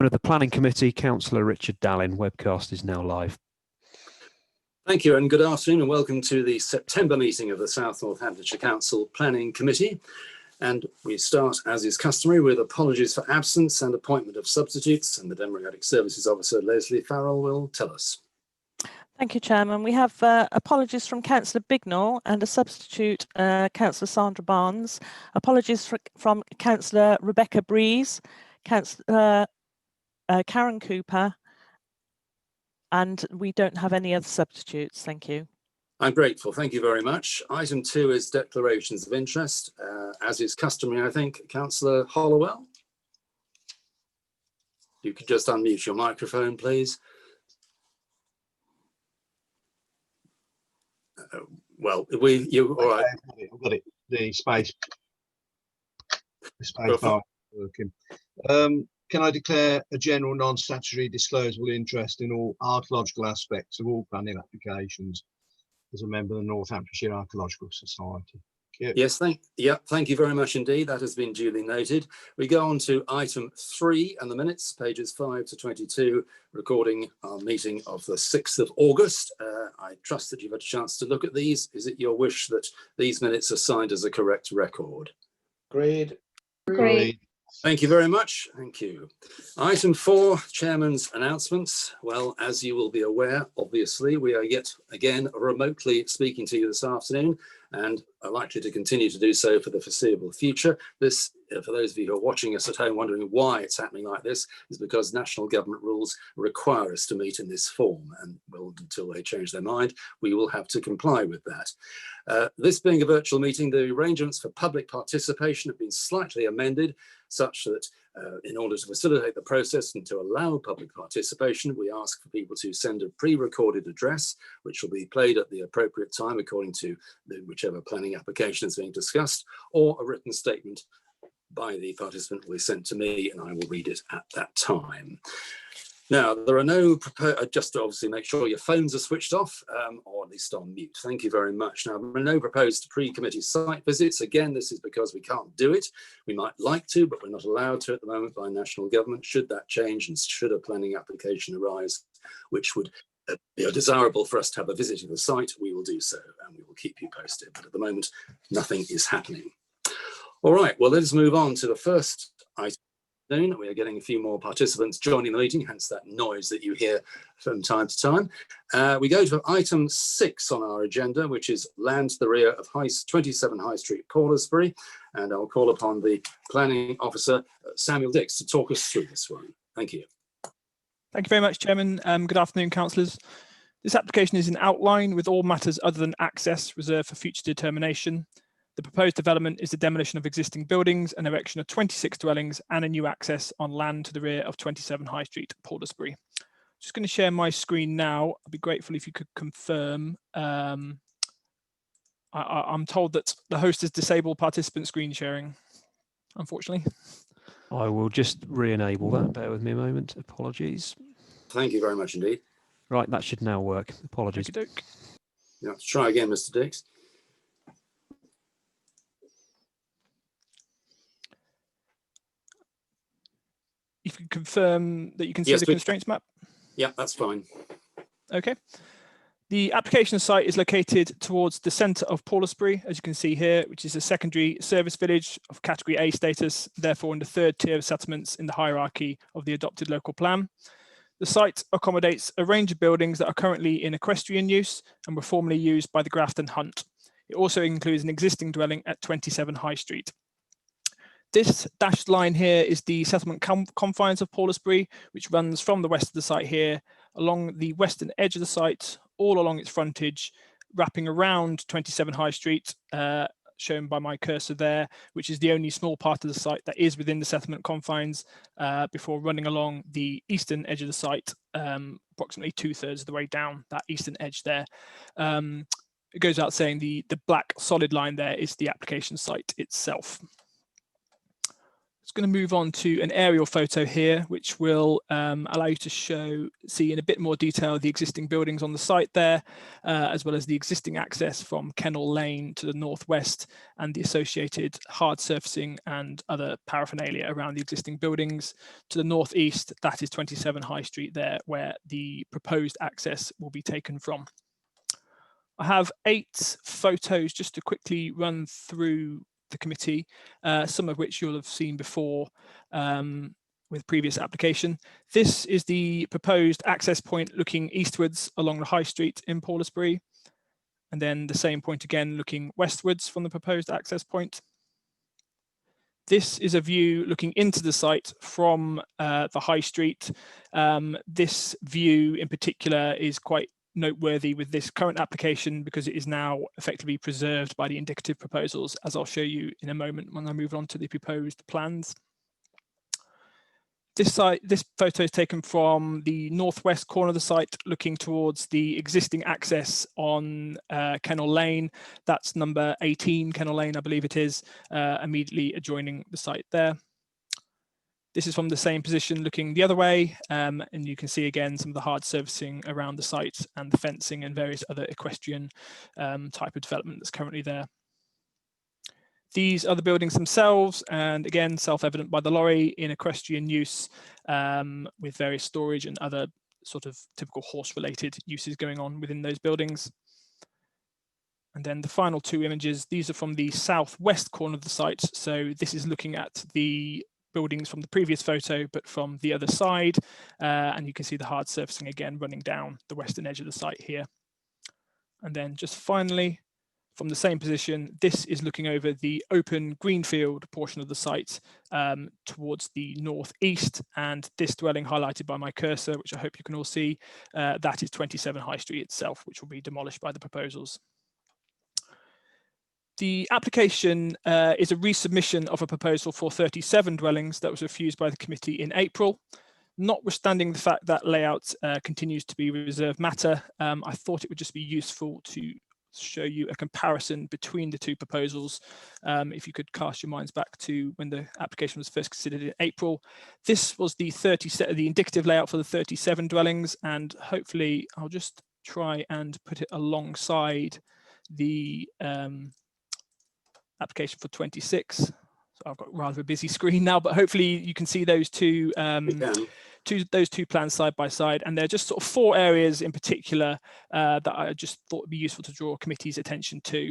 Of the Planning Committee, Councillor Richard Dallin. Webcast is now live. Thank you and good afternoon and welcome to the September meeting of the South Northamptonshire Council Planning Committee. And we start, as is customary, with apologies for absence and appointment of substitutes, and the Democratic Services Officer Leslie Farrell will tell us. Thank you, Chairman. We have apologies from Councillor Bignell and a substitute, Councillor Sandra Barnes. Apologies from Councillor Rebecca Breeze, Councillor Karen Cooper, and we don't have any other substitutes. Thank you. I'm grateful. Thank you very much. Item 2 is declarations of interest. As is customary, I think, Councillor Hollowell. You could just unmute your microphone, please. Well, all right. I've got it. The space bar working. Can I declare a general non-statutory disclosable interest in all archaeological aspects of all planning applications as a member of the Northamptonshire Archaeological Society? Yes, thank you very much indeed. That has been duly noted. We go on to item 3 and the minutes, pages 5 to 22, recording our meeting of the 6th of August. I trust that you've had a chance to look at these. Is it your wish that these minutes are signed as a correct record? Agreed. Thank you very much. Thank you. Item 4, Chairman's announcements. Well, as you will be aware, obviously, we are yet again remotely speaking to you this afternoon and are likely to continue to do so for the foreseeable future. This, for those of you who are watching us at home wondering why it's happening like this, is because national government rules require us to meet in this form, and well, until they change their mind, we will have to comply with that. This being a virtual meeting, the arrangements for public participation have been slightly amended such that in order to facilitate the process and to allow public participation, we ask for people to send a pre-recorded address, which will be played at the appropriate time according to whichever planning application is being discussed, or a written statement by the participant will be sent to me and I will read it at that time. Now, there are no, just to obviously make sure your phones are switched off or at least on mute. Thank you very much. Now, there are no proposed pre-committee site visits. Again, this is because we can't do it. We might like to, but we're not allowed to at the moment by national government. Should that change and should a planning application arise, which would be desirable for us to have a visit to the site, we will do so and we will keep you posted. But at the moment, nothing is happening. All right, well, let's move on to the first item. We are getting a few more participants joining the meeting, hence that noise that you hear from time to time. We go to item 6 on our agenda, which is land to the rear of 27 High Street, Paulsbury, and I'll call upon the planning officer, Samuel Dix, to talk us through this one. Thank you. Thank you very much, Chairman. Good afternoon, councillors. This application is in outline with all matters other than access reserved for future determination. The proposed development is the demolition of existing buildings and erection of 26 dwellings and a new access on land to the rear of 27 High Street, Paulsbury. Just going to share my screen now. I'd be grateful if you could confirm. I'm told that the host has disabled participant screen sharing, unfortunately. I will just re-enable that. Bear with me a moment. Apologies. Thank you very much indeed. Right, that should now work. Apologies. Yeah, let's try again, Mr. Dix. If you confirm that you can see the constraints map. Yeah, that's fine. Okay. The application site is located towards the centre of Paulsbury, as you can see here, which is a secondary service village of category A status, therefore in the 3rd tier of settlements in the hierarchy of the adopted local plan. The site accommodates a range of buildings that are currently in equestrian use and were formerly used by the Grafton Hunt. It also includes an existing dwelling at 27 High Street. This dashed line here is the settlement confines of Paulsbury, which runs from the west of the site here, along the western edge of the site, all along its frontage, wrapping around 27 High Street, shown by my cursor there, which is the only small part of the site that is within the settlement confines, before running along the eastern edge of the site, approximately 2/3 of the way down that eastern edge there. It goes without saying the black solid line there is the application site itself. Just going to move on to an aerial photo here, which will allow you to see in a bit more detail the existing buildings on the site there, as well as the existing access from Kennel Lane to the northwest and the associated hard surfacing and other paraphernalia around the existing buildings. To the northeast, that is 27 High Street there, where the proposed access will be taken from. I have 8 photos just to quickly run through the committee, some of which you'll have seen before with previous application. This is the proposed access point looking eastwards along the High Street in Paulsbury, and then the same point again looking westwards from the proposed access point. This is a view looking into the site from the High Street. This view in particular is quite noteworthy with this current application because it is now effectively preserved by the indicative proposals, as I'll show you in a moment when I move on to the proposed plans. This photo is taken from the northwest corner of the site, looking towards the existing access on Kennel Lane. That's number 18 Kennel Lane, I believe it is, immediately adjoining the site there. This is from the same position looking the other way, and you can see again some of the hard surfacing around the site and the fencing and various other equestrian type of development that's currently there. These are the buildings themselves, and again self-evident by the lorry, in equestrian use with various storage and other sort of typical horse-related uses going on within those buildings. And then the final 2 images, these are from the southwest corner of the site, so this is looking at the buildings from the previous photo, but from the other side, and you can see the hard surfacing again running down the western edge of the site here. And then just finally, from the same position, this is looking over the open greenfield portion of the site towards the northeast, and this dwelling highlighted by my cursor, which I hope you can all see, that is 27 High Street itself, which will be demolished by the proposals. The application is a resubmission of a proposal for 37 dwellings that was refused by the committee in April. Notwithstanding the fact that layout continues to be reserved matter, I thought it would just be useful to show you a comparison between the 2 proposals. If you could cast your minds back to when the application was first considered in April. This was the indicative layout for the 37 dwellings, and hopefully I'll just try and put it alongside the application for 26. So I've got rather a busy screen now, but hopefully you can see those two plans side by side, and they're just sort of 4 areas in particular that I just thought would be useful to draw committee's attention to.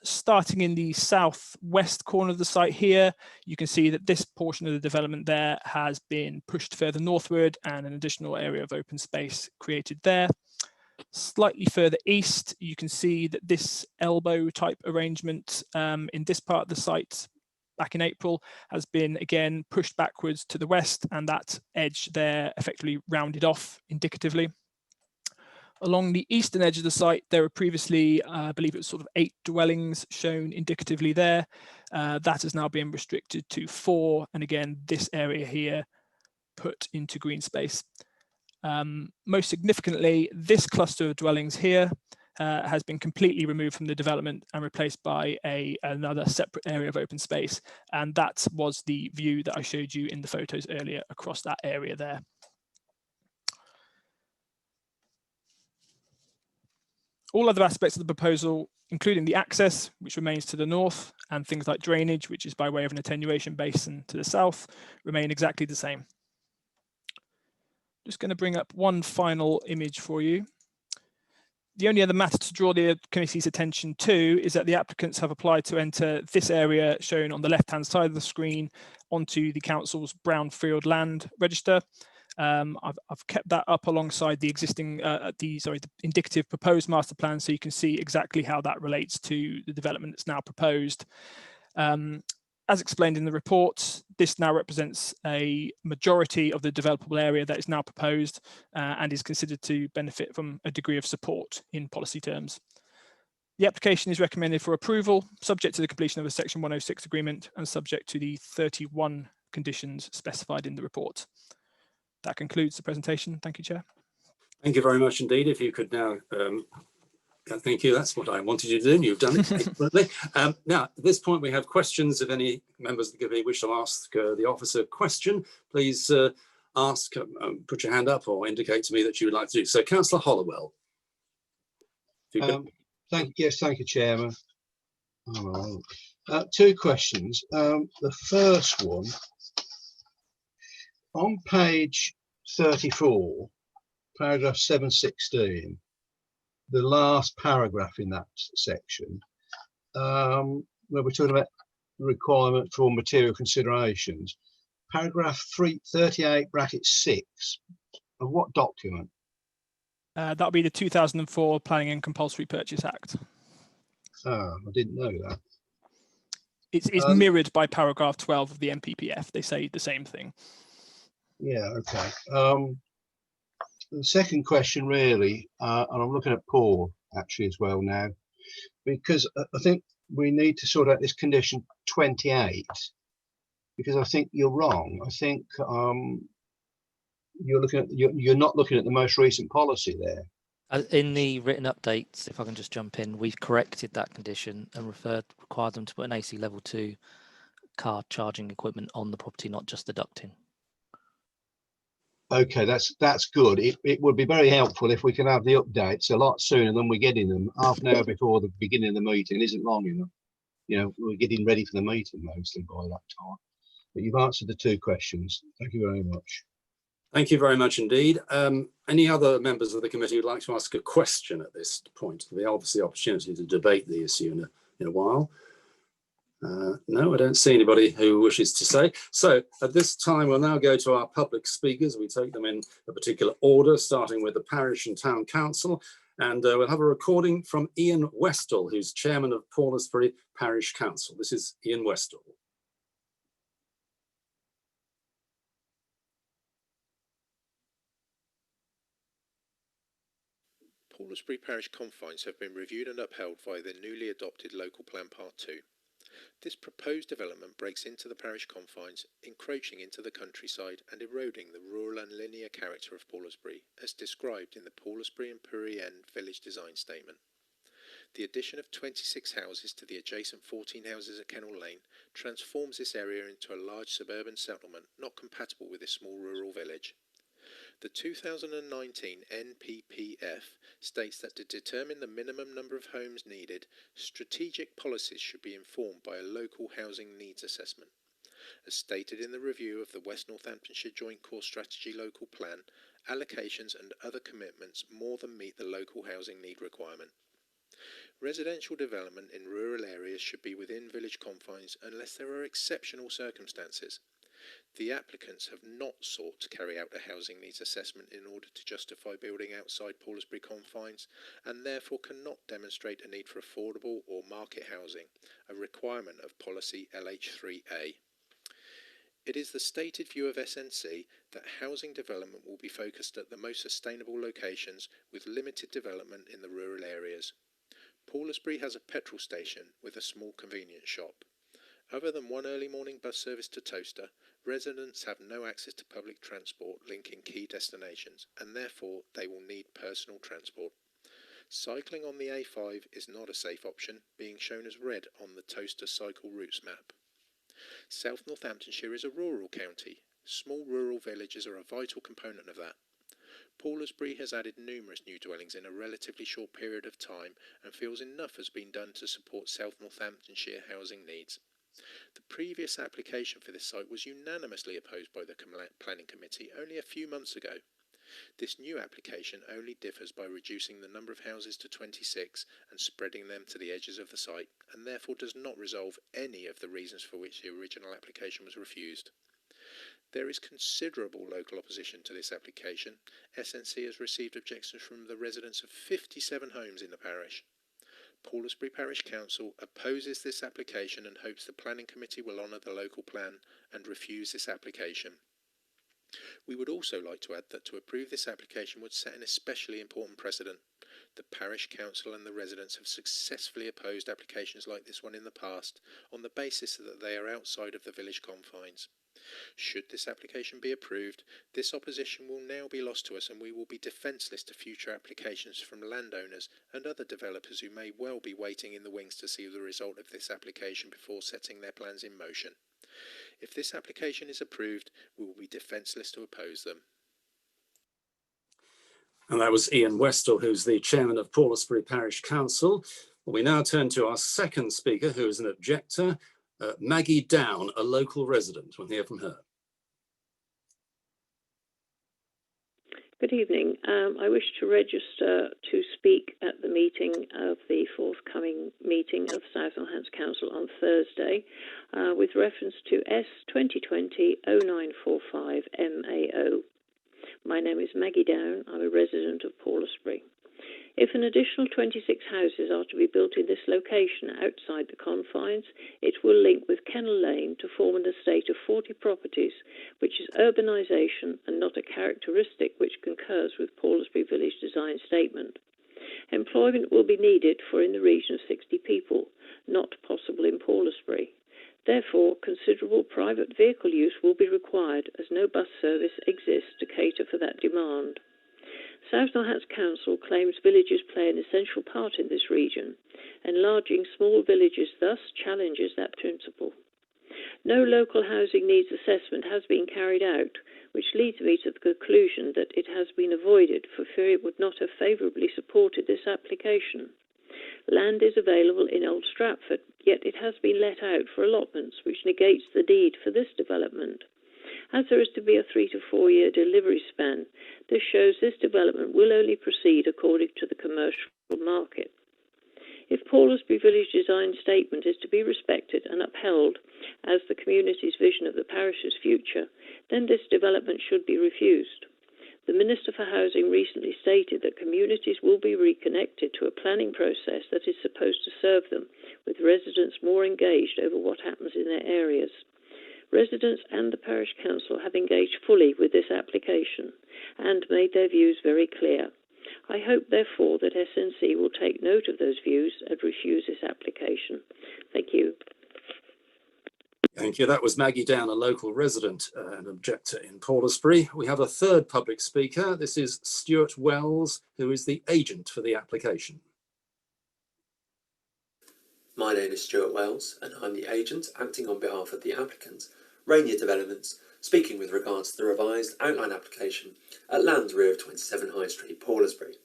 Starting in the southwest corner of the site here, you can see that this portion of the development there has been pushed further northward and an additional area of open space created there. Slightly further east, you can see that this elbow type arrangement in this part of the site back in April has been again pushed backwards to the west, and that edge there effectively rounded off indicatively. Along the eastern edge of the site, there were previously, I believe it was sort of 8 dwellings shown indicatively there. That has now been restricted to 4, and again, this area here put into green space. Most significantly, this cluster of dwellings here has been completely removed from the development and replaced by another separate area of open space, and that was the view that I showed you in the photos earlier across that area there. All other aspects of the proposal, including the access, which remains to the north, and things like drainage, which is by way of an attenuation basin to the south, remain exactly the same. Just going to bring up one final image for you. The only other matter to draw the committee's attention to is that the applicants have applied to enter this area shown on the left-hand side of the screen onto the council's brownfield land register. I've kept that up alongside the existing, the indicative proposed master plan, so you can see exactly how that relates to the development that's now proposed. As explained in the report, this now represents a majority of the developable area that is now proposed and is considered to benefit from a degree of support in policy terms. The application is recommended for approval, subject to the completion of a Section 106 agreement and subject to the 31 conditions specified in the report. That concludes the presentation. Thank you, Chair. Thank you very much indeed. If you could now Thank you. That's what I wanted you to do, and you've done it excellently. Now, at this point, we have questions. If any members of the committee wish to ask the officer a question, please ask, put your hand up or indicate to me that you would like to do so. Councillor Hollowell. Thank you, Chairman. Two questions. The first one, on page 34, paragraph 716, the last paragraph in that section, where we're talking about the requirement for material considerations, paragraph 338 bracket 6, of what document? That would be the 2004 Planning and Compulsory Purchase Act. I didn't know that. It's mirrored by paragraph 12 of the NPPF. They say the same thing. Yeah, okay. The second question really, and I'm looking at Paul actually as well now, because I think we need to sort out this condition 28, because I think you're wrong. I think you're not looking at the most recent policy there. In the written updates, if I can just jump in, we've corrected that condition and required them to put an AC level 2 car charging equipment on the property, not just the ducting. Okay, that's good. It would be very helpful if we can have the updates a lot sooner than we're getting them. Half an hour before the beginning of the meeting isn't long enough. You know, we're getting ready for the meeting mostly by that time. But you've answered the two questions. Thank you very much. Thank you very much indeed. Any other members of the committee who'd like to ask a question at this point? There'll be obviously opportunity to debate the issue in a while. No, I don't see anybody who wishes to say. So at this time, we'll now go to our public speakers. We take them in a particular order, starting with the Parish and Town Council. And we'll have a recording from Ian Westall, who's chairman of Paulsbury Parish Council. This is Ian Westall. Paulsbury Parish confines have been reviewed and upheld via the newly adopted Local Plan Part 2. This proposed development breaks into the parish confines, encroaching into the countryside and eroding the rural and linear character of Paulsbury, as described in the Paulsbury and Puri End Village Design Statement. The addition of 26 houses to the adjacent 14 houses at Kennel Lane transforms this area into a large suburban settlement not compatible with this small rural village. The 2019 NPPF states that to determine the minimum number of homes needed, strategic policies should be informed by a local housing needs assessment. As stated in the review of the West Northamptonshire Joint Core Strategy Local Plan, allocations and other commitments more than meet the local housing need requirement. Residential development in rural areas should be within village confines unless there are exceptional circumstances. The applicants have not sought to carry out a housing needs assessment in order to justify building outside Paulsbury confines and therefore cannot demonstrate a need for affordable or market housing, a requirement of policy LH3A. It is the stated view of SNC that housing development will be focused at the most sustainable locations with limited development in the rural areas. Paulsbury has a petrol station with a small convenience shop. Other than one early morning bus service to Towcester, residents have no access to public transport linking key destinations, and therefore they will need personal transport. Cycling on the A5 is not a safe option, being shown as red on the Towcester cycle routes map. South Northamptonshire is a rural county. Small rural villages are a vital component of that. Paulsbury has added numerous new dwellings in a relatively short period of time and feels enough has been done to support South Northamptonshire housing needs. The previous application for this site was unanimously opposed by the Planning Committee only a few months ago. This new application only differs by reducing the number of houses to 26 and spreading them to the edges of the site, and therefore does not resolve any of the reasons for which the original application was refused. There is considerable local opposition to this application. SNC has received objections from the residents of 57 homes in the parish. Paulsbury Parish Council opposes this application and hopes the Planning Committee will honour the local plan and refuse this application. We would also like to add that to approve this application would set an especially important precedent. The Parish Council and the residents have successfully opposed applications like this one in the past on the basis that they are outside of the village confines. Should this application be approved, this opposition will now be lost to us and we will be defenceless to future applications from landowners and other developers who may well be waiting in the wings to see the result of this application before setting their plans in motion. If this application is approved, we will be defenceless to oppose them. And that was Ian Westall, who's the chairman of Paulsbury Parish Council. Well, we now turn to our second speaker, who is an objector, Maggie Down, a local resident. We'll hear from her. Good evening. I wish to register to speak at the meeting of the forthcoming meeting of South Northampton Council on Thursday with reference to S 2020-0945 MAO. My name is Maggie Down. I'm a resident of Paulsbury. If an additional 26 houses are to be built in this location outside the confines, it will link with Kennel Lane to form an estate of 40 properties, which is urbanisation and not a characteristic which concurs with Paulsbury Village Design Statement. Employment will be needed for in the region of 60 people, not possible in Paulsbury. Therefore, considerable private vehicle use will be required as no bus service exists to cater for that demand. South Northampton Council claims villages play an essential part in this region. Enlarging small villages thus challenges that principle. No local housing needs assessment has been carried out, which leads me to the conclusion that it has been avoided for fear it would not have favourably supported this application. Land is available in Old Stratford, yet it has been let out for allotments, which negates the need for this development. As there is to be a 3 to 4 year delivery span, this shows this development will only proceed according to the commercial market. If Paulsbury Village Design Statement is to be respected and upheld as the community's vision of the parish's future, then this development should be refused. The Minister for Housing recently stated that communities will be reconnected to a planning process that is supposed to serve them, with residents more engaged over what happens in their areas. Residents and the Parish Council have engaged fully with this application and made their views very clear. I hope, therefore, that SNC will take note of those views and refuse this application. Thank you. Thank you. That was Maggie Down, a local resident and objector in Paulsbury. We have a third public speaker. This is Stuart Wells, who is the agent for the application. My name is Stuart Wells, and I'm the agent acting on behalf of the applicant, Rainier Developments, speaking with regards to the revised outline application at Land Rear of 27 High Street, Paulsbury.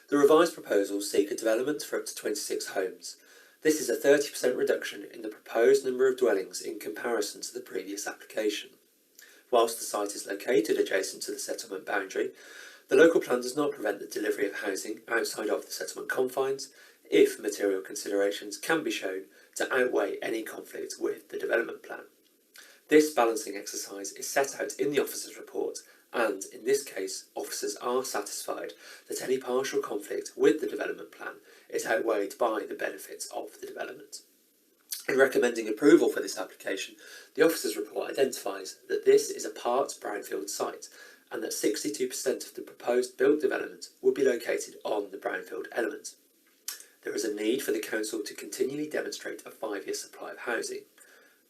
The revised proposals seek a development for up to 26 homes. This is a 30% reduction in the proposed number of dwellings in comparison to the previous application. Whilst the site is located adjacent to the settlement boundary, the local plan does not prevent the delivery of housing outside of the settlement confines if material considerations can be shown to outweigh any conflict with the development plan. This balancing exercise is set out in the officer's report, and in this case, officers are satisfied that any partial conflict with the development plan is outweighed by the benefits of the development. In recommending approval for this application, the officer's report identifies that this is a part brownfield site and that 62% of the proposed built development will be located on the brownfield element. There is a need for the council to continually demonstrate a 5-year supply of housing.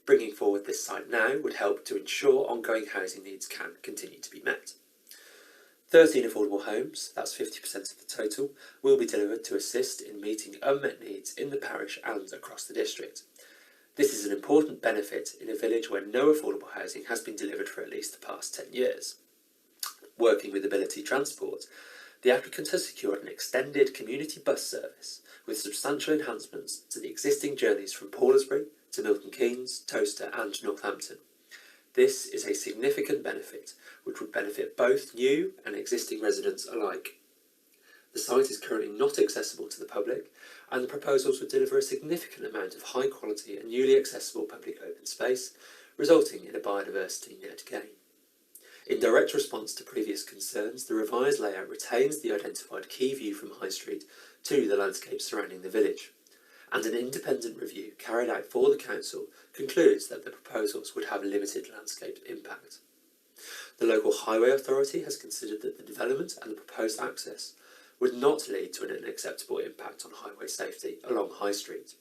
Bringing forward this site now would help to ensure ongoing housing needs can continue to be met. 13 affordable homes, that's 50% of the total, will be delivered to assist in meeting unmet needs in the parish and across the district. This is an important benefit in a village where no affordable housing has been delivered for at least the past 10 years. Working with Ability Transport, the applicant has secured an extended community bus service with substantial enhancements to the existing journeys from Paulsbury to Milton Keynes, Towcester and Northampton. This is a significant benefit which would benefit both new and existing residents alike. The site is currently not accessible to the public, and the proposals would deliver a significant amount of high quality and newly accessible public open space, resulting in a biodiversity net gain. In direct response to previous concerns, the revised layout retains the identified key view from High Street to the landscape surrounding the village, and an independent review carried out for the council concludes that the proposals would have limited landscape impact. The local highway authority has considered that the development and the proposed access would not lead to an unacceptable impact on highway safety along High Street.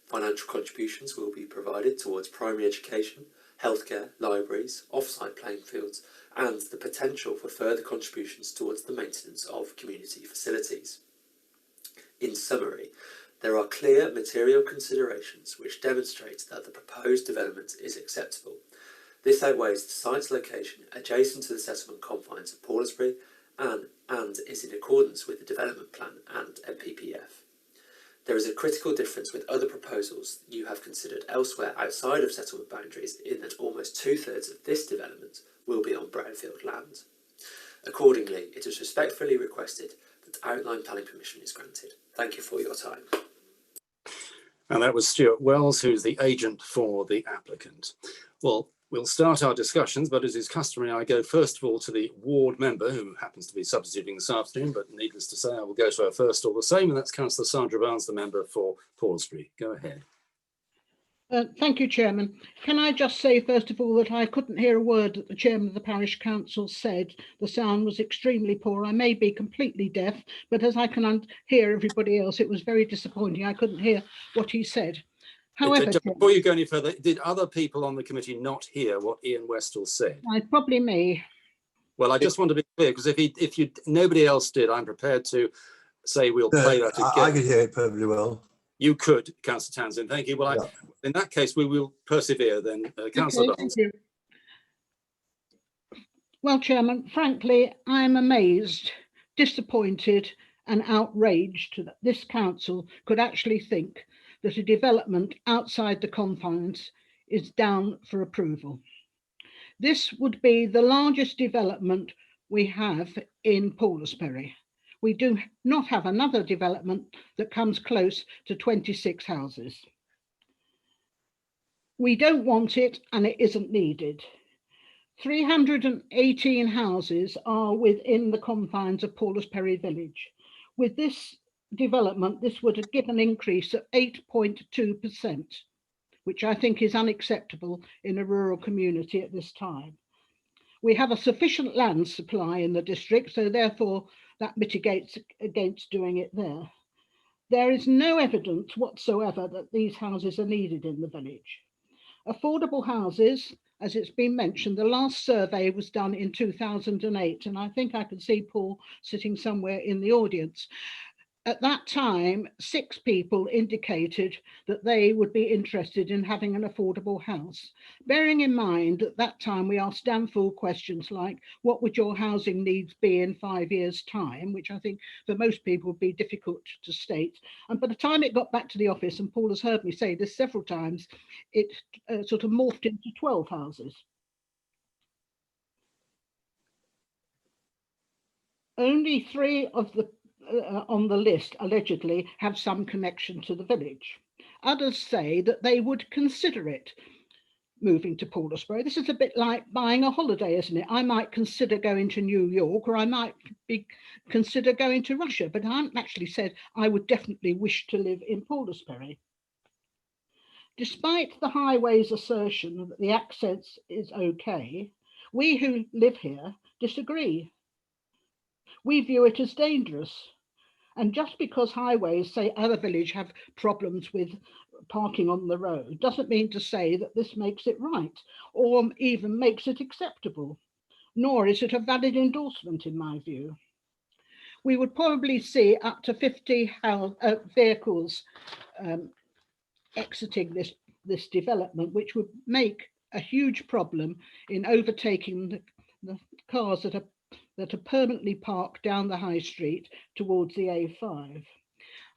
Financial contributions will be provided towards primary education, healthcare, libraries, off-site playing fields, and the potential for further contributions towards the maintenance of community facilities. In summary, there are clear material considerations which demonstrate that the proposed development is acceptable. This outweighs the site's location adjacent to the settlement confines of Paulsbury and is in accordance with the development plan and NPPF. There is a critical difference with other proposals you have considered elsewhere outside of settlement boundaries in that almost 2/3 of this development will be on brownfield land. Accordingly, it is respectfully requested that outline planning permission is granted. Thank you for your time. And that was Stuart Wells, who's the agent for the applicant. Well, we'll start our discussions, but as is customary, I go first of all to the ward member, who happens to be substituting this afternoon, but needless to say, I will go to her first all the same, and that's Councillor Sandra Barnes, the member for Paulsbury. Go ahead. Thank you, Chairman. Can I just say, first of all, that I couldn't hear a word that the Chairman of the Parish Council said. The sound was extremely poor. I may be completely deaf, but as I can hear everybody else, it was very disappointing. I couldn't hear what he said. However, before you go any further, did other people on the committee not hear what Ian Westall said? Probably me. Well, I just want to be clear, because if nobody else did, I'm prepared to say we'll play that again. I could hear it perfectly well. You could, Councillor Townsend. Thank you. Well, yeah. In that case, we will persevere then. Councillor Barnes. Thank you. Well, Chairman, frankly, I'm amazed, disappointed and outraged that this council could actually think that a development outside the confines is down for approval. This would be the largest development we have in Paulsbury. We do not have another development that comes close to 26 houses. We don't want it and it isn't needed. 318 houses are within the confines of Paulsbury village. With this development, this would give an increase of 8.2%, which I think is unacceptable in a rural community at this time. We have a sufficient land supply in the district, so therefore that mitigates against doing it there. There is no evidence whatsoever that these houses are needed in the village. Affordable houses, as it's been mentioned, the last survey was done in 2008, and I think I can see Paul sitting somewhere in the audience. At that time, 6 people indicated that they would be interested in having an affordable house. Bearing in mind at that time we asked damn-fool questions like, what would your housing needs be in 5 years' time, which I think for most people would be difficult to state. And by the time it got back to the office, and Paul has heard me say this several times, it sort of morphed into 12 houses. Only 3 of the on the list allegedly have some connection to the village. Others say that they would consider it moving to Paulsbury. This is a bit like buying a holiday, isn't it? I might consider going to New York, or I might consider going to Russia, but I haven't actually said I would definitely wish to live in Paulsbury. Despite the highway's assertion that the access is okay, we who live here disagree. We view it as dangerous. And just because highways say other villages have problems with parking on the road doesn't mean to say that this makes it right or even makes it acceptable, nor is it a valid endorsement in my view. We would probably see up to 50 vehicles exiting this development, which would make a huge problem in overtaking the cars that are permanently parked down the high street towards the A5.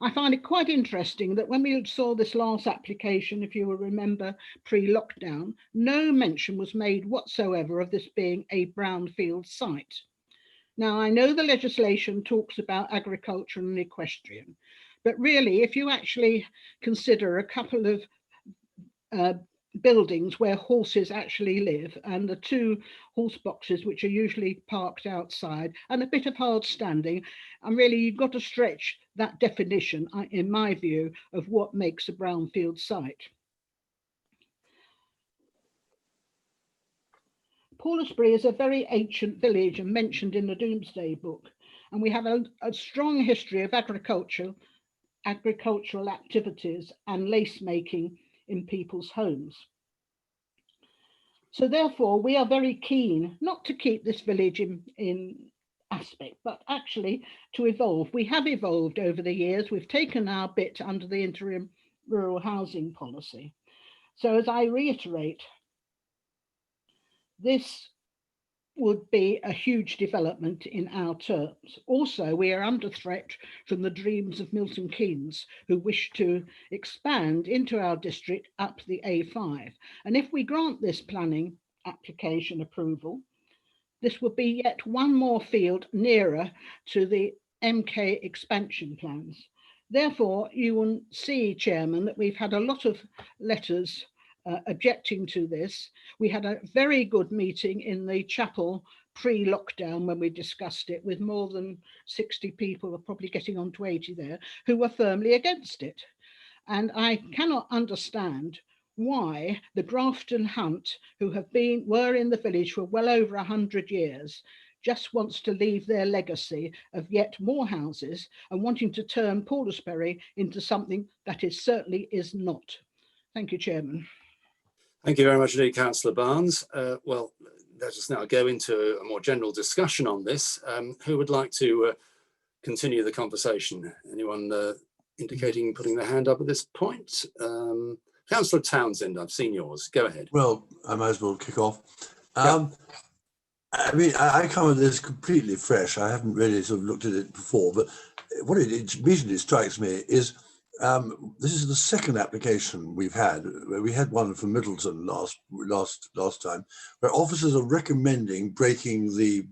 I find it quite interesting that when we saw this last application, if you will remember, pre-lockdown, no mention was made whatsoever of this being a brownfield site. Now, I know the legislation talks about agriculture and equestrian, but really, if you actually consider a couple of buildings where horses actually live, and the 2 horse boxes which are usually parked outside, and a bit of hard standing, and really you've got to stretch that definition, in my view, of what makes a brownfield site. Paulsbury is a very ancient village and mentioned in the Domesday Book, and we have a strong history of agricultural activities and lace making in people's homes. So therefore, we are very keen not to keep this village in aspect, but actually to evolve. We have evolved over the years. We've taken our bit under the interim rural housing policy. So as I reiterate, this would be a huge development in our terms. Also, we are under threat from the dreams of Milton Keynes, who wish to expand into our district up the A5. And if we grant this planning application approval, this would be yet one more field nearer to the MK expansion plans. Therefore, you will see, Chairman, that we've had a lot of letters objecting to this. We had a very good meeting in the chapel pre-lockdown when we discussed it, with more than 60 people, are probably getting on to 80 there, who were firmly against it. And I cannot understand why the Grafton Hunt, who were in the village for well over 100 years, just wants to leave their legacy of yet more houses and wanting to turn Paulsbury into something that it certainly is not. Thank you, Chairman. Thank you very much indeed, Councillor Barnes. Well, let us now go into a more general discussion on this. Who would like to continue the conversation? Anyone indicating putting their hand up at this point? Councillor Townsend, I've seen yours. Go ahead. Well, I might as well kick off. I mean, I come at this completely fresh. I haven't really sort of looked at it before, but what it immediately strikes me is this is the second application we've had. We had one from Middleton last time, where officers are recommending breaking the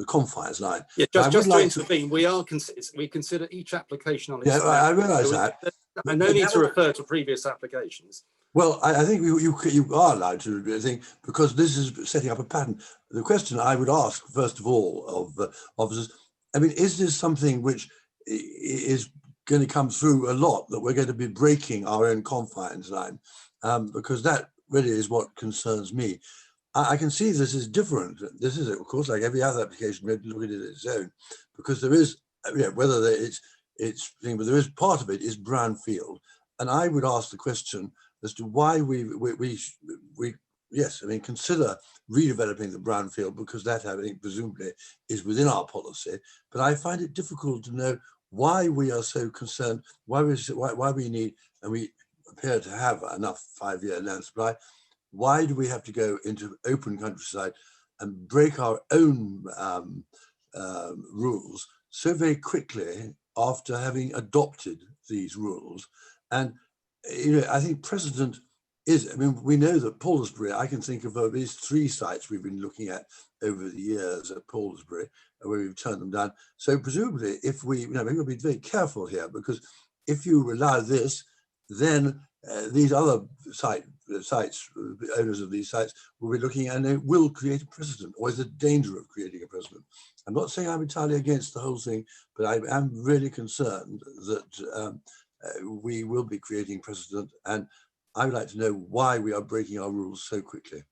confines line. Yeah, just to intervene, we consider each application on its own. I realise that. And no need to refer to previous applications. Well, I think you are allowed to, I think, because this is setting up a pattern. The question I would ask, first of all, of officers, I mean, is this something which is going to come through a lot, that we're going to be breaking our own confines line? Because that really is what concerns me. I can see this is different. This is, of course, like every other application, we have to look at it on its own, because there is, whether but there is part of it is brownfield. And I would ask the question as to why we yes, I mean, consider redeveloping the brownfield, because that, I think, presumably is within our policy. But I find it difficult to know why we are so concerned, why we need, and we appear to have enough 5-year land supply. Why do we have to go into open countryside and break our own rules so very quickly after having adopted these rules? And I think precedent is, I mean, we know that Paulsbury, I can think of at least 3 sites we've been looking at over the years at Paulsbury, where we've turned them down. So presumably, if we've got to be very careful here, because if you allow this, then these other sites, owners of these sites, will be looking, and it will create a precedent, or is the danger of creating a precedent. I'm not saying I'm entirely against the whole thing, but I am really concerned that we will be creating precedent, and I would like to know why we are breaking our rules so quickly.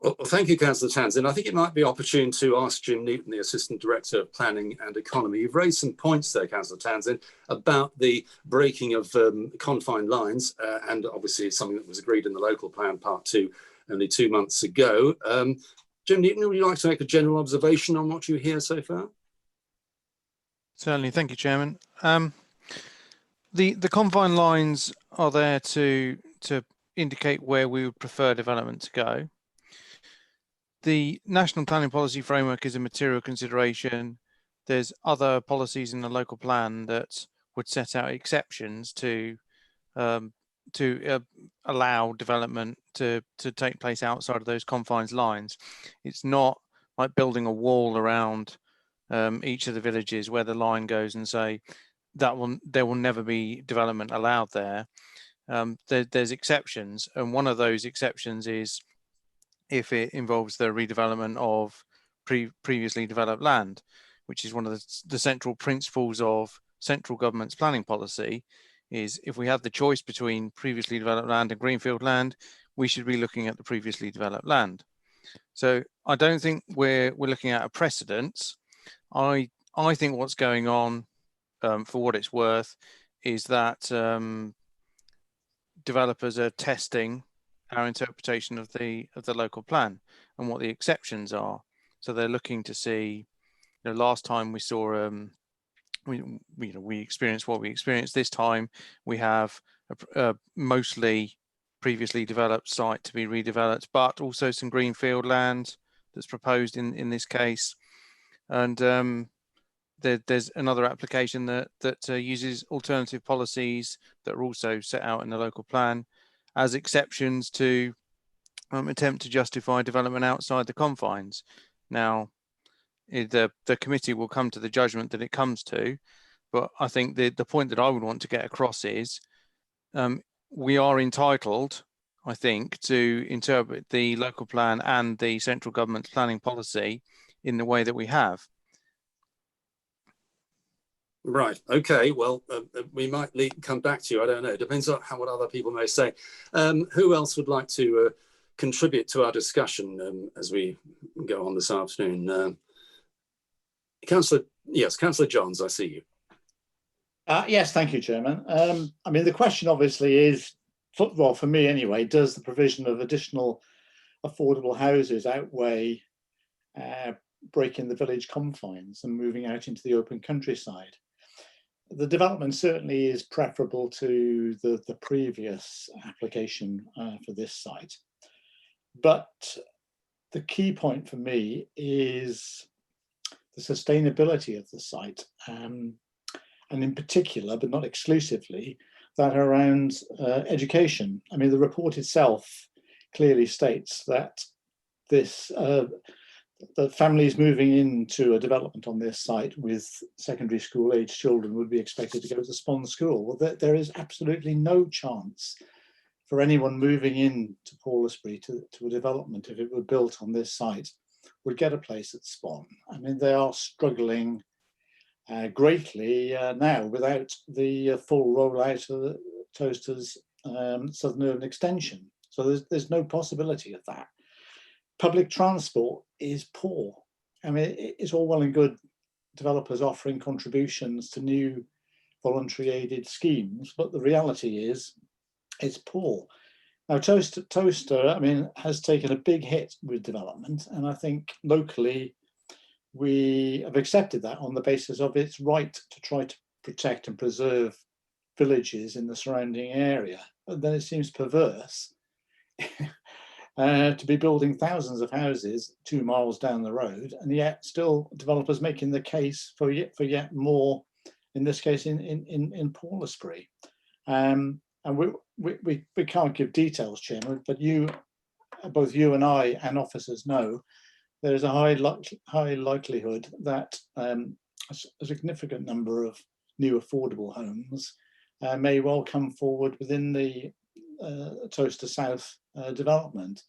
Well, thank you, Councillor Townsend. I think it might be opportune to ask Jim Newton, the Assistant Director of Planning and Economy. You've raised some points there, Councillor Townsend, about the breaking of confined lines, and obviously it's something that was agreed in the local plan part 2 only 2 months ago. Jim Newton, would you like to make a general observation on what you hear so far? Certainly, thank you, Chairman. The confined lines are there to indicate where we would prefer development to go. The National Planning Policy Framework is a material consideration. There's other policies in the local plan that would set out exceptions to allow development to take place outside of those confines lines. It's not like building a wall around each of the villages where the line goes and say there will never be development allowed there. There's exceptions, and one of those exceptions is if it involves the redevelopment of previously developed land, which is one of the central principles of central government's planning policy. Is if we have the choice between previously developed land and greenfield land, we should be looking at the previously developed land. So I don't think we're looking at a precedence. I think what's going on, for what it's worth, is that developers are testing our interpretation of the local plan and what the exceptions are. So they're looking to see, last time we saw we experienced what we experienced. This time we have a mostly previously developed site to be redeveloped, but also some greenfield land that's proposed in this case. And there's another application that uses alternative policies that are also set out in the local plan as exceptions to attempt to justify development outside the confines. Now, the committee will come to the judgment that it comes to, but I think the point that I would want to get across is we are entitled, I think, to interpret the local plan and the central government's planning policy in the way that we have. Right. Okay. Well, we might come back to you. I don't know. It depends on what other people may say. Who else would like to contribute to our discussion as we go on this afternoon? Councillor Johns, I see you. Yes, thank you, Chairman. I mean, the question obviously is, well, for me anyway, does the provision of additional affordable houses outweigh breaking the village confines and moving out into the open countryside? The development certainly is preferable to the previous application for this site. But the key point for me is the sustainability of the site, and in particular, but not exclusively, that around education. I mean, the report itself clearly states that the families moving into a development on this site with secondary school age children would be expected to go to Spon School. Well, there is absolutely no chance for anyone moving into Paulsbury to a development, if it were built on this site, would get a place at Spon. I mean, they are struggling greatly now without the full rollout of the Toasters Southern Urban Extension. So there's no possibility of that. Public transport is poor. I mean, it's all well and good developers offering contributions to new voluntary aided schemes, but the reality is it's poor. Now, Toaster, I mean, has taken a big hit with development, and I think locally we have accepted that on the basis of its right to try to protect and preserve villages in the surrounding area. But then it seems perverse to be building thousands of houses 2 miles down the road, and yet still developers making the case for yet more, in this case in Paulsbury. And we can't give details, Chairman, but both you and I and officers know there is a high likelihood that a significant number of new affordable homes may well come forward within the Toaster South development,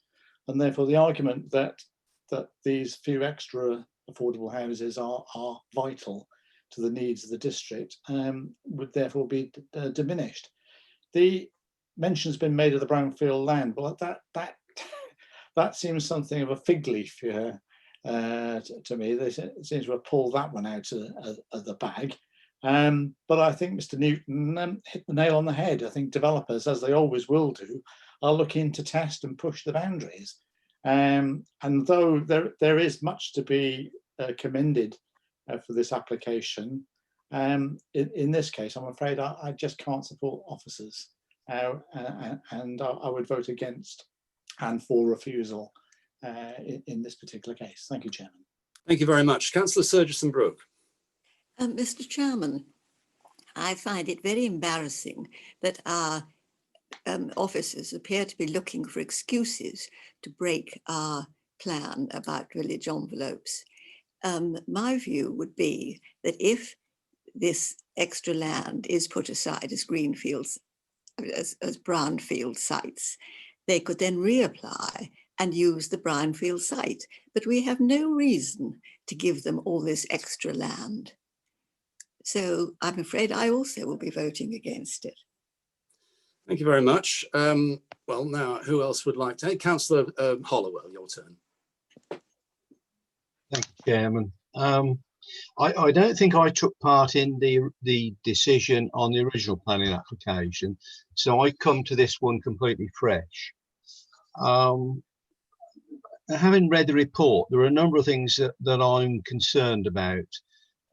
and therefore the argument that these few extra affordable houses are vital to the needs of the district would therefore be diminished. The mention's been made of the brownfield land. Well, that seems something of a fig leaf here to me. They seem to have pulled that one out of the bag. But I think Mr. Newton hit the nail on the head. I think developers, as they always will do, are looking to test and push the boundaries. And though there is much to be commended for this application, in this case, I'm afraid I just can't support officers. And I would vote against and for refusal in this particular case. Thank you, Chairman. Thank you very much. Councillor Surgeson-Brooke. Mr. Chairman, I find it very embarrassing that our officers appear to be looking for excuses to break our plan about village envelopes. My view would be that if this extra land is put aside as greenfields, as brownfield sites, they could then reapply and use the brownfield site. But we have no reason to give them all this extra land. So I'm afraid I also will be voting against it. Thank you very much. Well, now, who else would like to? Hey, Councillor Hollowell, your turn. Thank you, Chairman. I don't think I took part in the decision on the original planning application, so I come to this one completely fresh. Having read the report, there are a number of things that I'm concerned about.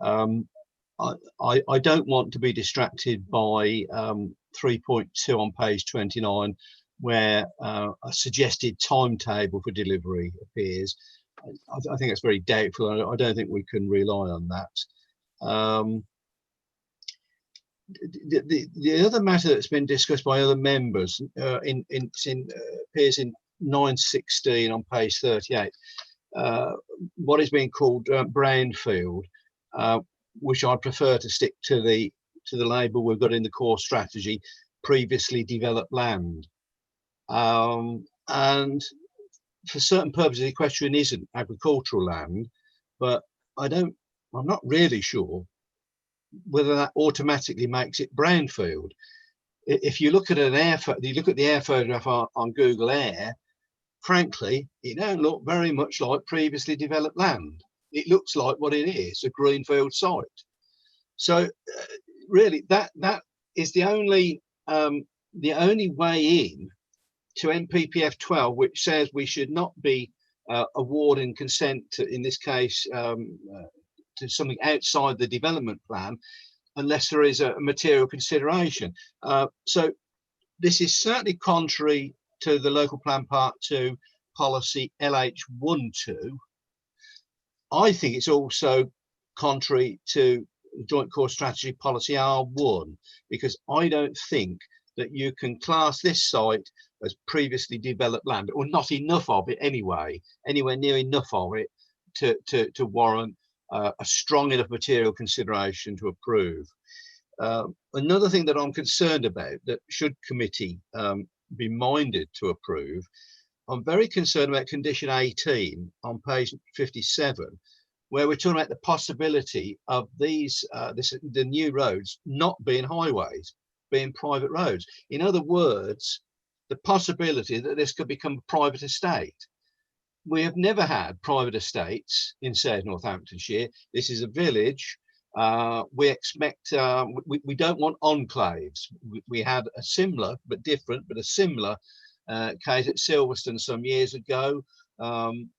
I don't want to be distracted by 3.2 on page 29, where a suggested timetable for delivery appears. I think it's very doubtful. I don't think we can rely on that. The other matter that's been discussed by other members appears in 916 on page 38, what is being called brownfield, which I prefer to stick to the label we've got in the core strategy, previously developed land. And for certain purposes, equestrian isn't agricultural land, but I'm not really sure whether that automatically makes it brownfield. If you look at the air photograph on Google Air, frankly, it don't look very much like previously developed land. It looks like what it is, a greenfield site. So really, that is the only way in to NPPF 12, which says we should not be awarding consent to, in this case, to something outside the development plan, unless there is a material consideration. So this is certainly contrary to the local plan part 2 policy LH12. I think it's also contrary to joint core strategy policy R1, because I don't think that you can class this site as previously developed land, or not enough of it anyway, anywhere near enough of it to warrant a strong enough material consideration to approve. Another thing that I'm concerned about, that should committee be minded to approve, I'm very concerned about condition 18 on page 57, where we're talking about the possibility of the new roads not being highways, being private roads. In other words, the possibility that this could become a private estate. We have never had private estates in South Northamptonshire. This is a village. We expect, we don't want enclaves. We had a similar, but different, but a similar case at Silverstone some years ago,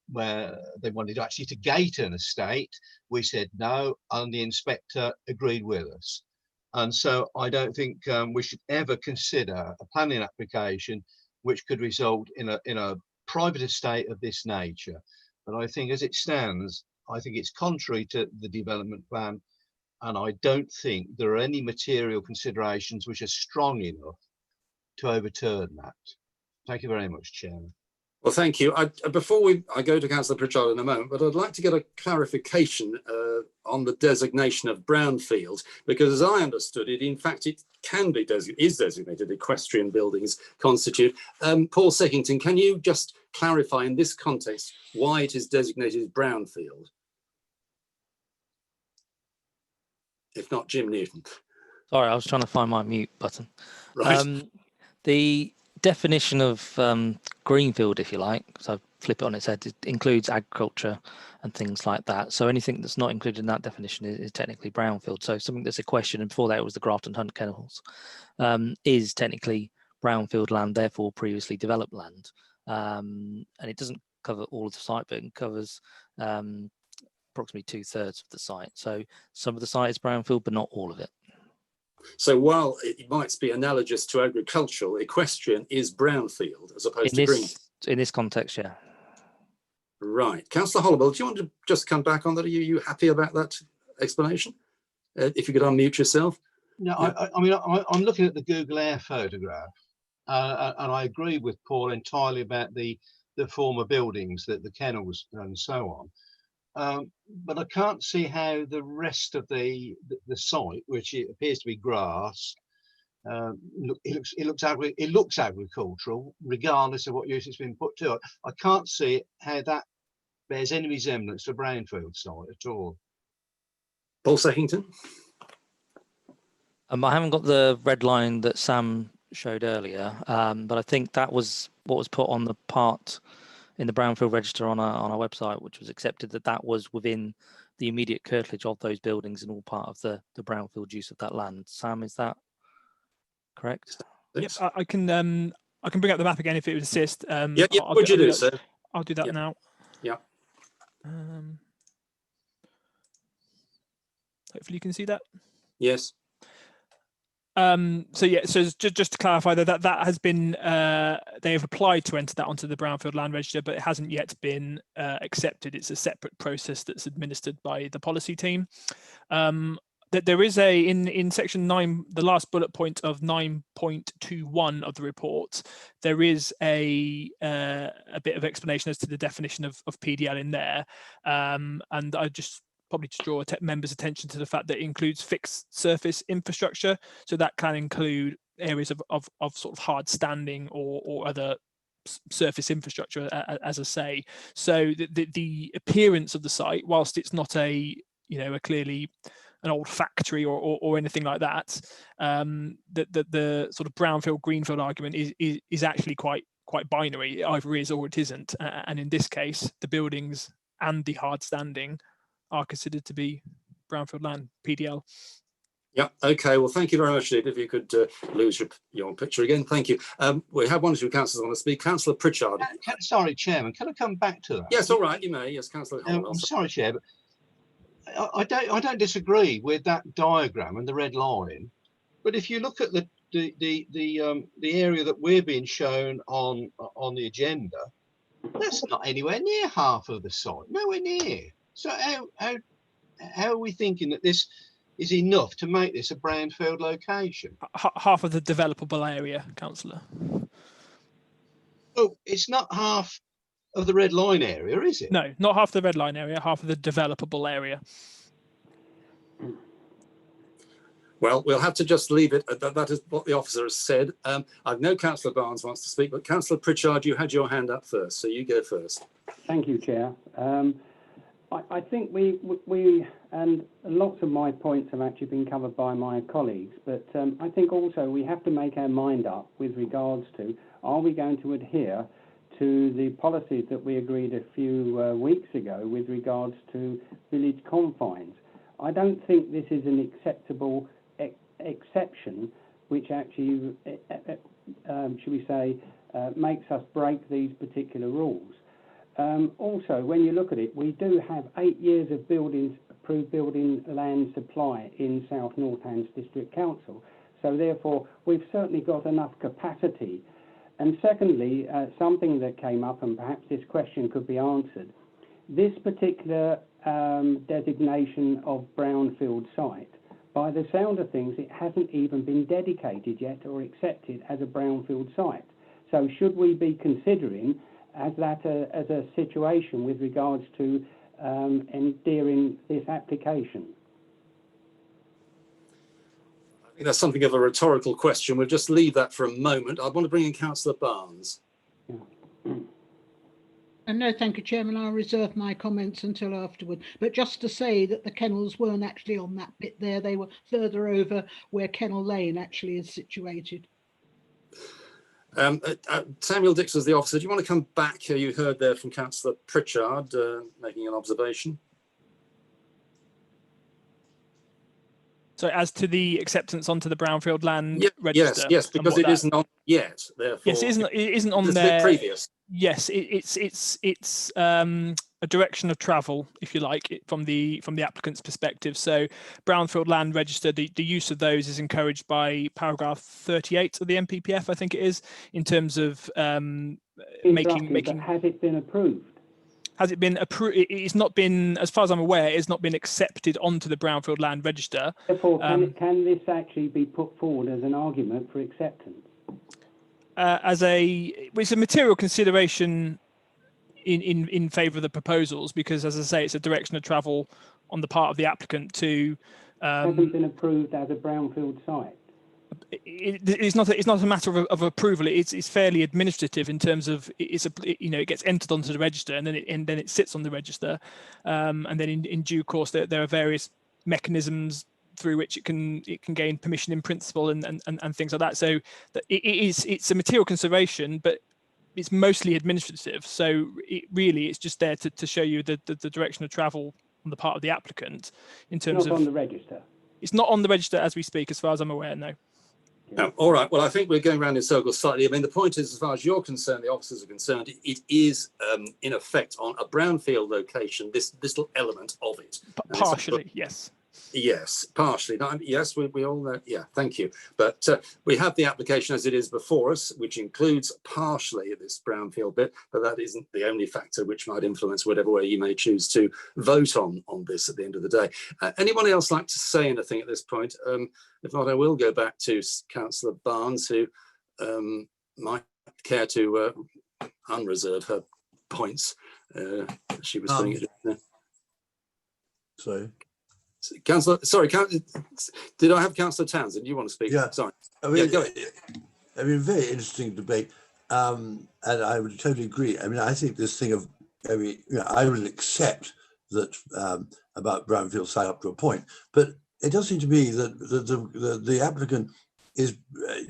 where they wanted actually to gate an estate. We said no, and the inspector agreed with us. And so I don't think we should ever consider a planning application which could result in a private estate of this nature. But I think as it stands, I think it's contrary to the development plan, and I don't think there are any material considerations which are strong enough to overturn that. Thank you very much, Chairman. Well, thank you. Before I go to Councillor Pritchard in a moment, but I'd like to get a clarification on the designation of brownfield, because as I understood it, in fact, it can be designated equestrian buildings constitute. Paul Seckington, can you just clarify in this context why it is designated as brownfield? If not, Jim Newton. Sorry, I was trying to find my mute button. Right. The definition of greenfield, if you like, so flip it on its head, it includes agriculture and things like that. So anything that's not included in that definition is technically brownfield. So something that's a question, and before that it was the Grafton Hunt Kennels, is technically brownfield land, therefore previously developed land. And it doesn't cover all of the site, but it covers approximately 2/3 of the site. So some of the site is brownfield, but not all of it. So while it might be analogous to agricultural, equestrian is brownfield as opposed to green. In this context, yeah. Right. Councillor Hollowell, do you want to just come back on that? Are you happy about that explanation? If you could unmute yourself. No, yeah. I mean, I'm looking at the Google Air photograph, and I agree with Paul entirely about the former buildings, the kennels and so on. But I can't see how the rest of the site, which it appears to be grass, it looks agricultural, regardless of what use it's been put to it. I can't see how that bears any resemblance to a brownfield site at all. Paul Seckington? I haven't got the red line that Sam showed earlier, but I think that was what was put on the part in the brownfield register on our website, which was accepted, that was within the immediate curtilage of those buildings and all part of the brownfield use of that land. Sam, is that correct? Yes, I can I can bring up the map again if it would assist. Yeah, I'll would you do that- so? I'll do that Yeah. now. Yeah. Hopefully you can see that. Yes. So yeah, so just to clarify that has been they have applied to enter that onto the Brownfield Land Register, but it hasn't yet been accepted. It's a separate process that's administered by the policy team. That there is in section 9, the last bullet point of 9.21 of the report, there is a bit of explanation as to the definition of PDL in there, and I just probably to draw members' attention to the fact that it includes fixed surface infrastructure, so that can include areas of sort of hard standing or other surface infrastructure, as I say. So the appearance of the site, whilst it's not a clearly an old factory or anything like that, the sort of brownfield greenfield argument is actually quite binary. It either is or it isn't, and in this case the buildings and the hard standing are considered to be brownfield land, PDL. Yeah. Okay. Well, thank you very much, Ed. If you could lose your picture again, thank you. We have one or two councillors want to speak. Councillor Pritchard. Sorry, Chairman. Can I come back to that? Yes. All right. You may. Yes, Councillor. I'm sorry, Chair, but I don't disagree with that diagram and the red line. But if you look at the area that we're being shown on the agenda, that's not anywhere near half of the site. Nowhere near. So how are we thinking that this is enough to make this a brownfield location? Half of the developable area, Councillor. Oh, it's not half of the red line area, is it? No, not half the red line area, half of the developable area. Well, we'll have to just leave it. That is what the officer has said. I know Councillor Barnes wants to speak, but Councillor Pritchard, you had your hand up first, so you go first. Thank you, Chair. I think we and lots of my points have actually been covered by my colleagues, but I think also we have to make our mind up with regards to, are we going to adhere to the policies that we agreed a few weeks ago with regards to village confines? I don't think this is an acceptable exception which actually, should we say, makes us break these particular rules. Also, when you look at it, we do have 8 years of approved building land supply in South Northants District Council. So therefore, we've certainly got enough capacity. And secondly, something that came up, and perhaps this question could be answered, this particular designation of brownfield site, by the sound of things, it hasn't even been dedicated yet or accepted as a brownfield site. So should we be considering as a situation with regards to endearing this application? I think that's something of a rhetorical question. We'll just leave that for a moment. I want to bring in Councillor Barnes. No, thank you, Chairman. I'll reserve my comments until afterward. But just to say that the kennels weren't actually on that bit there. They were further over where Kennel Lane actually is situated. Samuel Dix was the officer. Do you want to come back? You heard there from Councillor Pritchard making an observation. So as to the acceptance onto the brownfield land register? Yes, because it isn't on yet. Therefore, yes, it isn't on there. It's previous. Yes, it's a direction of travel, if you like, from the applicant's perspective. So brownfield land register, the use of those is encouraged by paragraph 38 of the NPPF, I think it is, in terms of making. Has it been approved? Has it been approved? It's not been, as far as I'm aware, it's not been accepted onto the brownfield land register. Therefore, can this actually be put forward as an argument for acceptance? It's a material consideration in favour of the proposals, because, as I say, it's a direction of travel on the part of the applicant to. Hasn't been approved as a brownfield site. It's not a matter of approval. It's fairly administrative in terms of it gets entered onto the register and then it sits on the register, and then in due course there are various mechanisms through which it can gain permission in principle and things like that. So it's a material consideration, but it's mostly administrative. So it's just there to show you the direction of travel on the part of the applicant in terms of. Not on the register. It's not on the register as we speak, as far as I'm aware. No. All right. Well, I think we're going around in circles slightly. I mean, the point is, as far as you're concerned, the officers are concerned, it is in effect on a brownfield location, this little element of it. Partially, yes. Yes, partially. No, yes, we all know. Yeah, thank you. But we have the application as it is before us, which includes partially this brownfield bit, but that isn't the only factor which might influence whatever way you may choose to vote on this at the end of the day. Anyone else like to say anything at this point? If not, I will go back to Councillor Barnes, who might care to unreserve her points. She was doing it. Sorry. Councillor, sorry, did I have Councillor Townsend? You want to speak? Yeah. Sorry. I mean, yeah, go ahead. I mean, very interesting debate, and I would totally agree. I mean, I think this thing of, I mean, you know, I will accept that about brownfield site up to a point, but it does seem to me that the applicant is,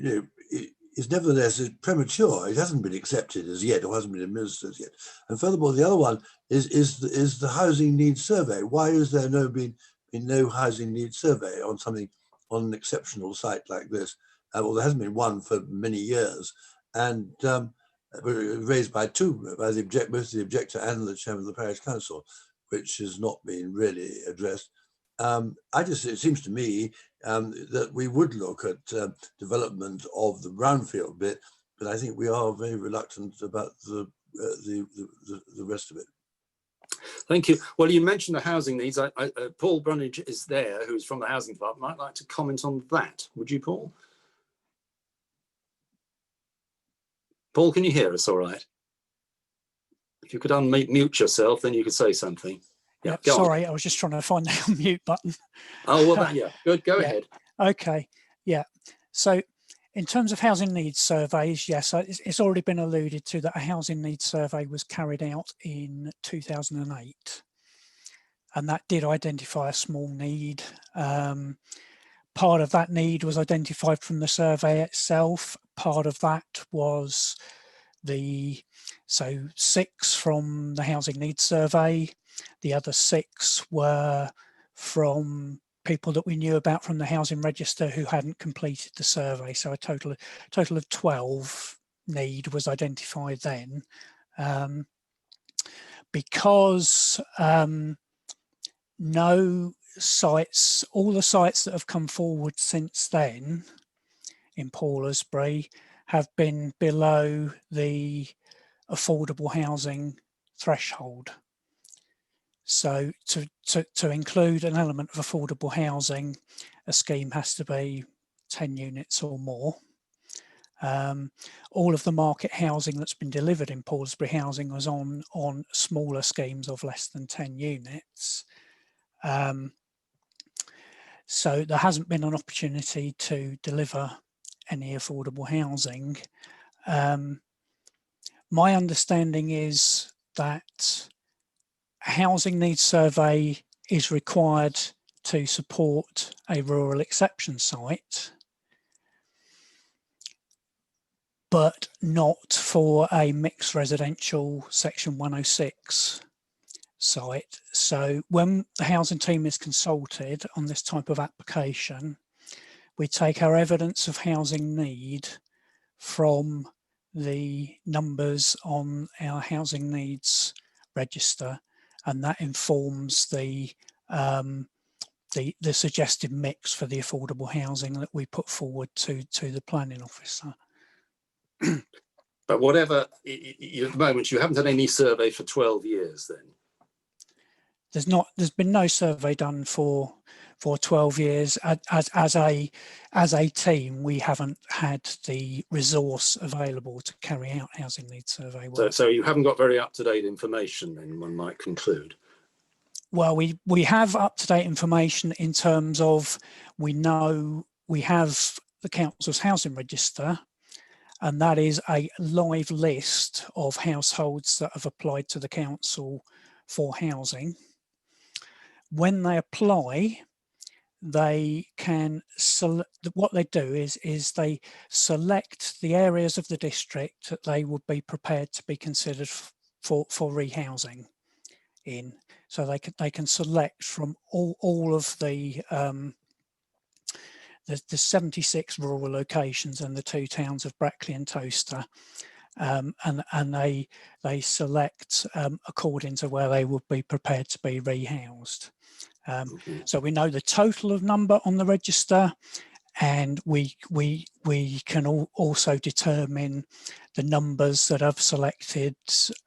you know, is nevertheless premature. It hasn't been accepted as yet, or hasn't been administered as yet. And furthermore, the other one is the housing needs survey. Why is there been no housing needs survey on something, on an exceptional site like this? Well, there hasn't been one for many years, and raised by both the objector and the chairman of the parish council, which has not been really addressed. It seems to me that we would look at development of the brownfield bit, but I think we are very reluctant about the rest of it. Thank you. Well, you mentioned the housing needs. Paul Brunage is there, who's from the housing department. Might like to comment on that. Would you, Paul? Paul, can you hear us all right? If you could unmute yourself, then you could say something. Yeah, sorry, I was just trying to find the unmute button. Oh, well, yeah, good. Go ahead. Okay, yeah. So in terms of housing needs surveys, yes, it's already been alluded to that a housing needs survey was carried out in 2008. And that did identify a small need. Part of that need was identified from the survey itself. Part of that was 6 from the housing needs survey. The other 6 were from people that we knew about from the housing register who hadn't completed the survey. So a total of 12 need was identified then. Because no sites, all the sites that have come forward since then in Paulsbury have been below the affordable housing threshold. So to include an element of affordable housing, a scheme has to be 10 units or more. All of the market housing that's been delivered in Paulsbury Housing was on smaller schemes of less than 10 units. So there hasn't been an opportunity to deliver any affordable housing. My understanding is that a housing needs survey is required to support a rural exception site, but not for a mixed residential Section 106 site. So when the housing team is consulted on this type of application, we take our evidence of housing need from the numbers on our housing needs register, and that informs the suggested mix for the affordable housing that we put forward to the planning officer. But whatever, at the moment, you haven't had any survey for 12 years then? There's been no survey done for 12 years. As a team, we haven't had the resource available to carry out housing needs survey work. So you haven't got very up-to-date information then, one might conclude. Well, we have up-to-date information in terms of, we know we have the council's housing register, and that is a live list of households that have applied to the council for housing. When they apply, they can select, what they do is they select the areas of the district that they would be prepared to be considered for rehousing in. So they can select from all of the there's 76 rural locations and the 2 towns of Brackley and Towcester. And they select according to where they would be prepared to be rehoused. So we know the total of number on the register, and we can also determine the numbers that have selected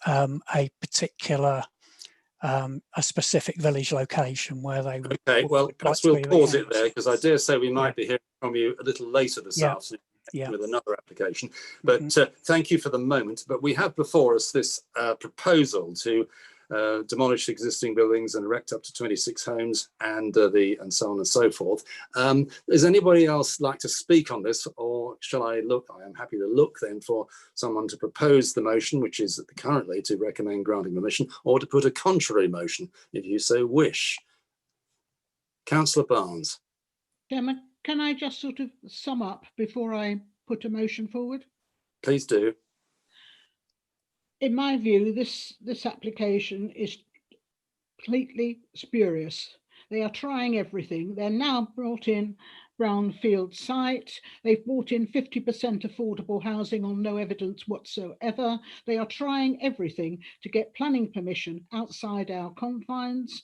a particular a specific village location where they would. Okay, well, perhaps we'll pause it there, because I dare say we might be hearing from you a little later this afternoon with another application. But thank you for the moment. But we have before us this proposal to demolish existing buildings and erect up to 26 homes and so on and so forth. Does anybody else like to speak on this, or shall I look? I am happy to look then for someone to propose the motion, which is currently to recommend granting permission, or to put a contrary motion if you so wish. Councillor Barnes. Chairman, can I just sort of sum up before I put a motion forward? Please do. In my view, this application is completely spurious. They are trying everything. They're now brought in brownfield site. They've brought in 50% affordable housing on no evidence whatsoever. They are trying everything to get planning permission outside our confines.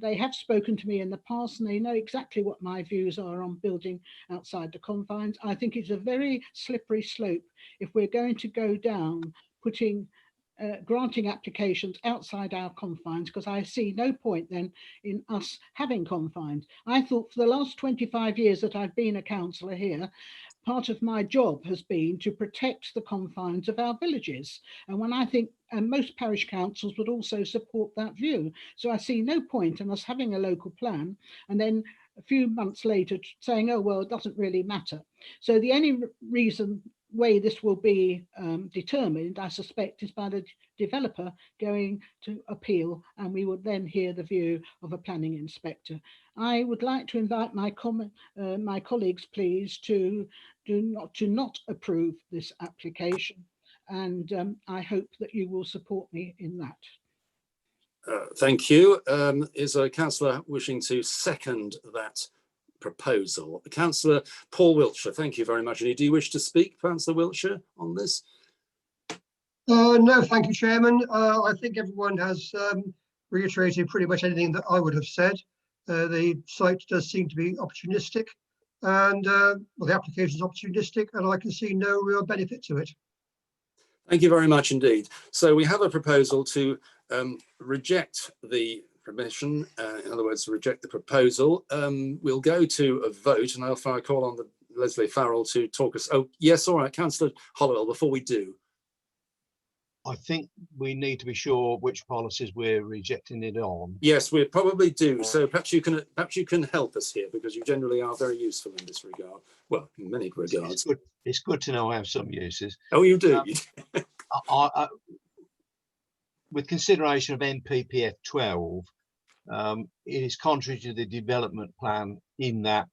They have spoken to me in the past, and they know exactly what my views are on building outside the confines. I think it's a very slippery slope if we're going to go down putting granting applications outside our confines, because I see no point then in us having confines. I thought for the last 25 years that I've been a councillor here, part of my job has been to protect the confines of our villages. And when I think, and most parish councils would also support that view. So I see no point in us having a local plan and then a few months later saying, oh, well, it doesn't really matter. So the only way this will be determined, I suspect, is by the developer going to appeal, and we would then hear the view of a planning inspector. I would like to invite my colleagues, please, to not approve this application, and I hope that you will support me in that. Thank you. Is a councillor wishing to second that proposal? Councillor Paul Wiltshire, thank you very much. And do you wish to speak, Councillor Wiltshire, on this? No, thank you, Chairman. I think everyone has reiterated pretty much anything that I would have said. The site does seem to be opportunistic, and well, the application is opportunistic, and I can see no real benefit to it. Thank you very much indeed. So we have a proposal to reject the permission, in other words, reject the proposal. We'll go to a vote, and I'll call on Leslie Farrell to talk us. Oh, yes, all right, Councillor Hollowell, before we do. I think we need to be sure which policies we're rejecting it on. Yes, we probably do. So perhaps you can help us here, because you generally are very useful in this regard. Well, in many regards. It's good to know I have some uses. Oh, you do. With consideration of NPPF 12, it is contrary to the development plan in that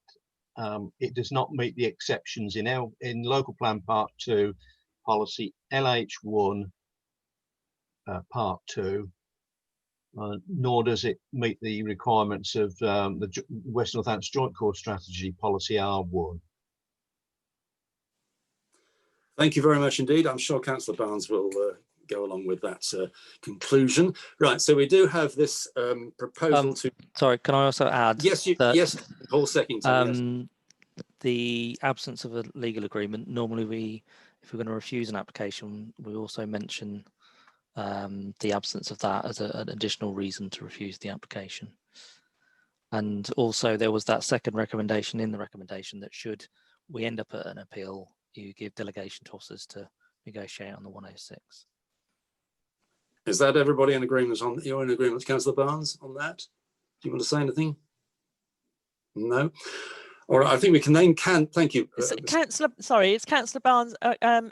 it does not meet the exceptions in local plan part 2, policy LH1 part 2, nor does it meet the requirements of the West Northampton Joint Core Strategy policy R1. Thank you very much indeed. I'm sure Councillor Barnes will go along with that conclusion. Right, so we do have this proposal to... Sorry, can I also add? Yes, yes, Paul Seckington. Yes. The absence of a legal agreement, normally if we're going to refuse an application, we also mention the absence of that as an additional reason to refuse the application. And also there was that second recommendation in the recommendation that should we end up at an appeal, you give delegation to officers to negotiate on the 106. Is that everybody in agreement on? You're in agreement, Councillor Barnes, on that? Do you want to say anything? No. All right. I think we can then. Thank you. It's Councillor Barnes.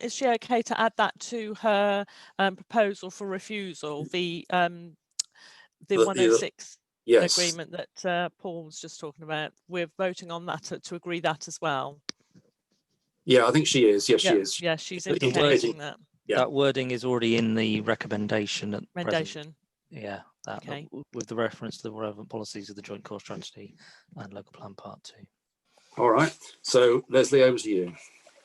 Is she okay to add that to her proposal for refusal? The 106 yes. agreement that Paul was just talking about. We're voting on that to agree that as well. Yeah, I think she is. Yes, yeah, she is. Yeah, she's indicating that. Yeah. That wording is already in the recommendation. Yeah, okay. With the reference to the relevant policies of the Joint Core Strategy and Local Plan Part 2. All right. So Leslie, over to you.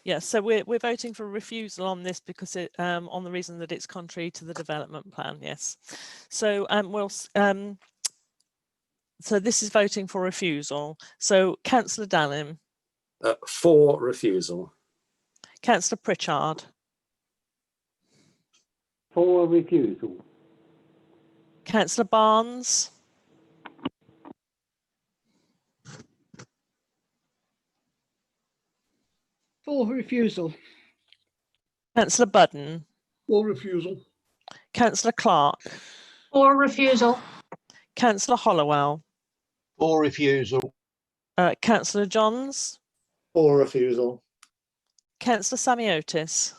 Yes, so we're voting for refusal on this because it on the reason that it's contrary to the development plan. Yes, so so this is voting for refusal. So Councillor Dallim. For refusal. Councillor Pritchard. For refusal. Councillor Barnes. For refusal. Councillor Budden. For refusal. Councillor Clark. For refusal. Councillor Hollowell. For refusal. Councillor Johns. For refusal. Councillor Samiotis.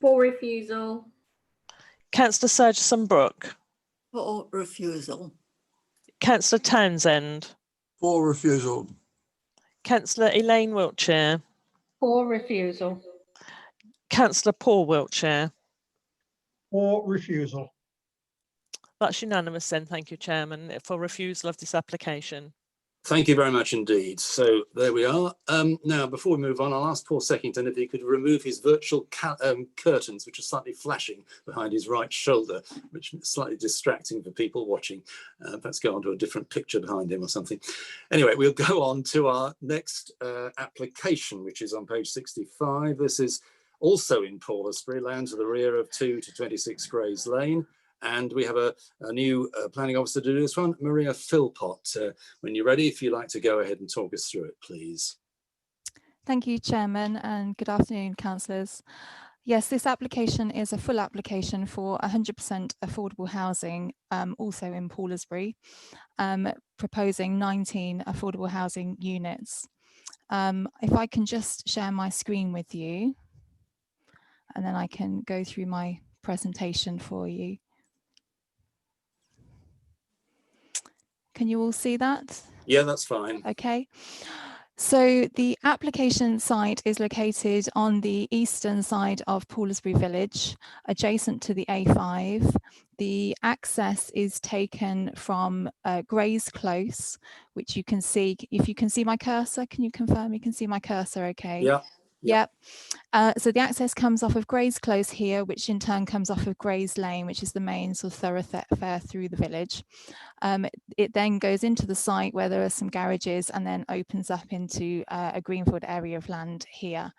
For refusal. Councillor Surgeson Brooke. For refusal. Councillor Townsend. For refusal. Councillor Elaine Wiltshire. For refusal. Councillor Paul Wiltshire. For refusal. That's unanimous then, thank you, Chairman, for refusal of this application. Thank you very much indeed. So there we are. Now, before we move on, I'll ask Paul Seckington if he could remove his virtual curtains, which are slightly flashing behind his right shoulder, which is slightly distracting for people watching. Perhaps go on to a different picture behind him or something. Anyway, we'll go on to our next application, which is on page 65. This is also in Paulsbury, land to the rear of 2 to 26 Grays Lane. And we have a new planning officer to do this one, Maria Philpott. When you're ready, if you'd like to go ahead and talk us through it, please. Thank you, Chairman, and good afternoon, councillors. Yes, this application is a full application for 100% affordable housing, also in Paulsbury, proposing 19 affordable housing units. If I can just share my screen with you, and then I can go through my presentation for you. Can you all see that? Yeah, that's fine. Okay. So the application site is located on the eastern side of Paulsbury Village, adjacent to the A5. The access is taken from Grays Close, which you can see. If you can see my cursor, can you confirm you can see my cursor okay? Yeah. Yep. So the access comes off of Grays Close here, which in turn comes off of Grays Lane, which is the main sort of thoroughfare through the village. It then goes into the site where there are some garages and then opens up into a greenfield area of land here.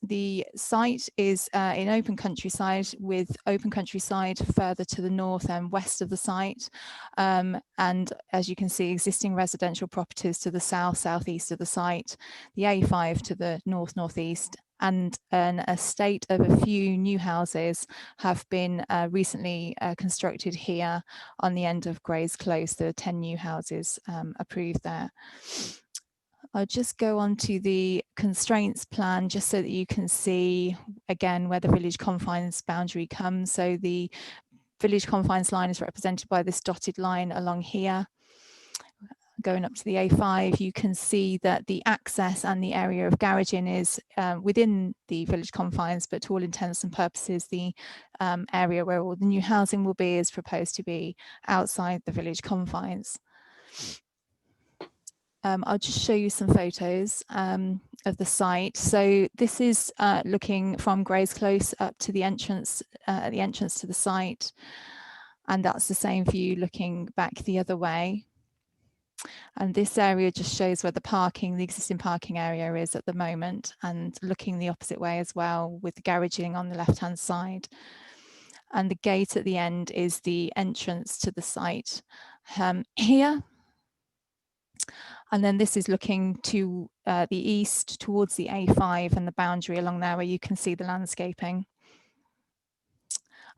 The site is in open countryside, with open countryside further to the north and west of the site. And as you can see, existing residential properties to the south, southeast of the site, the A5 to the north, northeast, and an estate of a few new houses have been recently constructed here on the end of Grays Close. There are 10 new houses approved there. I'll just go on to the constraints plan just so that you can see again where the village confines boundary comes. So the village confines line is represented by this dotted line along here. Going up to the A5, you can see that the access and the area of garaging is within the village confines, but to all intents and purposes, the area where all the new housing will be is proposed to be outside the village confines. I'll just show you some photos of the site. So this is looking from Grays Close up to the entrance to the site, and that's the same view looking back the other way. And this area just shows where the existing parking area is at the moment, and looking the opposite way as well, with the garaging on the left-hand side. And the gate at the end is the entrance to the site here. And then this is looking to the east towards the A5 and the boundary along there where you can see the landscaping.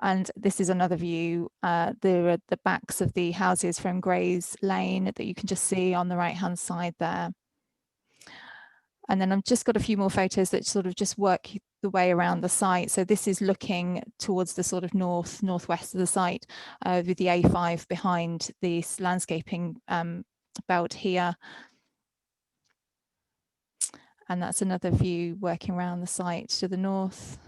And this is another view. There are the backs of the houses from Grays Lane that you can just see on the right-hand side there. And then I've just got a few more photos that sort of just work the way around the site. So this is looking towards the sort of northwest of the site with the A5 behind this landscaping belt here. And that's another view working around the site to the north.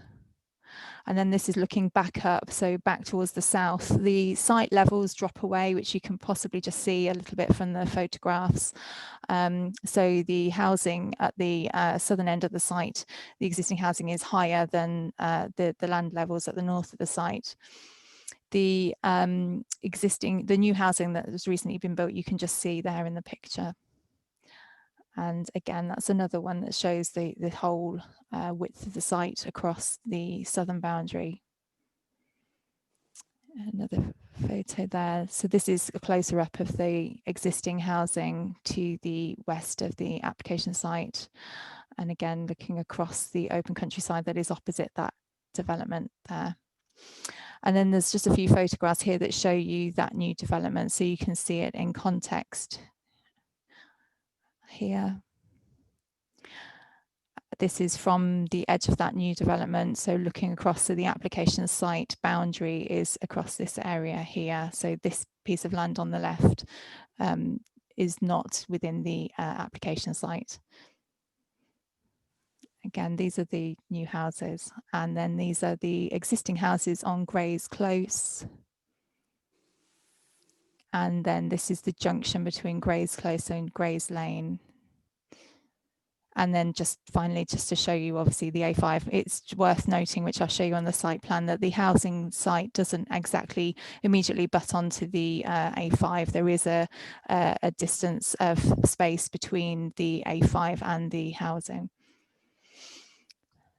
And then this is looking back up, so back towards the south. The site levels drop away, which you can possibly just see a little bit from the photographs. So the housing at the southern end of the site, the existing housing is higher than the land levels at the north of the site. The new housing that has recently been built, you can just see there in the picture. And again, that's another one that shows the whole width of the site across the southern boundary. Another photo there. So this is a closer up of the existing housing to the west of the application site. And again, looking across the open countryside that is opposite that development there. And then there's just a few photographs here that show you that new development, so you can see it in context here. This is from the edge of that new development, so looking across, so the application site boundary is across this area here. So this piece of land on the left is not within the application site. Again, these are the new houses, and then these are the existing houses on Grays Close. And then this is the junction between Grays Close and Grays Lane. And then just finally, just to show you obviously the A5, it's worth noting, which I'll show you on the site plan, that the housing site doesn't exactly immediately butt onto the A5. There is a distance of space between the A5 and the housing.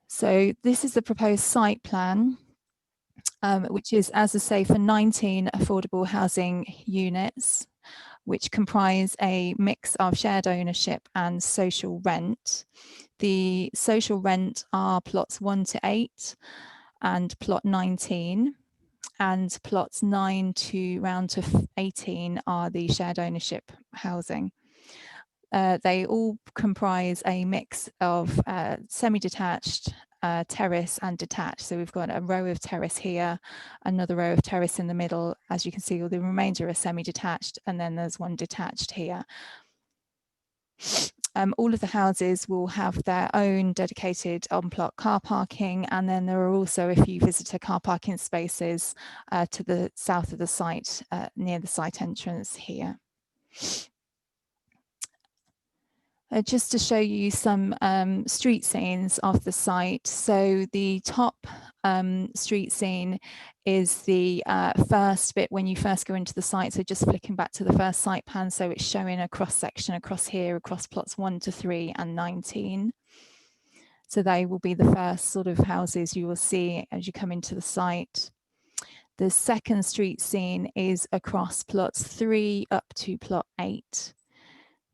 So this is the proposed site plan, which is, as I say, for 19 affordable housing units, which comprise a mix of shared ownership and social rent. The social rent are plots 1 to 8 and plot 19, and plots 9 to round to 18 are the shared ownership housing. They all comprise a mix of semi-detached, terrace and detached. So we've got a row of terrace here, another row of terrace in the middle. As you can see, all the remainder are semi-detached, and then there's one detached here. All of the houses will have their own dedicated on-plot car parking, and then there are also a few visitor car parking spaces to the south of the site, near the site entrance here. Just to show you some street scenes of the site. So the top street scene is the first bit when you first go into the site. So just flicking back to the first site plan. So it's showing a cross section across here, across plots 1 to 3 and 19. So they will be the first sort of houses you will see as you come into the site. The second street scene is across plots 3 up to plot 8.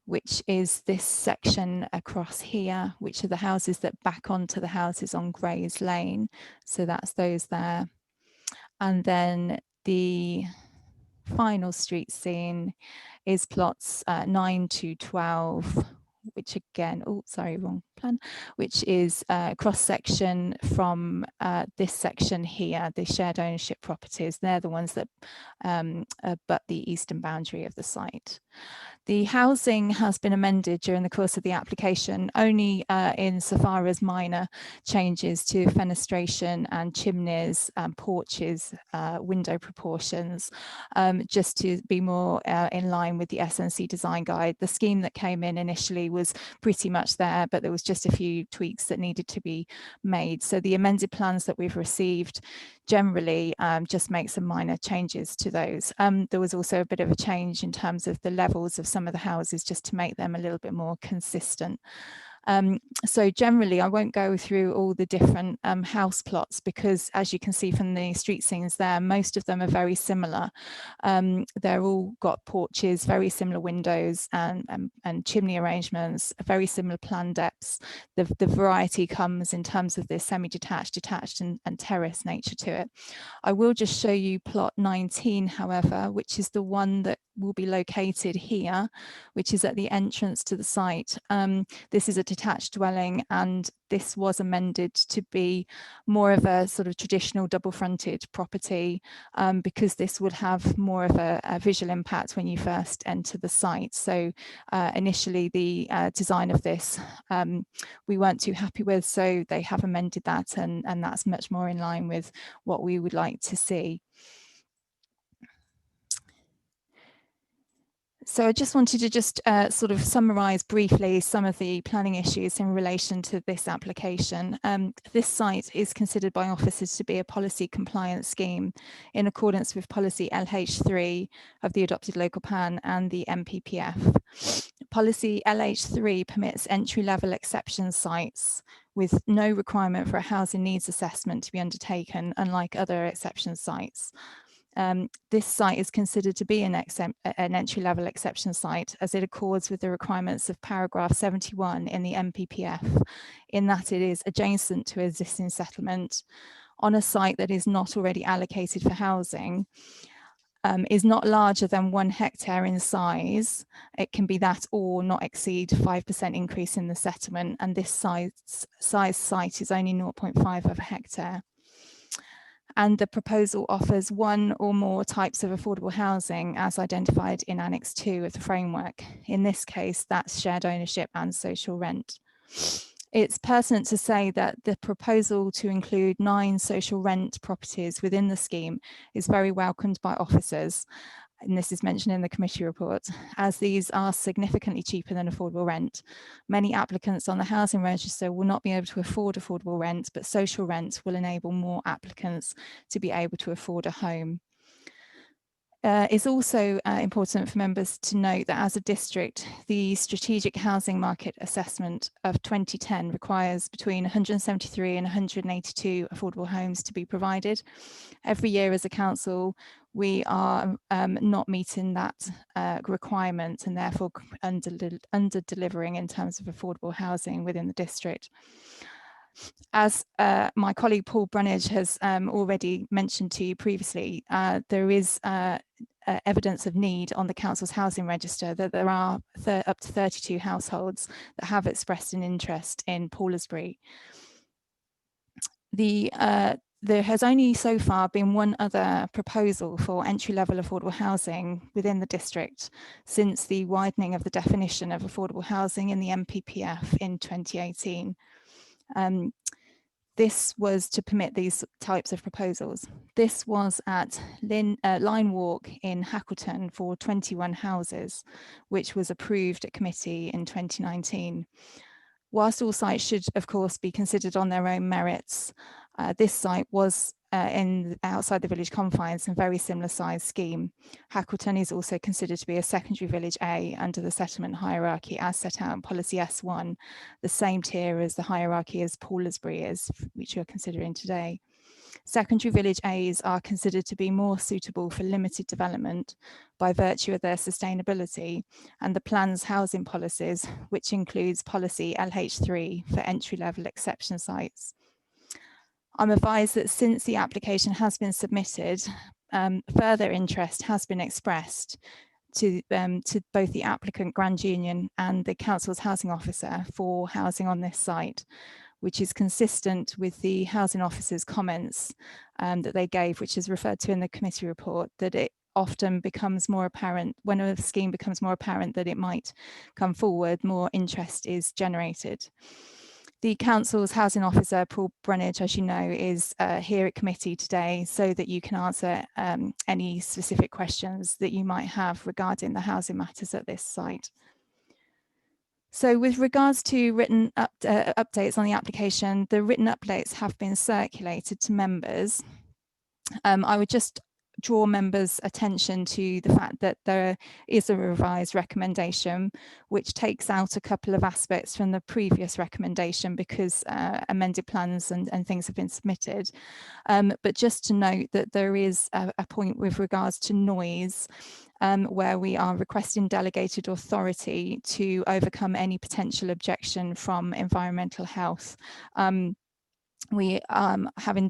Which is this section across here, which are the houses that back onto the houses on Grays Lane. So that's those there. And then the final street scene is plots 9 to 12, which again, oh, sorry, wrong plan, which is a cross section from this section here, the shared ownership properties. They're the ones that abut the eastern boundary of the site. The housing has been amended during the course of the application, only insofar as minor changes to fenestration and chimneys, porches, window proportions, just to be more in line with the SNC design guide. The scheme that came in initially was pretty much there, but there was just a few tweaks that needed to be made. So the amended plans that we've received generally just make some minor changes to those. There was also a bit of a change in terms of the levels of some of the houses, just to make them a little bit more consistent. So generally, I won't go through all the different house plots, because as you can see from the street scenes there, most of them are very similar. They're all got porches, very similar windows and chimney arrangements, very similar plan depths. The variety comes in terms of the semi-detached, detached and terrace nature to it. I will just show you plot 19, however, which is the one that will be located here, which is at the entrance to the site. This is a detached dwelling, and this was amended to be more of a sort of traditional double-fronted property, because this would have more of a visual impact when you first enter the site. So initially the design of this we weren't too happy with, so they have amended that, and that's much more in line with what we would like to see. So I just wanted to just sort of summarise briefly some of the planning issues in relation to this application. This site is considered by officers to be a policy compliance scheme in accordance with policy LH3 of the adopted local plan and the MPPF. Policy LH3 permits entry-level exception sites with no requirement for a housing needs assessment to be undertaken, unlike other exception sites. This site is considered to be an entry-level exception site, as it accords with the requirements of paragraph 71 in the MPPF, in that it is adjacent to existing settlement on a site that is not already allocated for housing, is not larger than 1 hectare in size. It can be that or not exceed 5% increase in the settlement, and this size site is only 0.5 of a hectare. And the proposal offers 1 or more types of affordable housing as identified in Annex 2 of the framework. In this case, that's shared ownership and social rent. It's pertinent to say that the proposal to include 9 social rent properties within the scheme is very welcomed by officers, and this is mentioned in the committee report, as these are significantly cheaper than affordable rent. Many applicants on the housing register will not be able to afford affordable rent, but social rent will enable more applicants to be able to afford a home. It's also important for members to note that as a district, the Strategic Housing Market Assessment of 2010 requires between 173 and 182 affordable homes to be provided. Every year as a council, we are not meeting that requirement, and therefore under delivering in terms of affordable housing within the district. As my colleague Paul Brunage has already mentioned to you previously, there is evidence of need on the council's housing register that there are up to 32 households that have expressed an interest in Poulsbury. There has only so far been 1 other proposal for entry-level affordable housing within the district since the widening of the definition of affordable housing in the MPPF in 2018. This was to permit these types of proposals. This was at Line Walk in Hackleton for 21 houses, which was approved at committee in 2019. Whilst all sites should, of course, be considered on their own merits, this site was outside the village confines and very similar size scheme. Hackleton is also considered to be a secondary village A under the settlement hierarchy as set out in policy S1, the same tier as the hierarchy as Poulsbury is, which you're considering today. Secondary village A's are considered to be more suitable for limited development by virtue of their sustainability and the plan's housing policies, which includes policy LH3 for entry-level exception sites. I'm advised that since the application has been submitted, further interest has been expressed to both the applicant Grand Union and the council's housing officer for housing on this site, which is consistent with the housing officer's comments that they gave, which is referred to in the committee report, that it often becomes more apparent, when a scheme becomes more apparent that it might come forward, more interest is generated. The council's housing officer, Paul Brunage, as you know, is here at committee today so that you can answer any specific questions that you might have regarding the housing matters at this site. So with regards to written updates on the application, the written updates have been circulated to members. I would just draw members' attention to the fact that there is a revised recommendation which takes out a couple of aspects from the previous recommendation because amended plans and things have been submitted. But just to note that there is a point with regards to noise where we are requesting delegated authority to overcome any potential objection from environmental health. having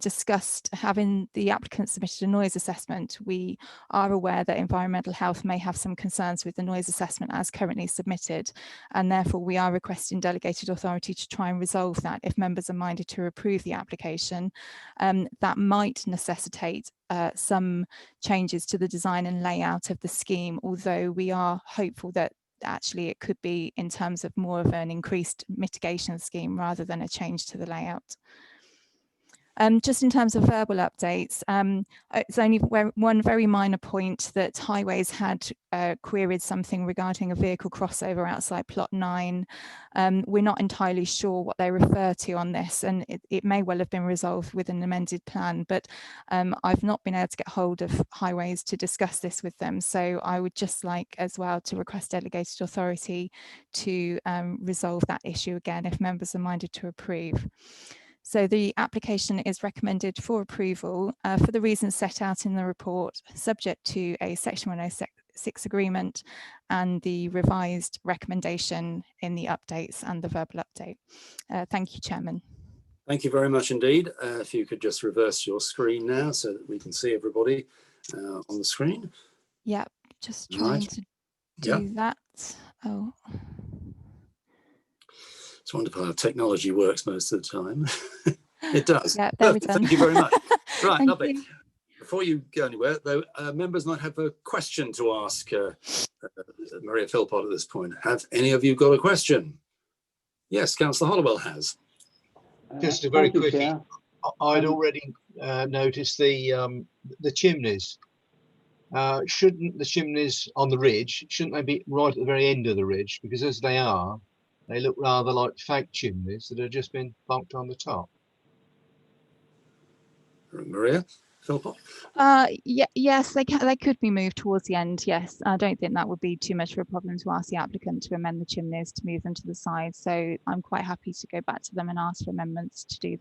the applicant submitted a noise assessment, we are aware that environmental health may have some concerns with the noise assessment as currently submitted, and therefore we are requesting delegated authority to try and resolve that if members are minded to approve the application. That might necessitate some changes to the design and layout of the scheme, although we are hopeful that actually it could be in terms of more of an increased mitigation scheme rather than a change to the layout. Just in terms of verbal updates, it's only one very minor point that Highways had queried something regarding a vehicle crossover outside plot 9. We're not entirely sure what they refer to on this, and it may well have been resolved with an amended plan, but I've not been able to get hold of Highways to discuss this with them. So I would just like as well to request delegated authority to resolve that issue again if members are minded to approve. So the application is recommended for approval for the reasons set out in the report, subject to a Section 106 agreement and the revised recommendation in the updates and the verbal update. Thank you, Chairman. Thank you very much indeed. If you could just reverse your screen now so that we can see everybody on the screen. Yeah, just trying to do that. Oh. It's wonderful how technology works most of the time. It does. Yeah, there we go. Thank you very much. Right, Thank lovely. you. Before you go anywhere, though, members might have a question to ask Maria Philpott at this point. Have any of you got a question? Yes, Councillor Hollowell has. Just a very quickie. I'd already noticed the chimneys. Shouldn't the chimneys on the ridge, shouldn't they be right at the very end of the ridge? Because as they are, they look rather like fake chimneys that have just been bumped on the top. Maria Philpott? Yes, they could be moved towards the end. Yes, I don't think that would be too much of a problem to ask the applicant to amend the chimneys to move them to the side. So I'm quite happy to go back to them and ask for amendments to do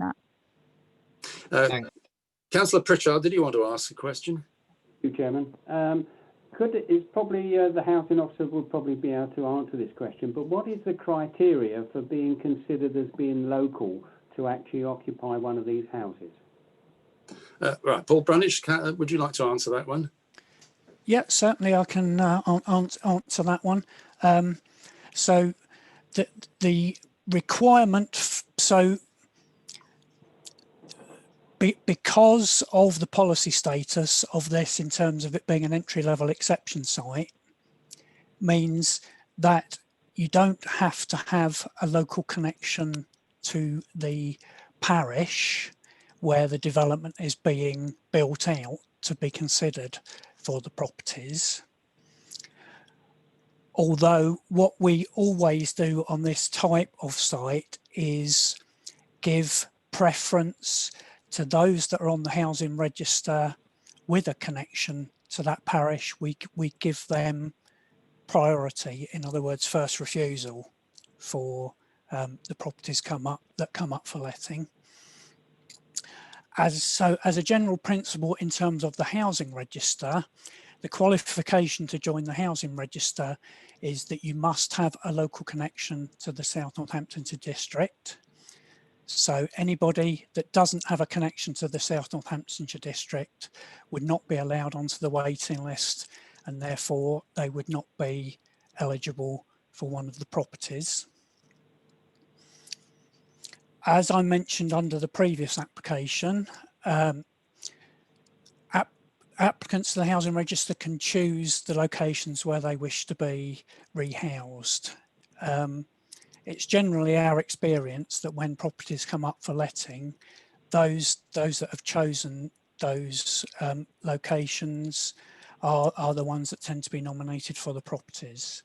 that. Councillor Pritchard, did you want to ask a question? Thank you, Chairman. It's probably the housing officer would probably be able to answer this question, but what is the criteria for being considered as being local to actually occupy one of these houses? Right, Paul Brunish, would you like to answer that one? Yeah, certainly I can answer that one. So the requirement, because of the policy status of this in terms of it being an entry-level exception site, means that you don't have to have a local connection to the parish where the development is being built out to be considered for the properties. Although what we always do on this type of site is give preference to those that are on the housing register with a connection to that parish. We give them priority, in other words, first refusal for the properties that come up for letting. As a general principle in terms of the housing register, the qualification to join the housing register is that you must have a local connection to the South Northamptonshire district. So anybody that doesn't have a connection to the South Northamptonshire district would not be allowed onto the waiting list, and therefore they would not be eligible for one of the properties. As I mentioned under the previous application, applicants to the housing register can choose the locations where they wish to be rehoused. It's generally our experience that when properties come up for letting, those that have chosen those locations are the ones that tend to be nominated for the properties.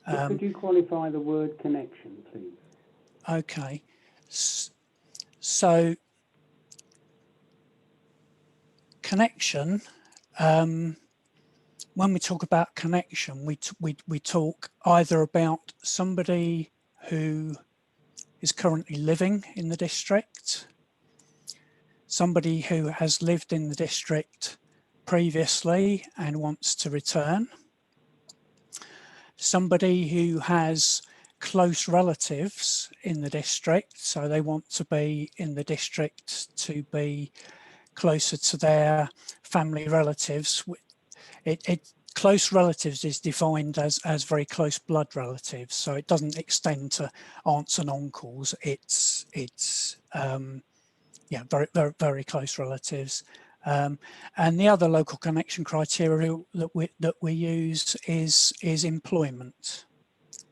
Could you qualify the word connection, please? Okay, so connection, when we talk about connection, we talk either about somebody who is currently living in the district, somebody who has lived in the district previously and wants to return, somebody who has close relatives in the district, so they want to be in the district to be closer to their family relatives. Close relatives is defined as very close blood relatives, so it doesn't extend to aunts and uncles. It's yeah, very close relatives. And the other local connection criteria that we use is employment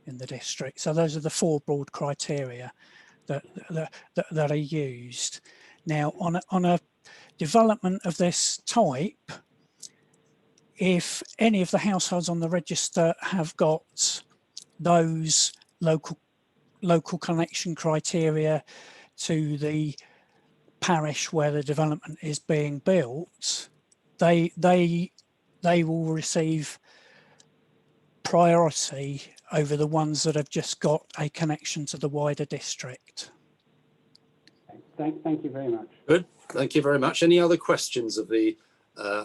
in the district. So those are the 4 broad criteria that are used. Now, on a development of this type, if any of the households on the register have got those local connection criteria to the parish where the development is being built, they will receive priority over the ones that have just got a connection to the wider district. Thank you very much. Good, thank you very much. Any other questions of the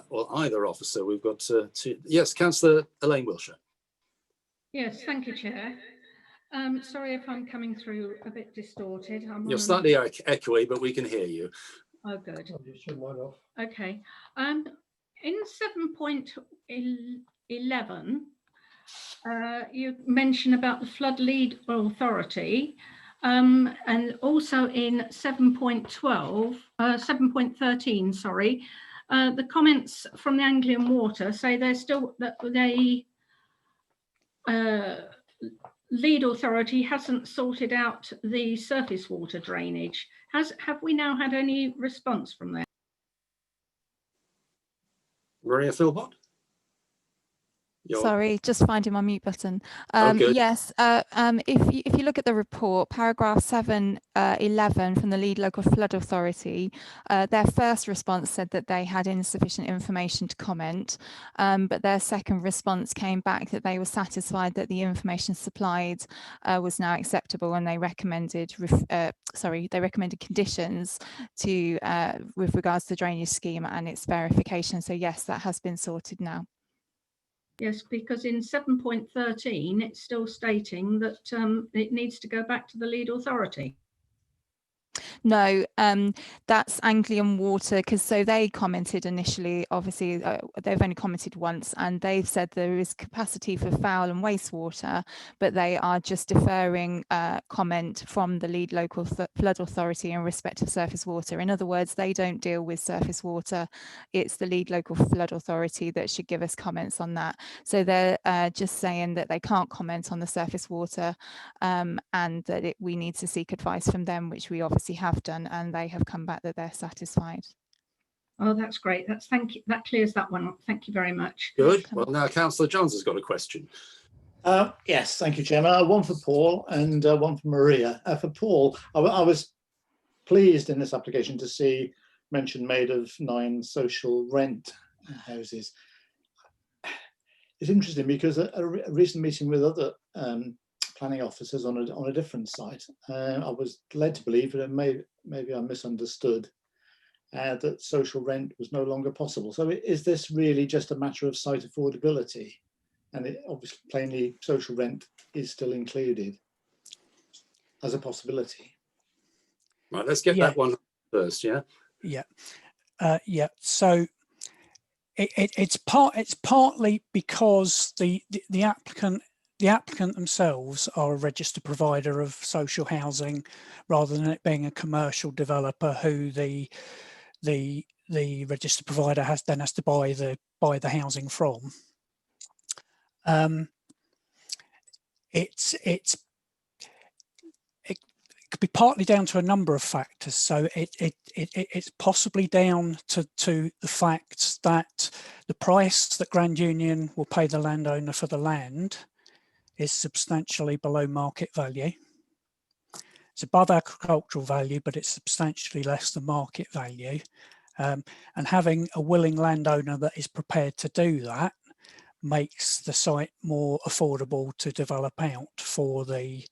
well, either officer? We've got two. Yes, Councillor Elaine Wilshire. Yes, thank you, Chair. Sorry if I'm coming through a bit distorted. You're slightly echoey, but we can hear you. Oh, good. Off. Okay. In 7.11, you mention about the Flood Lead Authority, and also in 7.13, sorry, the comments from the Anglian Water say they're still that they Lead Authority hasn't sorted out the surface water drainage. Have we now had any response from them? Maria Philbott? Sorry, just finding my mute button. Good. Yes, if you look at the report, paragraph 7.11 from the Lead Local Flood Authority, their first response said that they had insufficient information to comment, but their second response came back that they were satisfied that the information supplied was now acceptable, and they recommended conditions to with regards to the drainage scheme and its verification. So yes, that has been sorted now. Yes, because in 7.13, it's still stating that it needs to go back to the Lead Authority. No, that's Anglian Water, because so they commented initially, obviously they've only commented once, and they've said there is capacity for foul and wastewater, but they are just deferring comment from the Lead Local Flood Authority in respect of surface water. In other words, they don't deal with surface water. It's the Lead Local Flood Authority that should give us comments on that. So they're just saying that they can't comment on the surface water, and that we need to seek advice from them, which we obviously have done, and they have come back that they're satisfied. Oh, that's great. Thank you. That clears that one up. Thank you very much. Good. Well, now Councillor Johns has got a question. Yes, thank you, Chairman. One for Paul and one for Maria. For Paul, I was pleased in this application to see mention made of 9 social rent houses. It's interesting because a recent meeting with other planning officers on a different site, I was led to believe, and maybe I misunderstood, that social rent was no longer possible. So is this really just a matter of site affordability? And it obviously, plainly, social rent is still included as a possibility. Right, let's get that one first, yeah? Yeah. So it's partly because the applicant themselves are a registered provider of social housing, rather than it being a commercial developer who the registered provider has to buy the housing from. It could be partly down to a number of factors. So it's possibly down to the fact that the price that Grand Union will pay the landowner for the land is substantially below market value. It's above agricultural value, but it's substantially less than market value. And having a willing landowner that is prepared to do that makes the site more affordable to develop out for the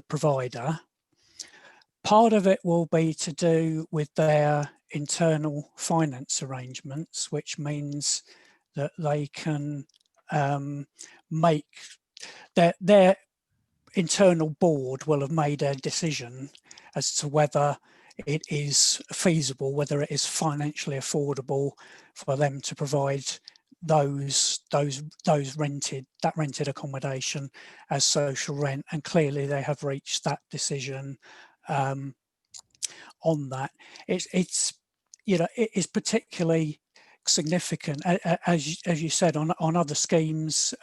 provider. Part of it will be to do with their internal finance arrangements, which means that they can make their internal board will have made a decision as to whether it is feasible, whether it is financially affordable for them to provide that rented accommodation as social rent, and clearly they have reached that decision on that. It's you know, it is particularly significant, as you said, on other schemes.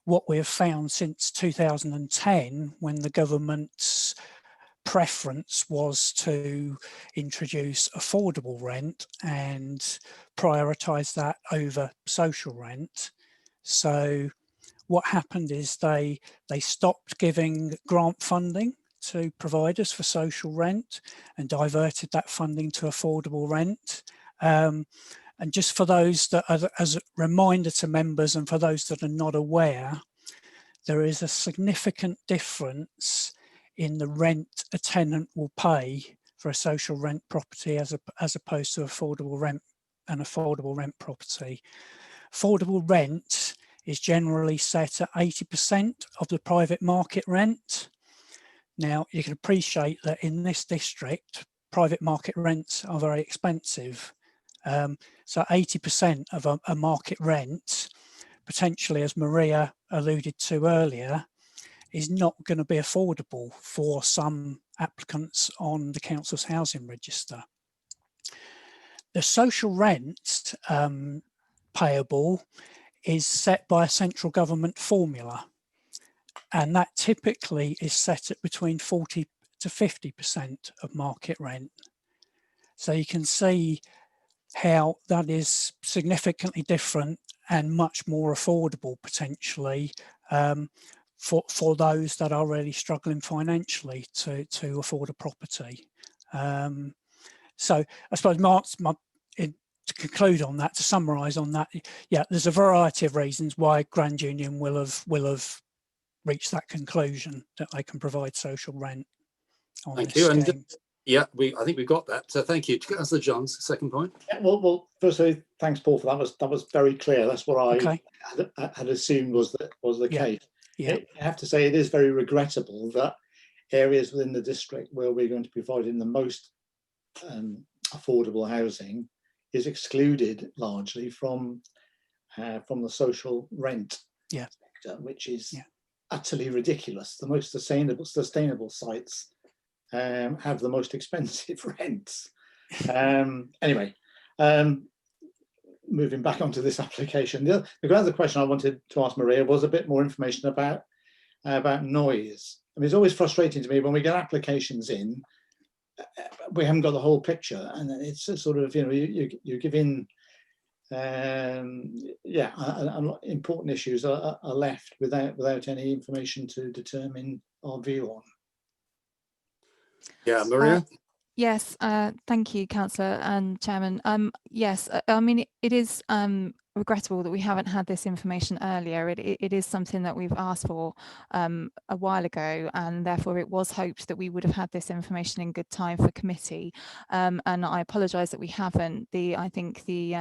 What we have found since 2010, when the government's preference was to introduce affordable rent and prioritise that over social rent. So what happened is they stopped giving grant funding to providers for social rent and diverted that funding to affordable rent. And just for those that are, as a reminder to members and for those that are not aware, there is a significant difference in the rent a tenant will pay for a social rent property as opposed to affordable rent, an affordable rent property. Affordable rent is generally set at 80% of the private market rent. Now, you can appreciate that in this district, private market rents are very expensive. So 80% of a market rent, potentially, as Maria alluded to earlier, is not going to be affordable for some applicants on the council's housing register. The social rent payable is set by a central government formula, and that typically is set at between 40 to 50% of market rent. So you can see how that is significantly different and much more affordable potentially for those that are really struggling financially to afford a property. So I suppose to conclude on that, to summarise on that, yeah, there's a variety of reasons why Grand Union will have reached that conclusion that they can provide social rent on Thank this you. scheme. And yeah, I think we've got that. So thank you. Councillor Johns, second point. Yeah, well, firstly, thanks, Paul, for that. That was very clear. That's what I had assumed was the case. Yeah. I have to say it is very regrettable that areas within the district where we're going to be providing the most affordable housing is excluded largely from the social rent sector, which is utterly ridiculous. The most sustainable sites have the most expensive rents. Anyway, moving back onto this application, the other question I wanted to ask Maria was a bit more information about noise. I mean, it's always frustrating to me when we get applications in, we haven't got the whole picture, and it's a sort of, you know, you give in, important issues are left without any information to determine our view on. Yeah, Maria. Yes, thank you, Councillor and Chairman. Yes, I mean, it is regrettable that we haven't had this information earlier. It is something that we've asked for a while ago, and therefore it was hoped that we would have had this information in good time for committee. And I apologise that we haven't. I think the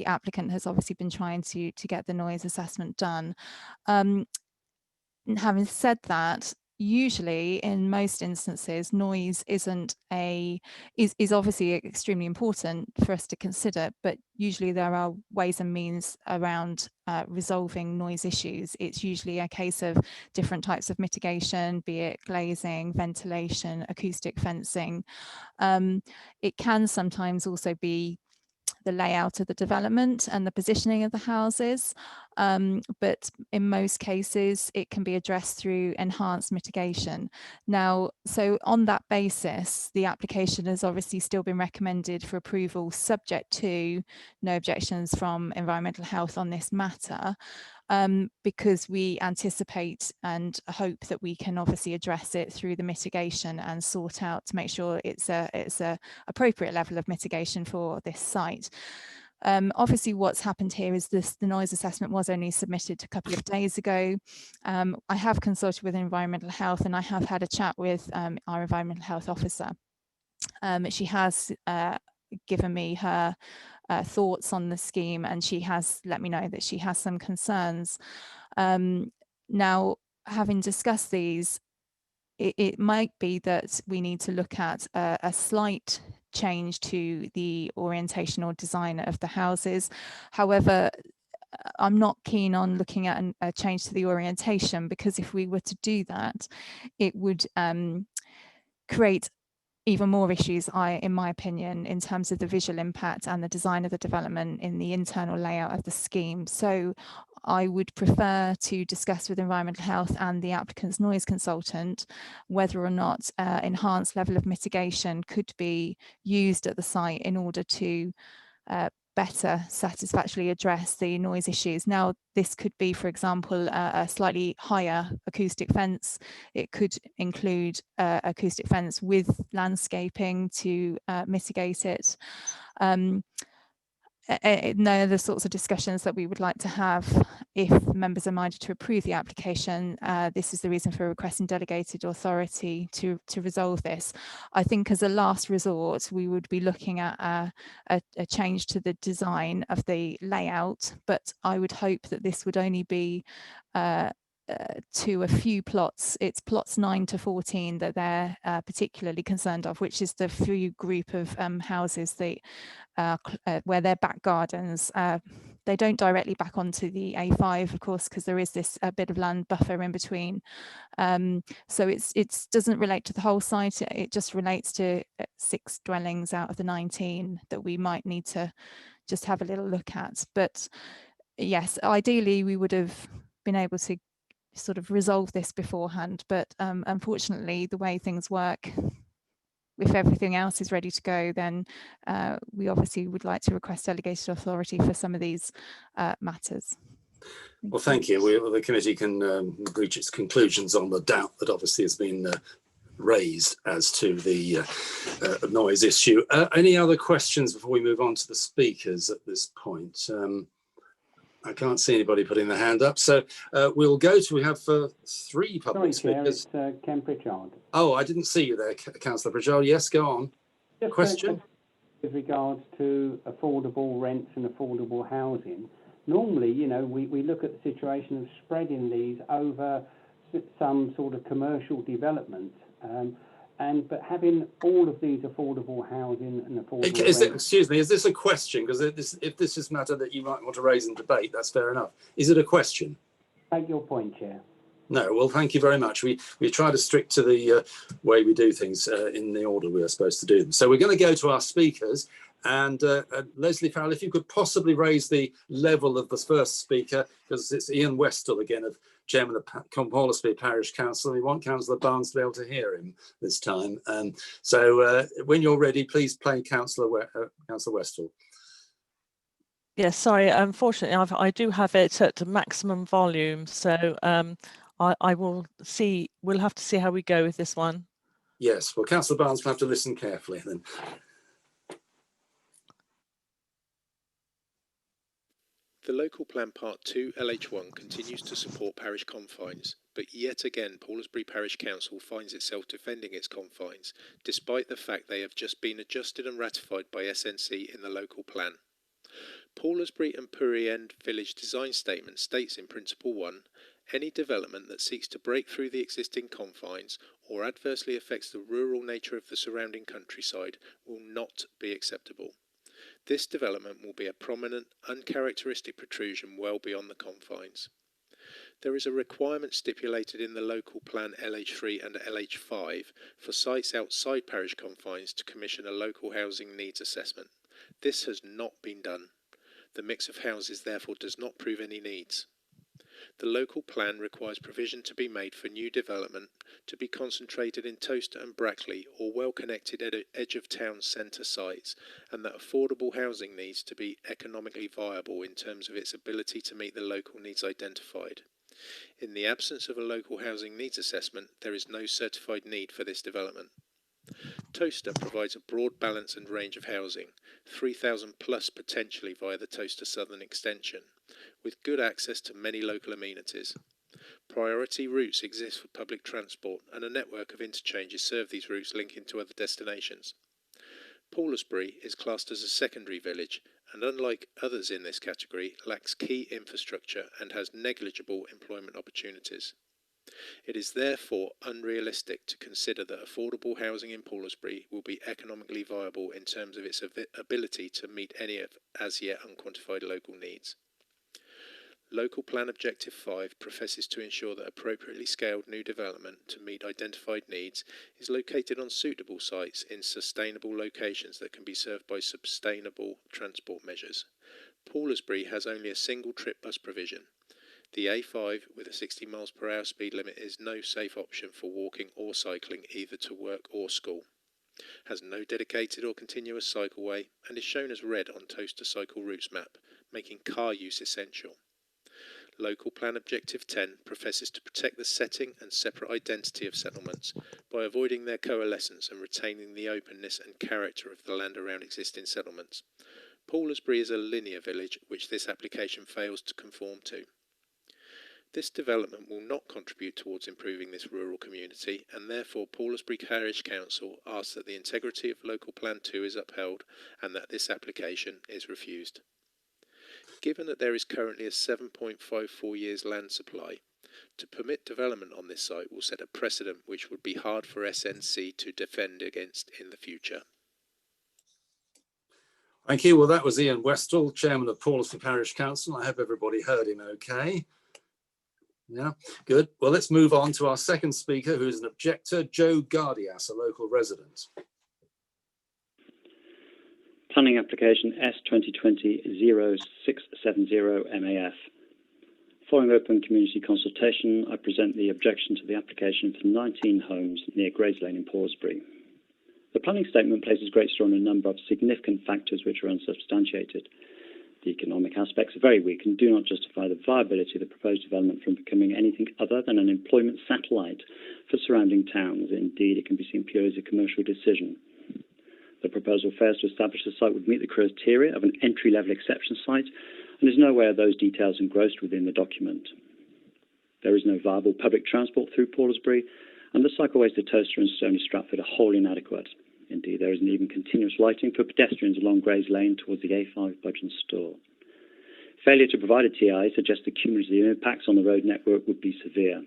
applicant has obviously been trying to get the noise assessment done. Having said that, usually in most instances noise is obviously extremely important for us to consider, but usually there are ways and means around resolving noise issues. It's usually a case of different types of mitigation, be it glazing, ventilation, acoustic fencing. It can sometimes also be the layout of the development and the positioning of the houses, but in most cases it can be addressed through enhanced mitigation. Now, so on that basis, the application has obviously still been recommended for approval, subject to no objections from Environmental Health on this matter, because we anticipate and hope that we can obviously address it through the mitigation and sort out to make sure it's a appropriate level of mitigation for this site. Obviously what's happened here is the noise assessment was only submitted a couple of days ago. I have consulted with Environmental Health, and I have had a chat with our Environmental Health officer. She has given me her thoughts on the scheme, and she has let me know that she has some concerns. Now, having discussed these, it might be that we need to look at a slight change to the orientation or design of the houses. However, I'm not keen on looking at a change to the orientation, because if we were to do that, it would create even more issues, in my opinion, in terms of the visual impact and the design of the development in the internal layout of the scheme. So I would prefer to discuss with Environmental Health and the applicant's noise consultant whether or not enhanced level of mitigation could be used at the site in order to better satisfactorily address the noise issues. Now, this could be, for example, a slightly higher acoustic fence. It could include acoustic fence with landscaping to mitigate it. No, the sorts of discussions that we would like to have if members are minded to approve the application. This is the reason for requesting delegated authority to resolve this. I think as a last resort, we would be looking at a change to the design of the layout, but I would hope that this would only be to a few plots. It's plots 9 to 14 that they're particularly concerned of, which is the few group of houses that where their back gardens, they don't directly back onto the A5, of course, because there is this bit of land buffer in between. So it doesn't relate to the whole site. It just relates to 6 dwellings out of the 19 that we might need to just have a little look at. But yes, ideally we would have been able to sort of resolve this beforehand, but unfortunately the way things work, if everything else is ready to go, then we obviously would like to request delegated authority for some of these matters. Well, thank you. The committee can reach its conclusions on the doubt that obviously has been raised as to the noise issue. Any other questions before we move on to the speakers at this point? I can't see anybody putting their hand up, so we'll go to, we have 3 public speakers. Chair, it's Ken Pritchard. Oh, I didn't see you there, Councillor Pritchard. Yes, go on. Just question? With regards to affordable rents and affordable housing, normally, you know, we look at the situation of spreading these over some sort of commercial development. But having all of these affordable housing and affordable Excuse me, is this a question? Because if this is a matter that you might want to raise in debate, that's fair enough. Is it a question? Take your point, Chair. No, well, thank you very much. We try to stick to the way we do things in the order we are supposed to do them. So we're going to go to our speakers. And Leslie Farrell, if you could possibly raise the level of the first speaker, because it's Ian Westall again, of Chairman of Poulsbury Parish Council. We want Councillor Barnes to be able to hear him this time. So when you're ready, please play Councillor Westall. Yes, sorry, unfortunately, I do have it at maximum volume, so I will see, we'll have to see how we go with this one. Yes, well, Councillor Barnes will have to listen carefully then. The Local Plan Part 2 LH1 continues to support parish confines, but yet again Poulsbury Parish Council finds itself defending its confines, despite the fact they have just been adjusted and ratified by SNC in the local plan. Poulsbury and Puri End Village Design Statement states in Principle 1, any development that seeks to break through the existing confines or adversely affects the rural nature of the surrounding countryside will not be acceptable. This development will be a prominent, uncharacteristic protrusion well beyond the confines. There is a requirement stipulated in the local plan LH3 and LH5 for sites outside parish confines to commission a local housing needs assessment. This has not been done. The mix of houses therefore does not prove any needs. The local plan requires provision to be made for new development to be concentrated in Towcester and Brackley or well-connected edge of town centre sites, and that affordable housing needs to be economically viable in terms of its ability to meet the local needs identified. In the absence of a local housing needs assessment, there is no certified need for this development. Towcester provides a broad balance and range of housing, 3,000 plus potentially via the Towcester Southern Extension, with good access to many local amenities. Priority routes exist for public transport and a network of interchanges serve these routes linking to other destinations. Poulsbury is classed as a secondary village and, unlike others in this category, lacks key infrastructure and has negligible employment opportunities. It is therefore unrealistic to consider that affordable housing in Poulsbury will be economically viable in terms of its ability to meet any of as yet unquantified local needs. Local Plan Objective 5 professes to ensure that appropriately scaled new development to meet identified needs is located on suitable sites in sustainable locations that can be served by sustainable transport measures. Poulsbury has only a single trip bus provision. The A5 with a 60 mph speed limit is no safe option for walking or cycling either to work or school, has no dedicated or continuous cycleway, and is shown as red on Toaster Cycle Routes map, making car use essential. Local Plan Objective 10 professes to protect the setting and separate identity of settlements by avoiding their coalescence and retaining the openness and character of the land around existing settlements. Poulsbury is a linear village which this application fails to conform to. This development will not contribute towards improving this rural community, and therefore Poulsbury Parish Council asks that the integrity of Local Plan 2 is upheld and that this application is refused. Given that there is currently a 7.54 years land supply, to permit development on this site will set a precedent which would be hard for SNC to defend against in the future. Thank you. Well, that was Ian Westall, Chairman of Poulsbury Parish Council. I hope everybody heard him okay. Yeah, good. Well, let's move on to our second speaker, who is an objector, Joe Gardias, a local resident. Planning application S2020-0670 MAF. Following open community consultation, I present the objection to the application for 19 homes near Grays Lane in Poulsbury. The planning statement places great store on a number of significant factors which are unsubstantiated. The economic aspects are very weak and do not justify the viability of the proposed development from becoming anything other than an employment satellite for surrounding towns. Indeed, it can be seen purely as a commercial decision. The proposal fails to establish the site would meet the criteria of an entry-level exception site, and there's no way of those details engrossed within the document. There is no viable public transport through Poulsbury, and the cycleways to Toaster and Stony Stratford are wholly inadequate. Indeed, there isn't even continuous lighting for pedestrians along Grays Lane towards the A5 Budgeon store. Failure to provide a TI suggests the cumulative impacts on the road network would be severe.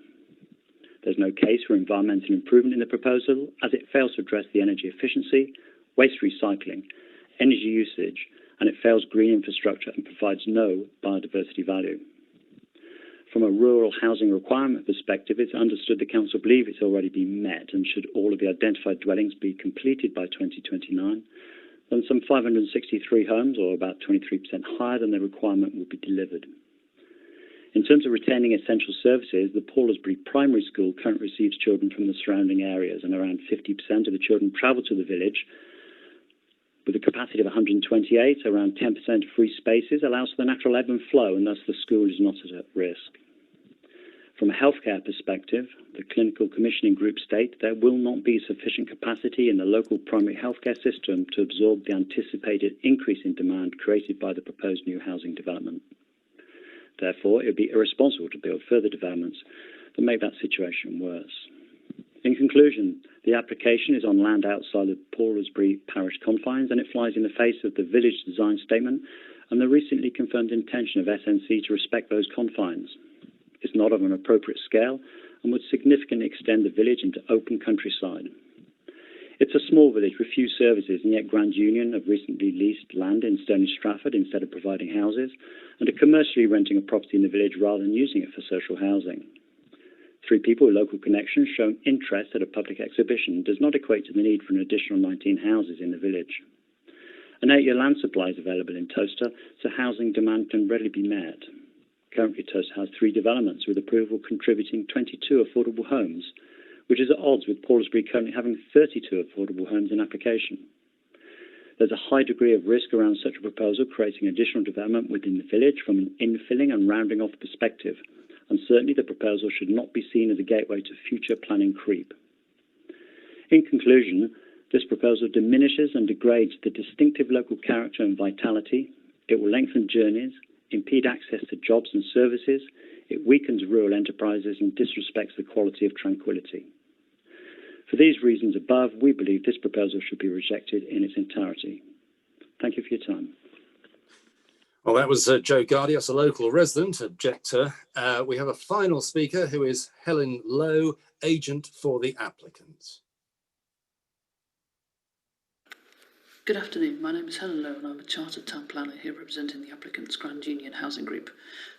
There's no case for environmental improvement in the proposal, as it fails to address the energy efficiency, waste recycling, energy usage, and it fails green infrastructure and provides no biodiversity value. From a rural housing requirement perspective, it's understood the council believe it's already been met, and should all of the identified dwellings be completed by 2029, then some 563 homes, or about 23% higher than the requirement, will be delivered. In terms of retaining essential services, the Poulsbury Primary School currently receives children from the surrounding areas, and around 50% of the children travel to the village. With a capacity of 128, around 10% of free spaces allows for the natural ebb and flow, and thus the school is not at risk. From a healthcare perspective, the clinical commissioning group state there will not be sufficient capacity in the local primary healthcare system to absorb the anticipated increase in demand created by the proposed new housing development. Therefore, it would be irresponsible to build further developments that make that situation worse. In conclusion, the application is on land outside the Poulsbury parish confines, and it flies in the face of the village design statement and the recently confirmed intention of SNC to respect those confines. It's not of an appropriate scale and would significantly extend the village into open countryside. It's a small village with few services, and yet Grand Union have recently leased land in Stony Stratford instead of providing houses, and are commercially renting a property in the village rather than using it for social housing. 3 people with local connections showing interest at a public exhibition does not equate to the need for an additional 19 houses in the village. An 8-year land supply is available in Toaster, so housing demand can readily be met. Currently, Toaster has 3 developments with approval contributing 22 affordable homes, which is at odds with Poulsbury currently having 32 affordable homes in application. There's a high degree of risk around such a proposal creating additional development within the village from an infilling and rounding off perspective, and certainly the proposal should not be seen as a gateway to future planning creep. In conclusion, this proposal diminishes and degrades the distinctive local character and vitality. It will lengthen journeys, impede access to jobs and services, it weakens rural enterprises and disrespects the quality of tranquility. For these reasons above, we believe this proposal should be rejected in its entirety. Thank you for your time. Well, that was Joe Guardios, a local resident objector. We have a final speaker who is Helen Lowe, agent for the applicant. Good afternoon, my name is Helen Lowe and I'm a Chartered Town Planner here representing the applicant's Grand Union Housing Group.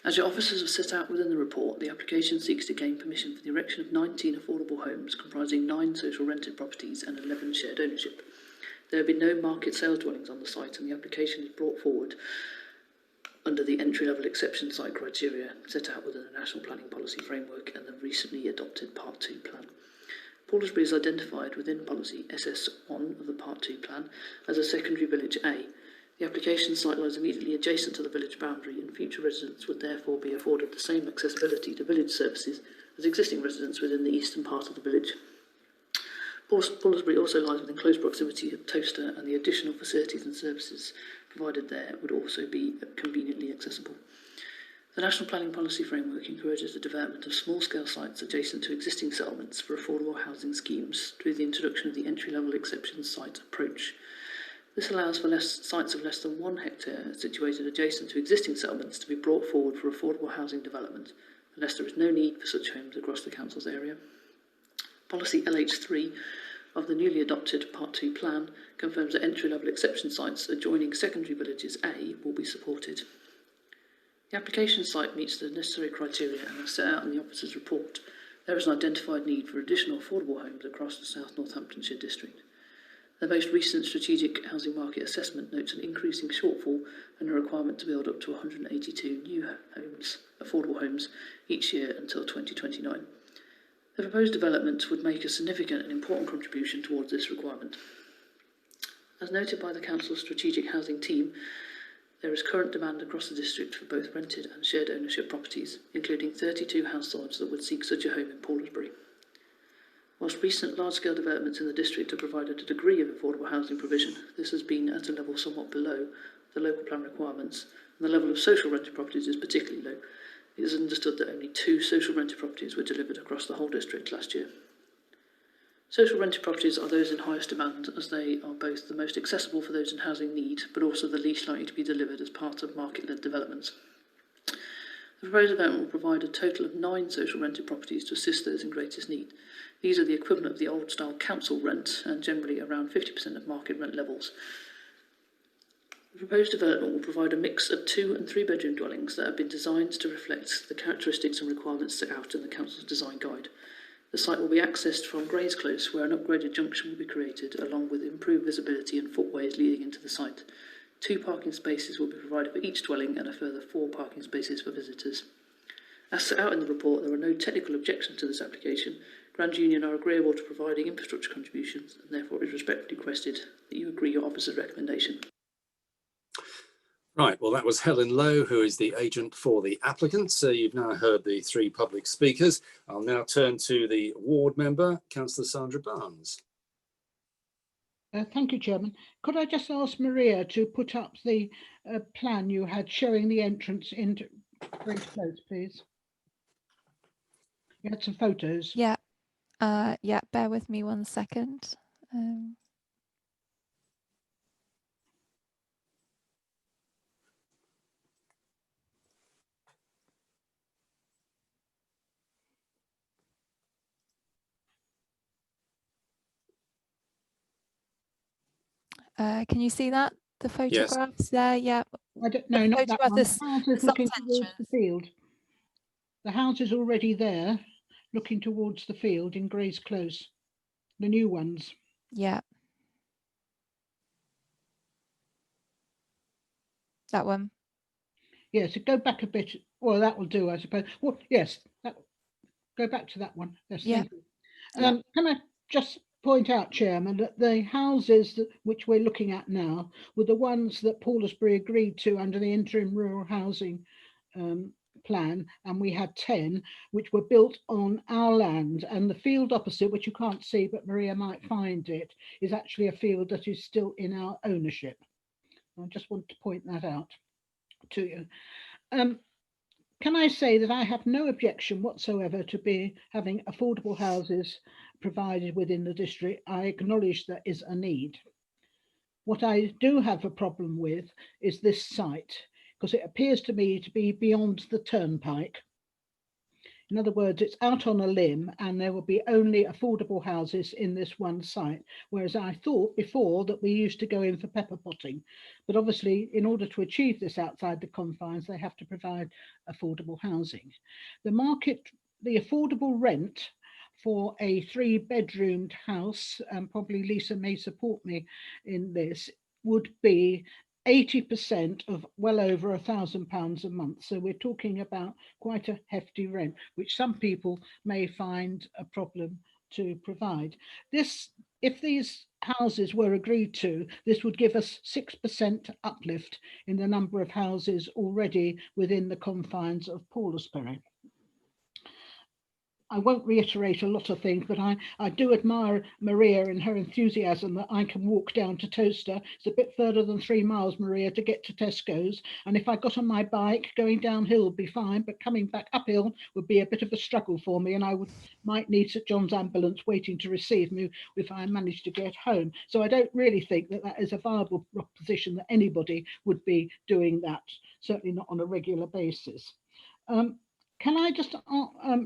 As your officers have set out within the report, the application seeks to gain permission for the erection of 19 affordable homes comprising 9 social rented properties and 11 shared ownership. There have been no market sales dwellings on the site and the application is brought forward under the entry-level exception site criteria set out within the National Planning Policy Framework and the recently adopted Part 2 plan. Poulsbury is identified within policy SS1 of the Part 2 plan as a secondary village A. The application site lies immediately adjacent to the village boundary and future residents would therefore be afforded the same accessibility to village services as existing residents within the eastern part of the village. Poulsbury also lies within close proximity of Towcester and the additional facilities and services provided there would also be conveniently accessible. The National Planning Policy Framework encourages the development of small-scale sites adjacent to existing settlements for affordable housing schemes through the introduction of the entry-level exception site approach. This allows for sites of less than 1 hectare situated adjacent to existing settlements to be brought forward for affordable housing development, unless there is no need for such homes across the Council's area. Policy LH3 of the newly adopted Part 2 plan confirms that entry-level exception sites adjoining secondary villages A will be supported. The application site meets the necessary criteria and as set out in the officer's report. There is an identified need for additional affordable homes across the South Northamptonshire district. The most recent strategic housing market assessment notes an increasing shortfall and a requirement to build up to 182 new homes, affordable homes, each year until 2029. The proposed development would make a significant and important contribution towards this requirement. As noted by the Council's strategic housing team, there is current demand across the district for both rented and shared ownership properties, including 32 households that would seek such a home in Poulsbury. Whilst recent large-scale developments in the district have provided a degree of affordable housing provision, this has been at a level somewhat below the local plan requirements, and the level of social rented properties is particularly low. It is understood that only 2 social rented properties were delivered across the whole district last year. Social rented properties are those in highest demand as they are both the most accessible for those in housing need, but also the least likely to be delivered as part of market-led developments. The proposed development will provide a total of 9 social rented properties to assist those in greatest need. These are the equivalent of the old-style council rent and generally around 50% of market rent levels. The proposed development will provide a mix of 2- and 3-bedroom dwellings that have been designed to reflect the characteristics and requirements set out in the Council's design guide. The site will be accessed from Grays Close, where an upgraded junction will be created, along with improved visibility and footways leading into the site. 2 parking spaces will be provided for each dwelling and a further 4 parking spaces for visitors. As set out in the report, there are no technical objections to this application. Grand Union are agreeable to providing infrastructure contributions, and therefore it is respectfully requested that you agree your officer's recommendation. Right, well, that was Helen Lowe, who is the agent for the applicant. So you've now heard the 3 public speakers. I'll now turn to the ward member, Councillor Sandra Barnes. Thank you, Chairman. Could I just ask Maria to put up the plan you had showing the entrance into Grace Close, please? You had some photos. Yeah. Yeah, bear with me 1 second. Can you see that? The photographs there? Yeah. I don't know, not that one. The house is looking towards the field. The house is already there, looking towards the field in Grays Close. The new ones. Yeah. That one. Yes, so go back a bit. Well, that will do, I suppose. Well, yes, go back to that one. Yes, yeah. Thank you. Can I just point out, Chairman, that the houses which we're looking at now were the ones that Poulsbury agreed to under the interim rural housing plan, and we had 10 which were built on our land, and the field opposite, which you can't see but Maria might find it, is actually a field that is still in our ownership. I just want to point that out to you. Can I say that I have no objection whatsoever to having affordable houses provided within the district. I acknowledge there is a need. What I do have a problem with is this site. because it appears to me to be beyond the turnpike. In other words, it's out on a limb and there will be only affordable houses in this one site. Whereas I thought before that we used to go in for pepper potting. But obviously, in order to achieve this outside the confines, they have to provide affordable housing. The affordable rent for a 3-bedroomed house, and probably Lisa may support me in this, would be 80% of well over £1,000 a month. So we're talking about quite a hefty rent, which some people may find a problem to provide. This, if these houses were agreed to, this would give us 6% uplift in the number of houses already within the confines of Paulsbury. I won't reiterate a lot of things, but I do admire Maria and her enthusiasm that I can walk down to Towcester. It's a bit further than 3 miles, Maria, to get to Tesco's. And if I got on my bike, going downhill would be fine, but coming back uphill would be a bit of a struggle for me. And I might need St John's ambulance waiting to receive me if I managed to get home. So I don't really think that that is a viable proposition that anybody would be doing that, certainly not on a regular basis. Can I just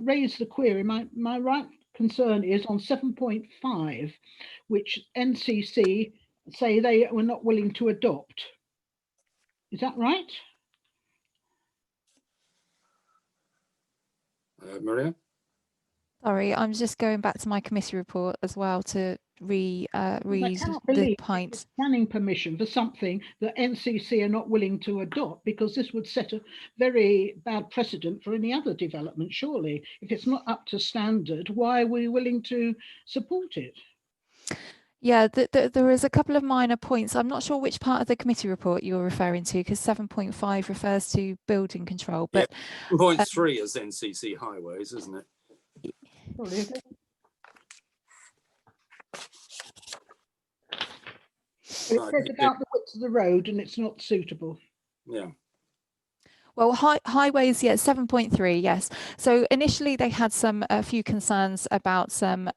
raise the query? My right concern is on 7.5, which NCC say they were not willing to adopt. Is that right? Maria? Sorry, I'm just going back to my committee report as well to read the point. Planning permission for something that NCC are not willing to adopt, because this would set a very bad precedent for any other development, surely. If it's not up to standard, why are we willing to support it? Yeah, there is a couple of minor points. I'm not sure which part of the committee report you're referring to, because 7.5 refers to building control. But 7.3 is NCC highways, isn't it? Sorry, is it? It says about the width of the road and it's not suitable. Yeah. Well, highways, yeah, 7.3, yes. So initially they had a few concerns about some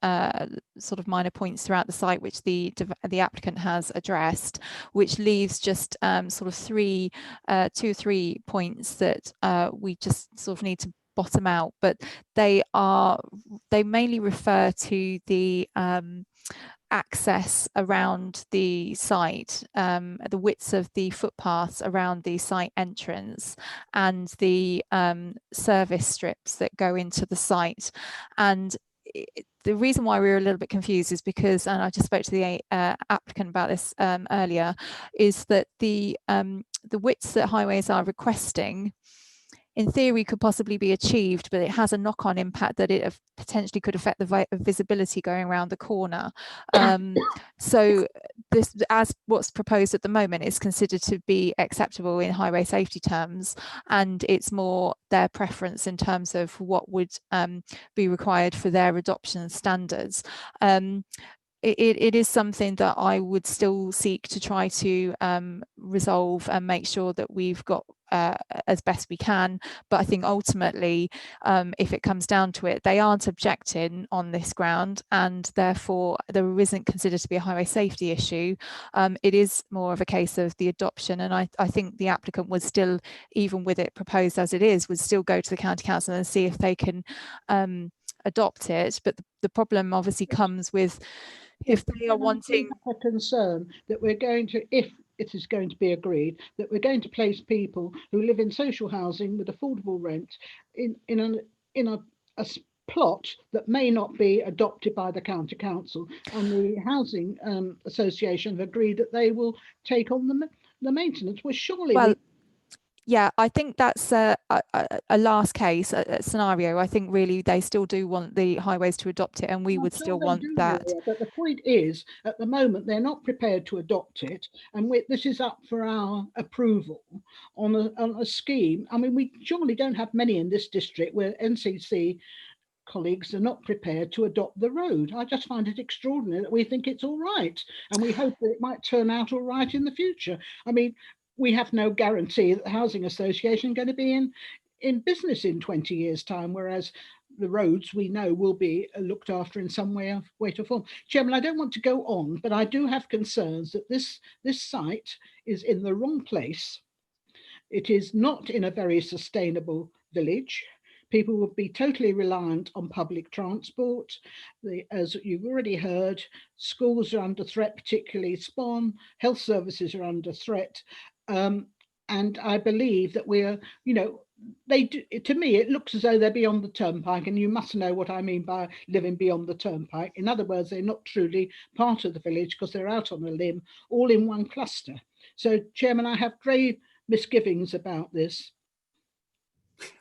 sort of minor points throughout the site, which the applicant has addressed, which leaves just sort of 2 or 3 points that we just sort of need to bottom out. But they mainly refer to the access around the site, the widths of the footpaths around the site entrance, and the service strips that go into the site. And the reason why we were a little bit confused is because, and I just spoke to the applicant about this earlier, is that the widths that highways are requesting in theory could possibly be achieved, but it has a knock-on impact that it potentially could affect the visibility going around the corner. So this, as what's proposed at the moment, is considered to be acceptable in highway safety terms, and it's more their preference in terms of what would be required for their adoption standards. It is something that I would still seek to try to resolve and make sure that we've got as best we can. But I think ultimately, if it comes down to it, they aren't objecting on this ground, and therefore there isn't considered to be a highway safety issue. It is more of a case of the adoption, and I think the applicant would still, even with it proposed as it is, would still go to the county council and see if they can adopt it. But the problem obviously comes with if they are wanting a concern that we're going to, if it is going to be agreed, that we're going to place people who live in social housing with affordable rent in a plot that may not be adopted by the county council, and the housing association have agreed that they will take on the maintenance. Well, surely yeah, I think that's a last case, a scenario. I think really they still do want the highways to adopt it, and we would still want that. But the point is, at the moment, they're not prepared to adopt it, and this is up for our approval on a scheme. I mean, we surely don't have many in this district where NCC colleagues are not prepared to adopt the road. I just find it extraordinary that we think it's all right, and we hope that it might turn out all right in the future. I mean, we have no guarantee that the housing association is going to be in business in 20 years' time, whereas the roads we know will be looked after in some way or form. Chairman, I don't want to go on, but I do have concerns that this site is in the wrong place. It is not in a very sustainable village. People would be totally reliant on public transport. As you've already heard, schools are under threat, particularly Spon. Health services are under threat. And I believe that we're, you know, they do, to me, it looks as though they're beyond the turnpike, and you must know what I mean by living beyond the turnpike. In other words, they're not truly part of the village because they're out on a limb, all in one cluster. So, Chairman, I have grave misgivings about this.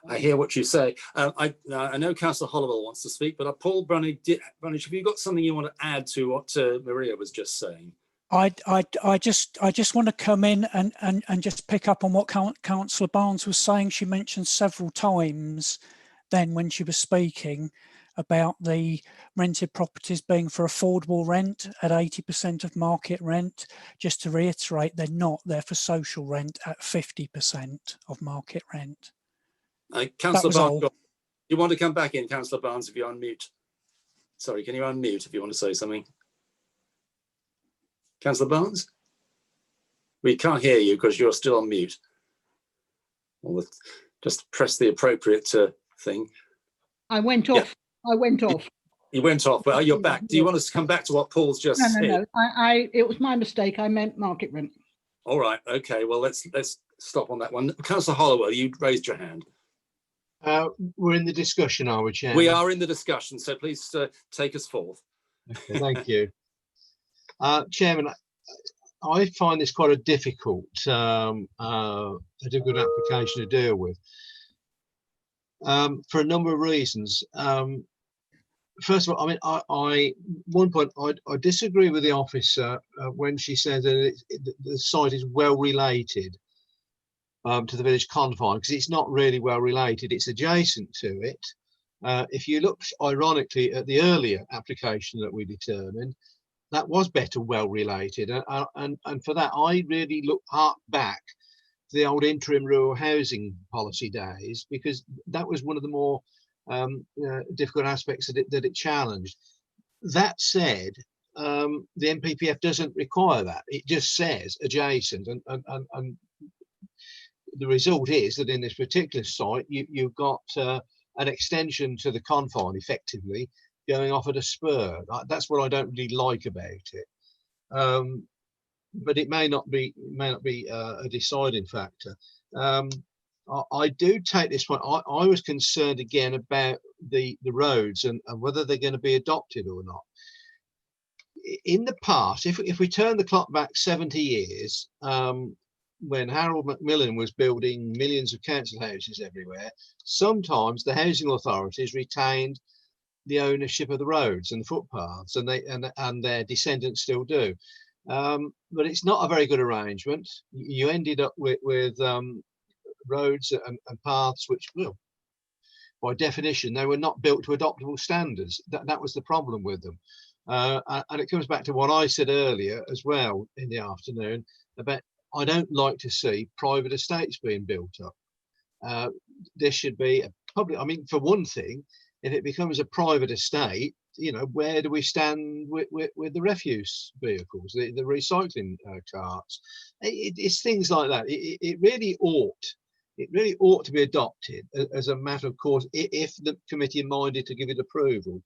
I hear what you say. I know Councillor Hollowell wants to speak, but Paul Brunage, have you got something you want to add to what Maria was just saying? I just want to come in and just pick up on what Councillor Barnes was saying. She mentioned several times then when she was speaking about the rented properties being for affordable rent at 80% of market rent. Just to reiterate, they're not, they're for social rent at 50% of market rent. Councillor Barnes, you want to come back in, Councillor Barnes, if you're on mute? Sorry, can you unmute if you want to say something? Councillor Barnes? We can't hear you because you're still on mute. Well, just press the appropriate thing. I went off. Yeah. I went off. You went off, but you're back. Do you want us to come back to what Paul's just said? No. It was my mistake. I meant market rent. All right. Okay. Well, let's stop on that one. Councillor Hollowell, you raised your hand. We're in the discussion, are we, Chairman? We are in the discussion, so please take us forth. Okay, thank you. Chairman, I find this quite a difficult application to deal with for a number of reasons. First of all, I disagree with the officer when she said that the site is well related to the village confine, because it's not really well related. It's adjacent to it. If you look ironically at the earlier application that we determined, that was better well related, and for that I really hark back to the old interim rural housing policy days, because that was one of the more difficult aspects that it challenged. That said, the NPPF doesn't require that. It just says adjacent, and the result is that in this particular site you've got an extension to the confine effectively going off at a spur. That's what I don't really like about it. But it may not be a deciding factor. I do take this point. I was concerned again about the roads and whether they're going to be adopted or not. In the past, if we turn the clock back 70 years, when Harold Macmillan was building millions of council houses everywhere, sometimes the housing authorities retained the ownership of the roads and the footpaths, and their descendants still do. But it's not a very good arrangement. You ended up with roads and paths which, well, by definition, they were not built to adoptable standards. That was the problem with them. And it comes back to what I said earlier as well in the afternoon about I don't like to see private estates being built up. There should be a public, I mean, for one thing, if it becomes a private estate, you know, where do we stand with the refuse vehicles, the recycling carts? It's things like that. It really ought to be adopted as a matter of course if the committee are minded to give it approval.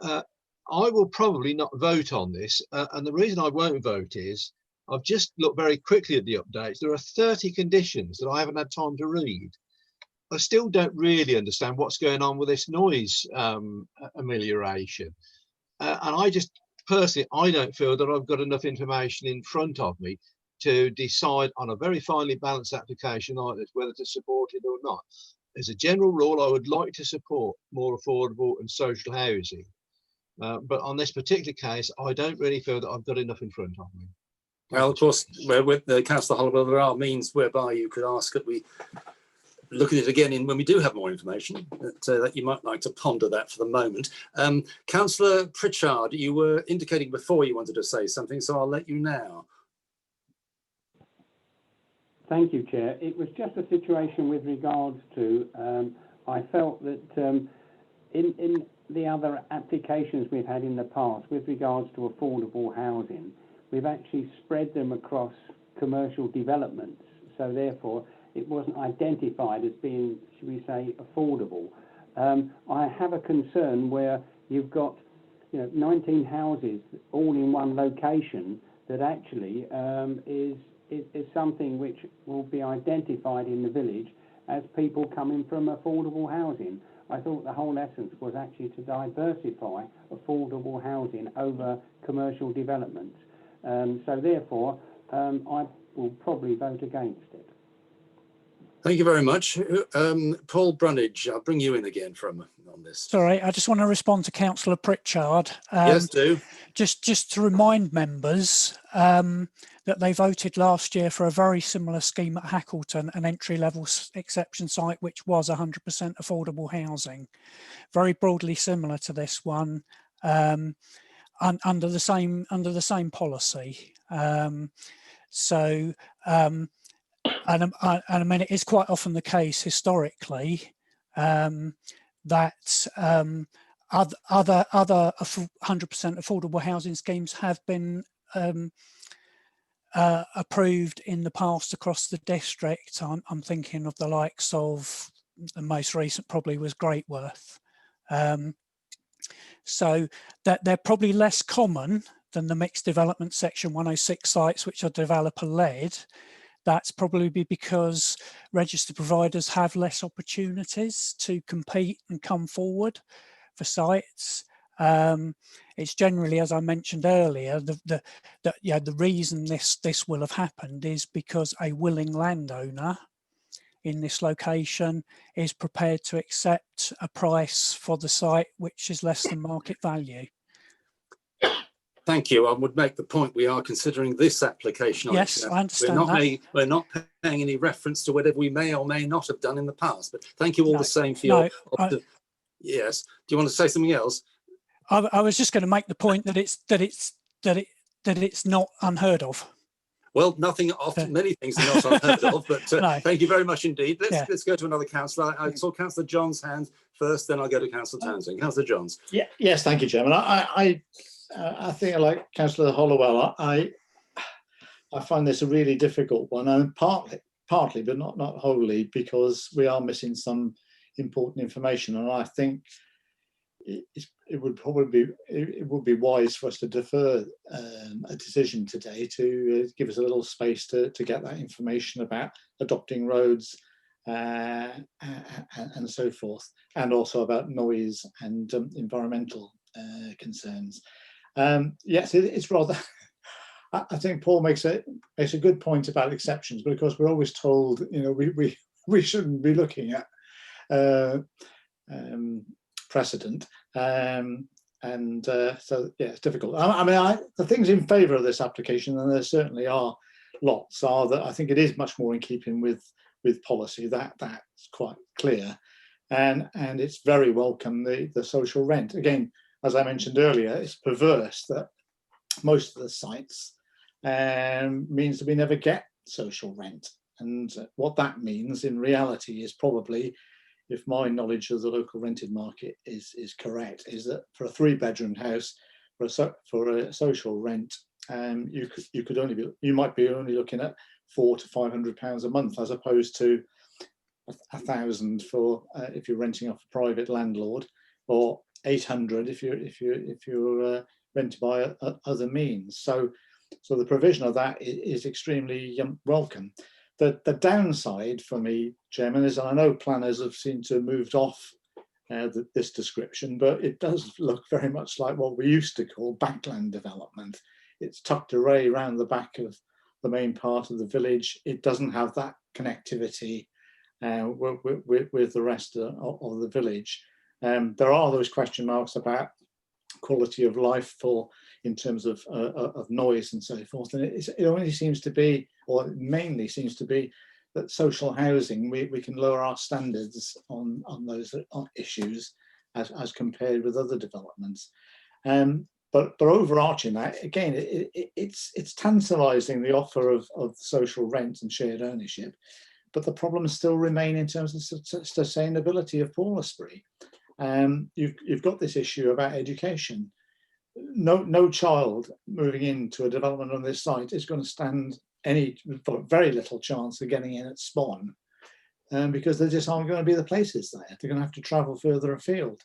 I will probably not vote on this, and the reason I won't vote is I've just looked very quickly at the updates. There are 30 conditions that I haven't had time to read. I still don't really understand what's going on with this noise amelioration. And I just personally, I don't feel that I've got enough information in front of me to decide on a very finely balanced application like this, whether to support it or not. As a general rule, I would like to support more affordable and social housing. But on this particular case, I don't really feel that I've got enough in front of me. Well, of course, with the Councillor Hollowell, there are means whereby you could ask that we look at it again when we do have more information, that you might like to ponder that for the moment. Councillor Pritchard, you were indicating before you wanted to say something, so I'll let you now. Thank you, Chair. It was just a situation with regards to, I felt that in the other applications we've had in the past with regards to affordable housing, we've actually spread them across commercial developments. So therefore, it wasn't identified as being, should we say, affordable. I have a concern where you've got 19 houses all in one location that actually is something which will be identified in the village as people coming from affordable housing. I thought the whole essence was actually to diversify affordable housing over commercial developments. So therefore, I will probably vote against it. Thank you very much. Paul Brundage, I'll bring you in again on this. Sorry, I just want to respond to Councillor Pritchard. Yes, do. Just to remind members that they voted last year for a very similar scheme at Hackleton, an entry-level exception site, which was 100% affordable housing. Very broadly similar to this one, under the same policy. And I mean, it is quite often the case historically that other 100% affordable housing schemes have been approved in the past across the district. I'm thinking of the likes of, the most recent probably was Greatworth. So that they're probably less common than the mixed development section 106 sites, which are developer led. That's probably because registered providers have less opportunities to compete and come forward for sites. It's generally, as I mentioned earlier, the reason this will have happened is because a willing landowner in this location is prepared to accept a price for the site which is less than market value. Thank you. I would make the point we are considering this application. Yes, I understand we're not paying any reference to whatever we may or may not have done in the past. But thank you all the same for your. Yes. Do you want to say something else? I was just going to make the point that it's not unheard of. Well, many things are not unheard of, but thank you very much indeed. Let's go to another councillor. I saw Councillor John's hand first, then I'll go to Councillor Townsend. Councillor Johns. Yes, thank you, Chairman. I think, like Councillor Hollowell, I find this a really difficult one, and partly, but not wholly, because we are missing some important information, and I think it would be wise for us to defer a decision today to give us a little space to get that information about adopting roads and so forth, and also about noise and environmental concerns. Yes, it's rather. I think Paul makes a good point about exceptions, but of course we're always told, we shouldn't be looking at precedent, so yeah, it's difficult. I mean, the things in favour of this application, and there certainly are lots, are that I think it is much more in keeping with policy. That's quite clear, and it's very welcome, the social rent. Again, as I mentioned earlier, it's perverse that most of the sites means that we never get social rent. And what that means in reality is probably, if my knowledge of the local rented market is correct, is that for a 3-bedroom house, for a social rent, you might be only looking at £400 to £500 a month, as opposed to £1,000 for if you're renting off a private landlord, or £800 if you're rented by other means. So the provision of that is extremely welcome. The downside for me, Chairman, is, and I know planners have seemed to have moved off this description, but it does look very much like what we used to call backland development. It's tucked away around the back of the main part of the village. It doesn't have that connectivity with the rest of the village. There are those question marks about quality of life in terms of noise and so forth, and it only seems to be, or it mainly seems to be, that social housing, we can lower our standards on those issues as compared with other developments. But overarching that, again, it's tantalising, the offer of social rent and shared ownership, but the problems still remain in terms of sustainability of Paulsbury. You've got this issue about education. No child moving into a development on this site is going to stand very little chance of getting in at Spon because there just aren't going to be the places there. They're going to have to travel further afield.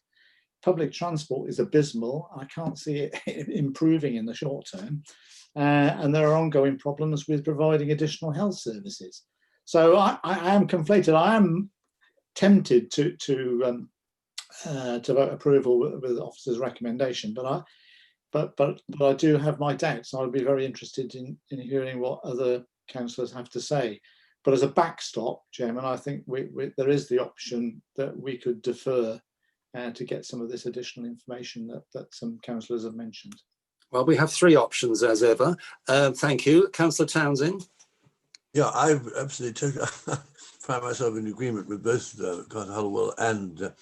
Public transport is abysmal. I can't see it improving in the short term. And there are ongoing problems with providing additional health services. So I am conflated. I am tempted to vote approval with the officer's recommendation, but I do have my doubts. I'd be very interested in hearing what other councillors have to say. But as a backstop, Chairman, I think there is the option that we could defer to get some of this additional information that some councillors have mentioned. Well, we have three options as ever. Thank you. Councillor Townsend. Yeah, I absolutely find myself in agreement with both Councillor Hollowell and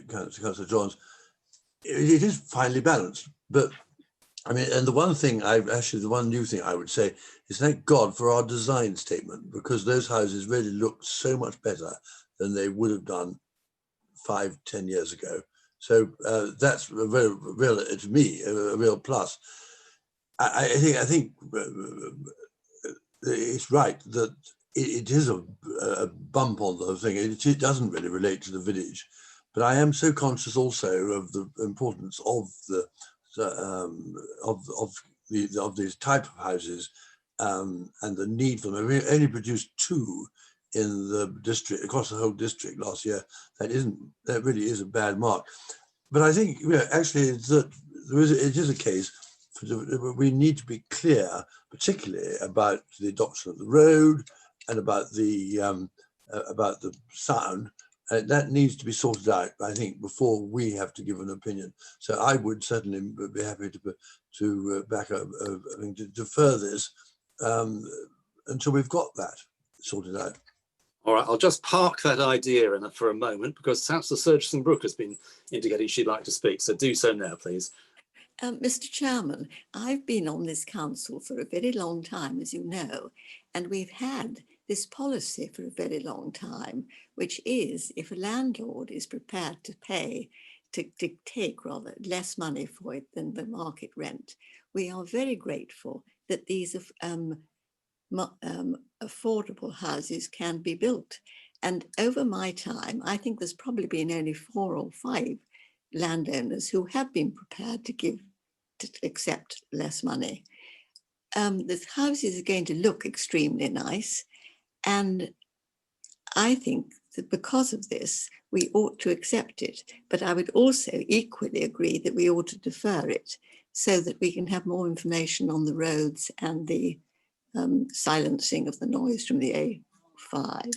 Councillor Johns. It is finely balanced, but I mean, and the one new thing I would say is thank God for our design statement, because those houses really look so much better than they would have done 5-10 years ago. So that's a very real, to me, a real plus. I think it's right that it is a bump on the thing. It doesn't really relate to the village, but I am so conscious also of the importance of these type of houses and the need for them. We only produced 2 in the district, across the whole district last year. That really is a bad mark. But I think actually it is a case we need to be clear, particularly about the adoption of the road and about the sound. That needs to be sorted out, I think, before we have to give an opinion. So I would certainly be happy to back up, to defer this until we've got that sorted out. All right, I'll just park that idea for a moment, because Councillor Surgeson Brooke has been indicating she'd like to speak. So do so now, please. Mr. Chairman, I've been on this council for a very long time, as you know, and we've had this policy for a very long time, which is if a landlord is prepared to pay, to take rather less money for it than the market rent, we are very grateful that these affordable houses can be built. And over my time, I think there's probably been only 4 or 5 landowners who have been prepared to accept less money. The houses are going to look extremely nice, and I think that because of this, we ought to accept it. But I would also equally agree that we ought to defer it so that we can have more information on the roads and the silencing of the noise from the A5.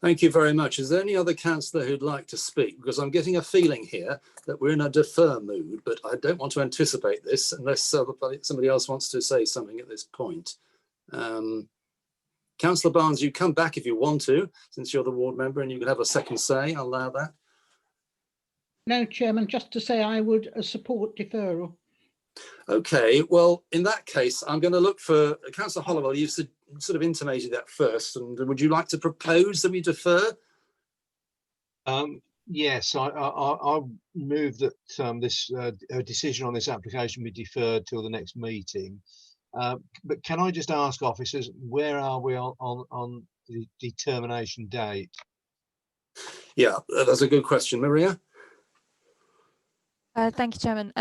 Thank you very much. Is there any other councillor who'd like to speak? Because I'm getting a feeling here that we're in a defer mood, but I don't want to anticipate this unless somebody else wants to say something at this point. Councillor Barnes, you come back if you want to, since you're the ward member, and you can have a second say. I'll allow that. No, Chairman, just to say I would support deferral. Okay, well, in that case, I'm going to look for Councillor Hollowell. You sort of intimated that first, and would you like to propose that we defer? Yes, I'll move that this decision on this application be deferred till the next meeting. But can I just ask officers, where are we on the determination date? Yeah, that's a good question. Maria? Thank you, Chairman.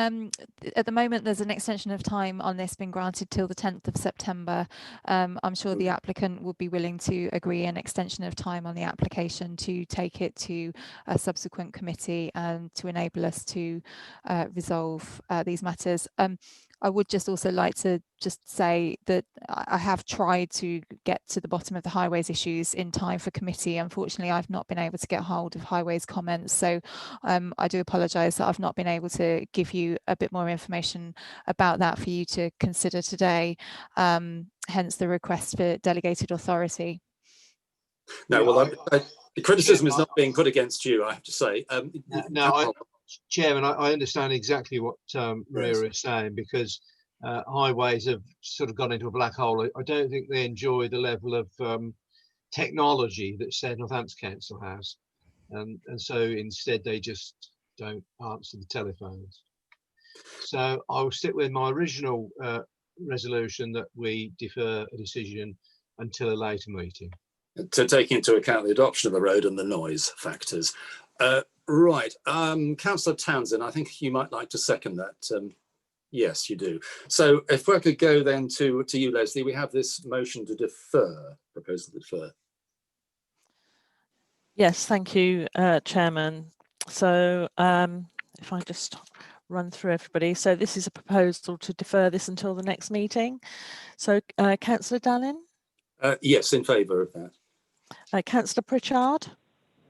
At the moment, there's an extension of time on this being granted till the 10th of September. I'm sure the applicant will be willing to agree an extension of time on the application to take it to a subsequent committee and to enable us to resolve these matters. I would just also like to just say that I have tried to get to the bottom of the highways issues in time for committee. Unfortunately, I've not been able to get hold of highways comments. So I do apologise that I've not been able to give you a bit more information about that for you to consider today. Hence the request for delegated authority. No, well, the criticism is not being put against you, I have to say. Chairman, I understand exactly what Maria is saying, because highways have sort of gone into a black hole. I don't think they enjoy the level of technology that said Northampton Council has, and so instead they just don't answer the telephones. So I will stick with my original resolution that we defer a decision until a later meeting. to take into account the adoption of the road and the noise factors. Right, Councillor Townsend, I think you might like to second that. Yes, you do. So if I could go then to you, Leslie, we have this motion to defer, proposal to defer. Yes, thank you, Chairman. So if I just run through everybody. So this is a proposal to defer this until the next meeting. So Councillor Dallin? Yes, in favour of that. Councillor Pritchard?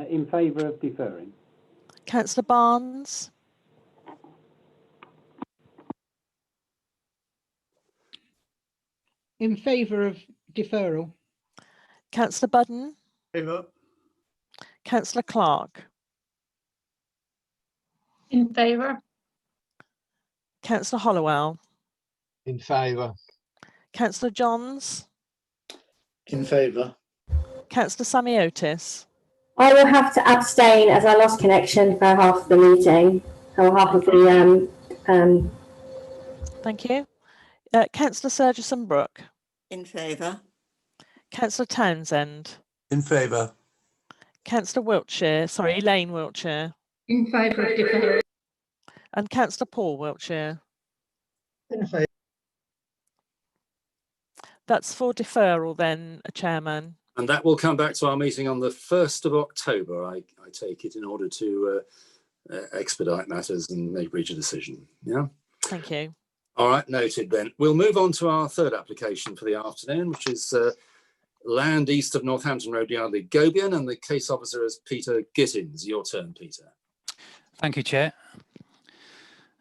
In favour of deferring. Councillor Barnes? In favour of deferral. Councillor Budden? Favour. Councillor Clark? In favour. Councillor Hollowell? In favour. Councillor Johns? In favour. Councillor Samiotis? I will have to abstain as I lost connection for half of the meeting, or half of the Thank you. Councillor Surgeson Brooke? In favour. Councillor Townsend? In favour. Councillor Wiltshire, sorry, Elaine Wiltshire? In favour of deferral. And Councillor Paul Wiltshire? In favour. That's for deferral then, Chairman. And that will come back to our meeting on the 1st of October, I take it, in order to expedite matters and reach a decision. Yeah. Thank you. All right, noted then. We'll move on to our third application for the afternoon, which is land east of Northampton Road, Yardley Gobian, and the case officer is Peter Gittins. Your turn, Peter. Thank you, Chair.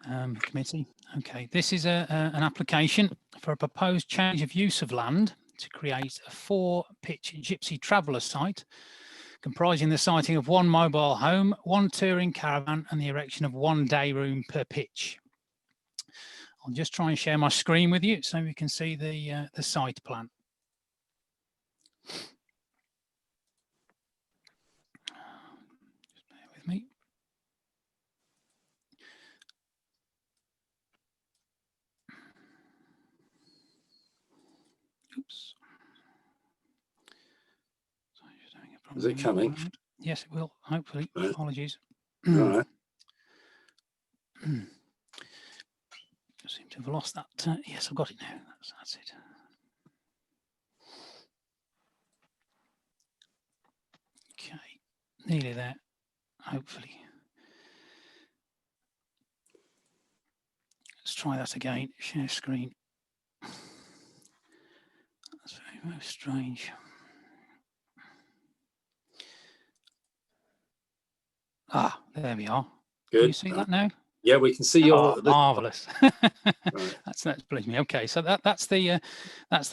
Committee. Okay, this is an application for a proposed change of use of land to create a 4-pitch gypsy traveller site comprising the siting of 1 mobile home, 1 touring caravan and the erection of 1 day room per pitch. I'll just try and share my screen with you so we can see the site plan. Just bear with me. Oops. Is it coming? Yes, it will, hopefully. Right. Apologies. All right. Seem to have lost that. Yes, I've got it now. That's it. Okay, nearly there, hopefully. Let's try that again. Share screen. That's very, very strange. Ah, there we are. Good. Can you see that now? Yeah, we can see your. Oh, marvelous. Right. That's pleased me. Okay, so that's the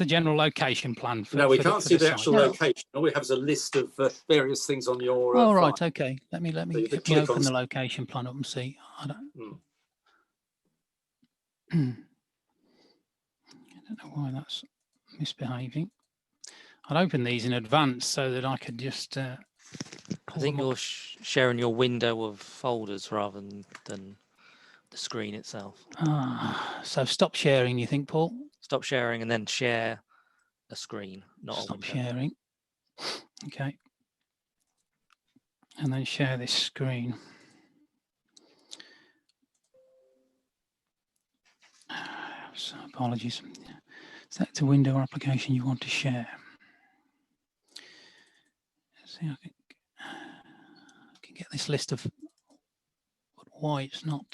general location plan. For, No, we for can't see the site. actual location. All we have is a list of various things on your. Oh, right. file. Okay. Let me So you can open click on the location plan up and see. I don't know why that's misbehaving. I'd open these in advance so that I could just. I think you're sharing your window of folders rather than the screen itself. So stop sharing, you think, Paul? Stop sharing and then share a screen, not a Stop window. sharing. Okay. And then share this screen. So apologies. Select a window or application you want to share. Let's see, I can get this list of why it's not.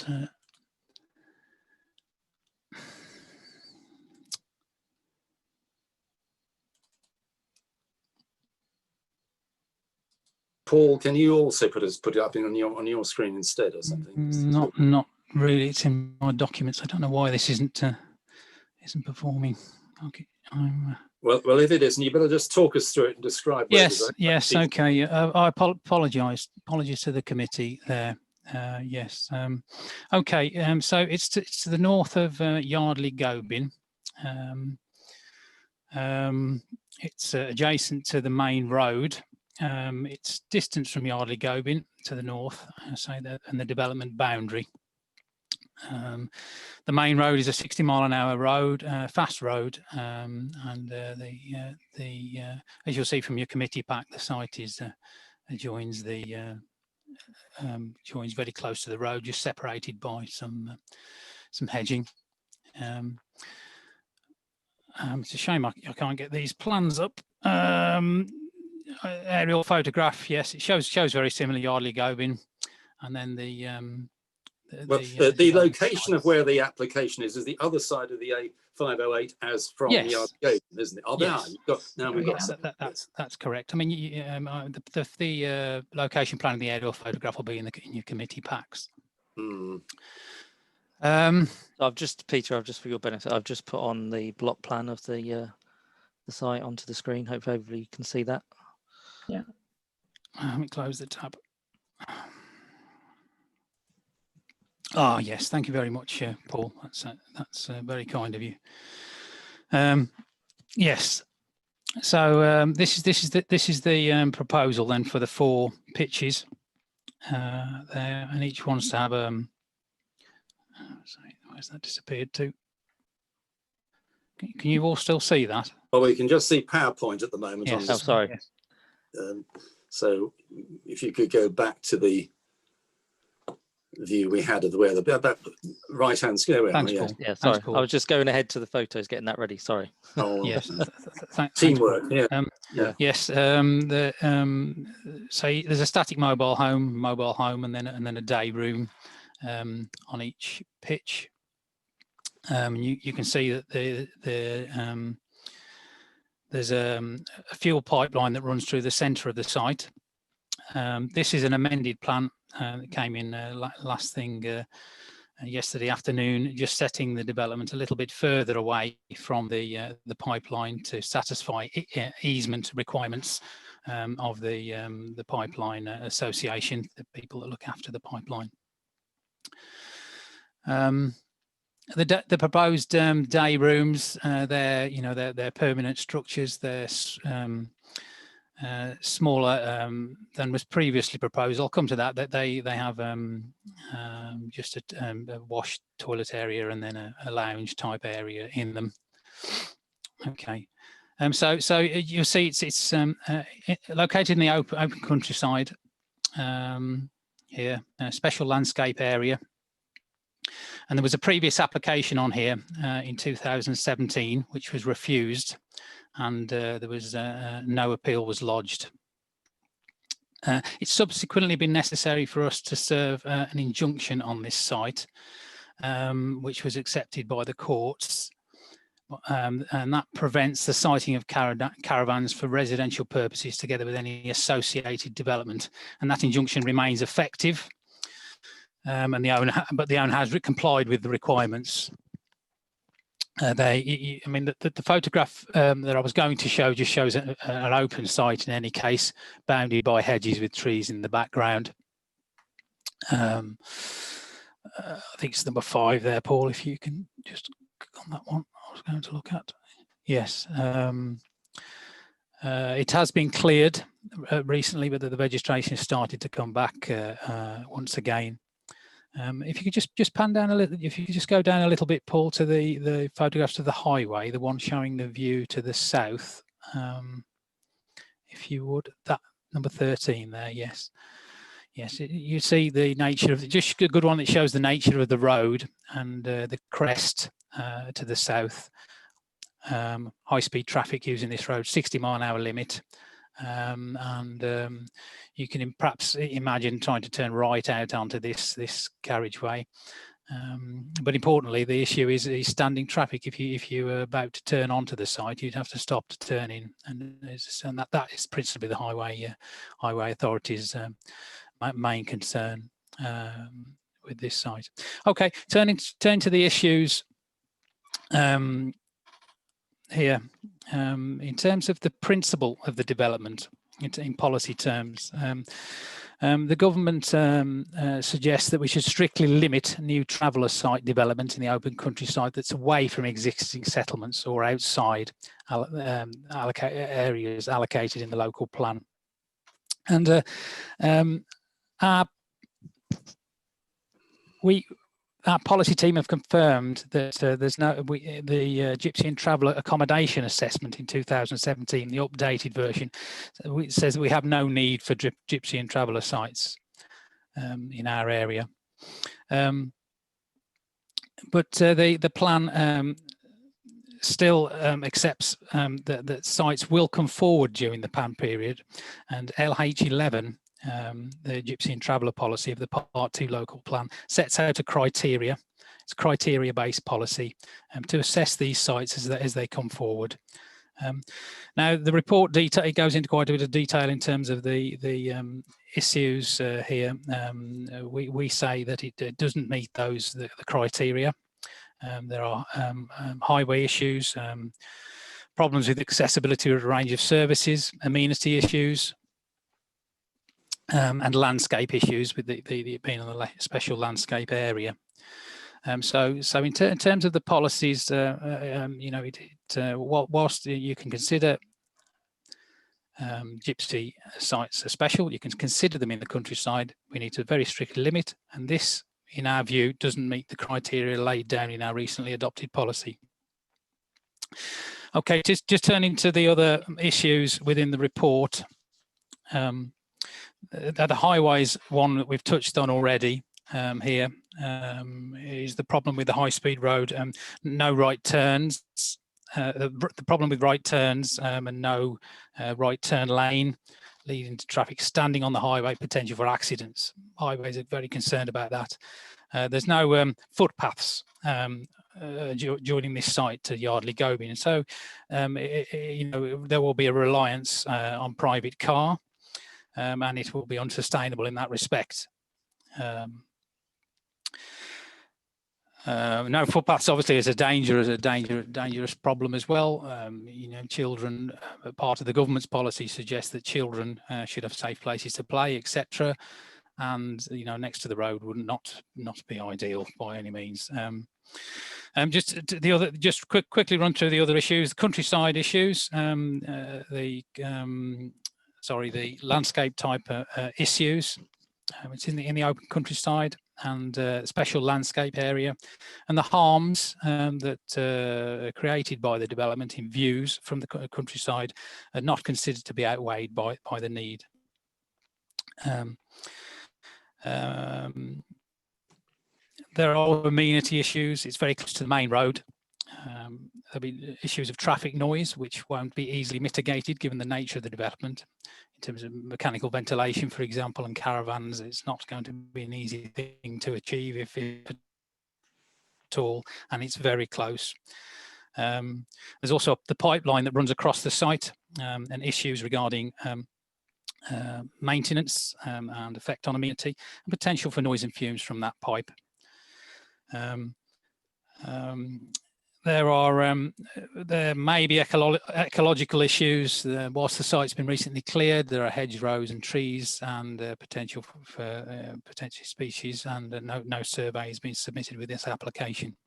Paul, can you also put it up on your screen instead or something? Not really. It's in my documents. I don't know why this isn't performing. Okay, Well, if it isn't, you better just talk us through it and describe. Yes, yes, okay. I apologise. Apologies to the committee there. Yes. Okay. So it's to the north of Yardley Gobian. It's adjacent to the main road. It's distance from Yardley Gobian to the north, and the development boundary. The main road is a 60-mile-an-hour road, fast road, and as you'll see from your committee pack, the site is joins very close to the road, just separated by some hedging. It's a shame I can't get these plans up. Aerial photograph, yes, it shows very similar Yardley Gobin, and then the location of where the application is the other side of the A508 as from Yes. the Yardley Gobin, isn't it? Oh, Yes. now we've got That's correct. I mean, the location plan and the aerial photograph will be in your committee packs. I've just, Peter, for your benefit, I've just put on the block plan of the site onto the screen. Hopefully everybody can see that. Yeah. Let me close the tab. Oh yes, thank you very much, Paul. That's very kind of you. Yes. So this is the proposal then for the 4 pitches there, and each wants to have sorry, where's that disappeared to? Can you all still see that? Well, we can just see PowerPoint at the moment. Yes. On Oh, sorry. Yes. So if you could go back to the view we had of where that right-hand square. Thanks, Paul. Yeah, sorry. I was just going ahead to the photos, getting that ready. Sorry. Oh, yes. Teamwork. Yeah. Yes. So there's a static mobile home, and then a day room on each pitch. You can see that there's a fuel pipeline that runs through the centre of the site. This is an amended plan that came in last thing yesterday afternoon, just setting the development a little bit further away from the pipeline to satisfy easement requirements of the pipeline association, the people that look after the pipeline. The proposed day rooms, they're permanent structures. They're smaller than was previously proposed. I'll come to that. That they have just a wash toilet area and then a lounge type area in them. Okay. So you'll see it's located in the open countryside here, a special landscape area. And there was a previous application on here in 2017, which was refused, and there was no appeal was lodged. It's subsequently been necessary for us to serve an injunction on this site, which was accepted by the courts, and that prevents the siting of caravans for residential purposes together with any associated development, and that injunction remains effective. And the owner has complied with the requirements. I mean, the photograph that I was going to show just shows an open site in any case, bounded by hedges with trees in the background. I think it's number 5 there, Paul, if you can just click on that one I was going to look at. Yes. It has been cleared recently, but the vegetation has started to come back once again. If you could just pan down a little, if you could just go down a little bit, Paul, to the photographs of the highway, the one showing the view to the south, if you would, that number 13 there, yes. Yes, you see the nature of, just a good one that shows the nature of the road and the crest to the south. High-speed traffic using this road, 60-mile-an-hour limit. You can perhaps imagine trying to turn right out onto this carriageway, but importantly, the issue is standing traffic. If you were about to turn onto the site, you'd have to stop to turn in, and that is principally the highway authorities' main concern with this site. Okay, turn to the issues here. In terms of the principle of the development, in policy terms, the government suggests that we should strictly limit new traveller site development in the open countryside that's away from existing settlements or outside areas allocated in the local plan. And our policy team have confirmed that there's the Gypsy and Traveller accommodation assessment in 2017, the updated version, says that we have no need for Gypsy and Traveller sites in our area. But the plan still accepts that sites will come forward during the PAN period, and LH11, the Gypsy and Traveller policy of the Part 2 local plan, sets out a criteria. It's a criteria-based policy to assess these sites as they come forward. Now, the report detail, it goes into quite a bit of detail in terms of the issues here. We say that it doesn't meet the criteria. There are highway issues, problems with accessibility of a range of services, amenity issues, and landscape issues with the being on the special landscape area. So in terms of the policies, whilst you can consider Gypsy sites are special, you can consider them in the countryside, we need to very strictly limit, and this, in our view, doesn't meet the criteria laid down in our recently adopted policy. Okay, just turning to the other issues within the report. The highways one that we've touched on already here is the problem with the high-speed road, no right turns, the problem with right turns and no right turn lane, leading to traffic standing on the highway, potential for accidents. Highways are very concerned about that. There's no footpaths joining this site to Yardley Gobion, and so there will be a reliance on private car, and it will be unsustainable in that respect. No footpaths obviously is a dangerous problem as well. Children, part of the government's policy suggests that children should have safe places to play, etc. And next to the road would not be ideal by any means. Just quickly run through the other issues, the countryside issues, the landscape type issues. It's in the open countryside and special landscape area, and the harms that are created by the development in views from the countryside are not considered to be outweighed by the need. There are amenity issues. It's very close to the main road. There'll be issues of traffic noise, which won't be easily mitigated given the nature of the development. In terms of mechanical ventilation, for example, and caravans, it's not going to be an easy thing to achieve if at all, and it's very close. There's also the pipeline that runs across the site and issues regarding maintenance and effect on amenity, and potential for noise and fumes from that pipe. There may be ecological issues. Whilst the site's been recently cleared, there are hedgerows and trees and potential for potential species, and no survey has been submitted with this application.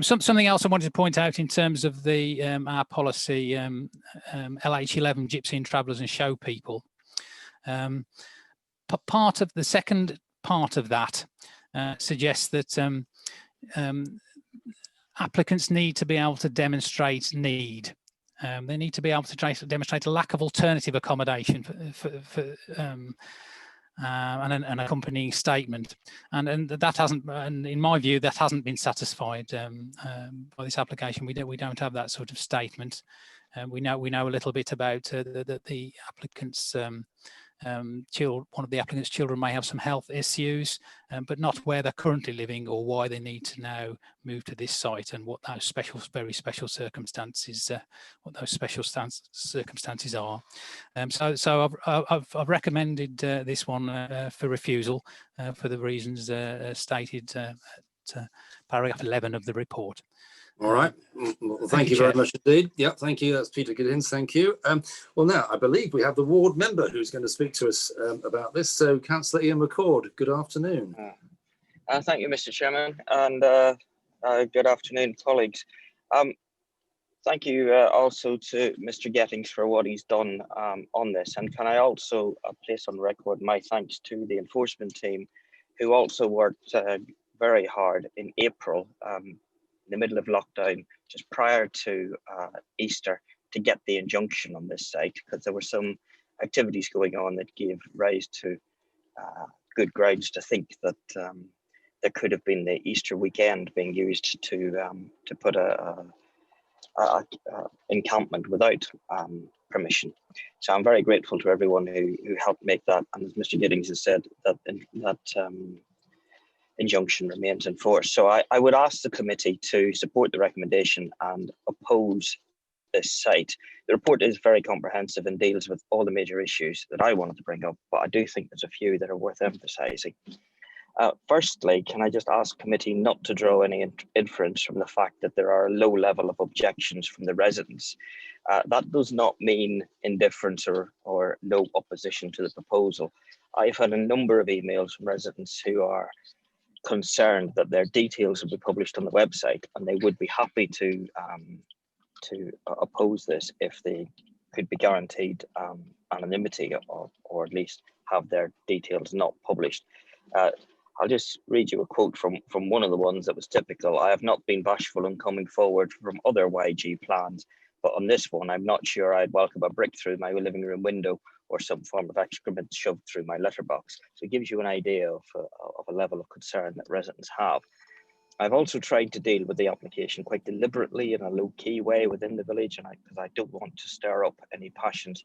Something else I wanted to point out in terms of the our policy, LH11, Gypsy and Travellers and Show People. Part of the second part of that suggests that applicants need to be able to demonstrate need. They need to be able to demonstrate a lack of alternative accommodation and an accompanying statement, and that hasn't, and in my view, that hasn't been satisfied by this application. We don't have that sort of statement. We know a little bit about the applicants. One of the applicants' children may have some health issues, but not where they're currently living or why they need to now move to this site, and what those very special circumstances, are. So I've recommended this one for refusal for the reasons stated at paragraph 11 of the report. All right. Well, thank you very much indeed. Yeah, thank you. That's Peter Giddins. Thank you. Well, now I believe we have the ward member who's going to speak to us about this. So, Councillor Ian McCord, good afternoon. Thank you, Mr. Chairman, and good afternoon, colleagues. Thank you also to Mr. Gettings for what he's done on this. And can I also place on record my thanks to the enforcement team, who also worked very hard in April, in the middle of lockdown, just prior to Easter, to get the injunction on this site, because there were some activities going on that gave rise to good grounds to think that there could have been the Easter weekend being used to put a encampment without permission. So I'm very grateful to everyone who helped make that. And as Mr. Giddings has said, that injunction remains in force. So I would ask the committee to support the recommendation and oppose this site. The report is very comprehensive and deals with all the major issues that I wanted to bring up, but I do think there's a few that are worth emphasising. Firstly, can I just ask committee not to draw any inference from the fact that there are a low level of objections from the residents. That does not mean indifference or no opposition to the proposal. I've had a number of emails from residents who are concerned that their details will be published on the website, and they would be happy to oppose this if they could be guaranteed anonymity or at least have their details not published. I'll just read you a quote from one of the ones that was typical. I have not been bashful in coming forward from other YG plans, but on this one, I'm not sure I'd welcome a brick through my living room window or some form of excrement shoved through my letterbox. So it gives you an idea of a level of concern that residents have. I've also tried to deal with the application quite deliberately in a low-key way within the village, and because I don't want to stir up any passions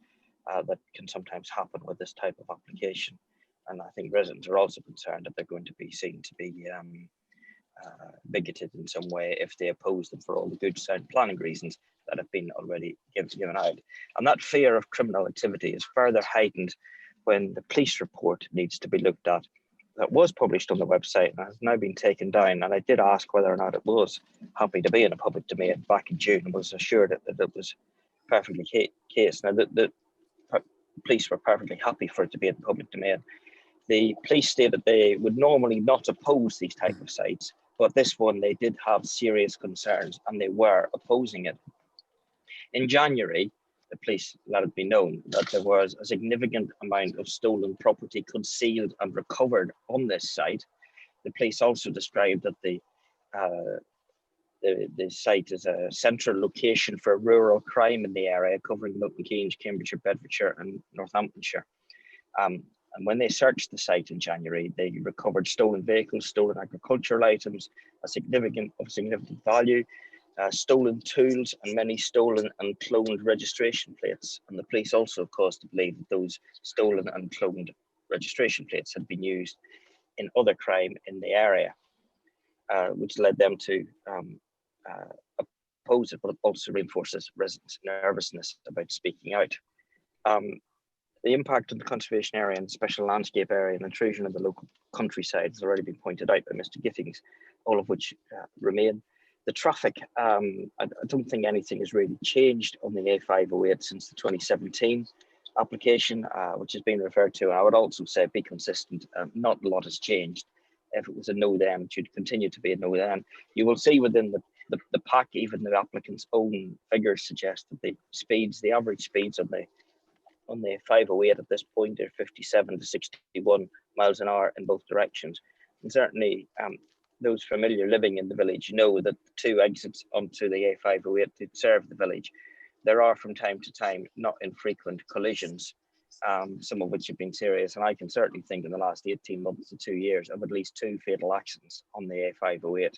that can sometimes happen with this type of application. And I think residents are also concerned that they're going to be seen to be bigoted in some way if they oppose them for all the good sound planning reasons that have been already given out. And that fear of criminal activity is further heightened when the police report needs to be looked at. That was published on the website and has now been taken down. And I did ask whether or not it was happy to be in a public domain back in June, and was assured that it was perfectly case. Now, the police were perfectly happy for it to be in the public domain. The police stated they would normally not oppose these type of sites, but this one they did have serious concerns and they were opposing it. In January, the police let it be known that there was a significant amount of stolen property concealed and recovered on this site. The police also described that the site is a central location for rural crime in the area, covering Milton Keynes, Cambridgeshire, Bedfordshire and Northamptonshire. And when they searched the site in January, they recovered stolen vehicles, stolen agricultural items, of significant value, stolen tools, and many stolen and cloned registration plates. And the police also, of course, believe that those stolen and cloned registration plates had been used in other crime in the area, which led them to oppose it, but it also reinforces residents' nervousness about speaking out. The impact of the conservation area and special landscape area and intrusion of the local countryside has already been pointed out by Mr. Gittings, all of which remain. The traffic, I don't think anything has really changed on the A508 since the 2017 application, which has been referred to. And I would also say be consistent, not a lot has changed. If it was a no then, it should continue to be a no then. You will see within the pack, even the applicant's own figures suggest that the average speeds on the 508 at this point are 57 to 61 miles an hour in both directions. And certainly those familiar living in the village know that the two exits onto the A508 that serve the village, there are from time to time not infrequent collisions, some of which have been serious. And I can certainly think in the last 18 months to 2 years of at least 2 fatal accidents on the A508,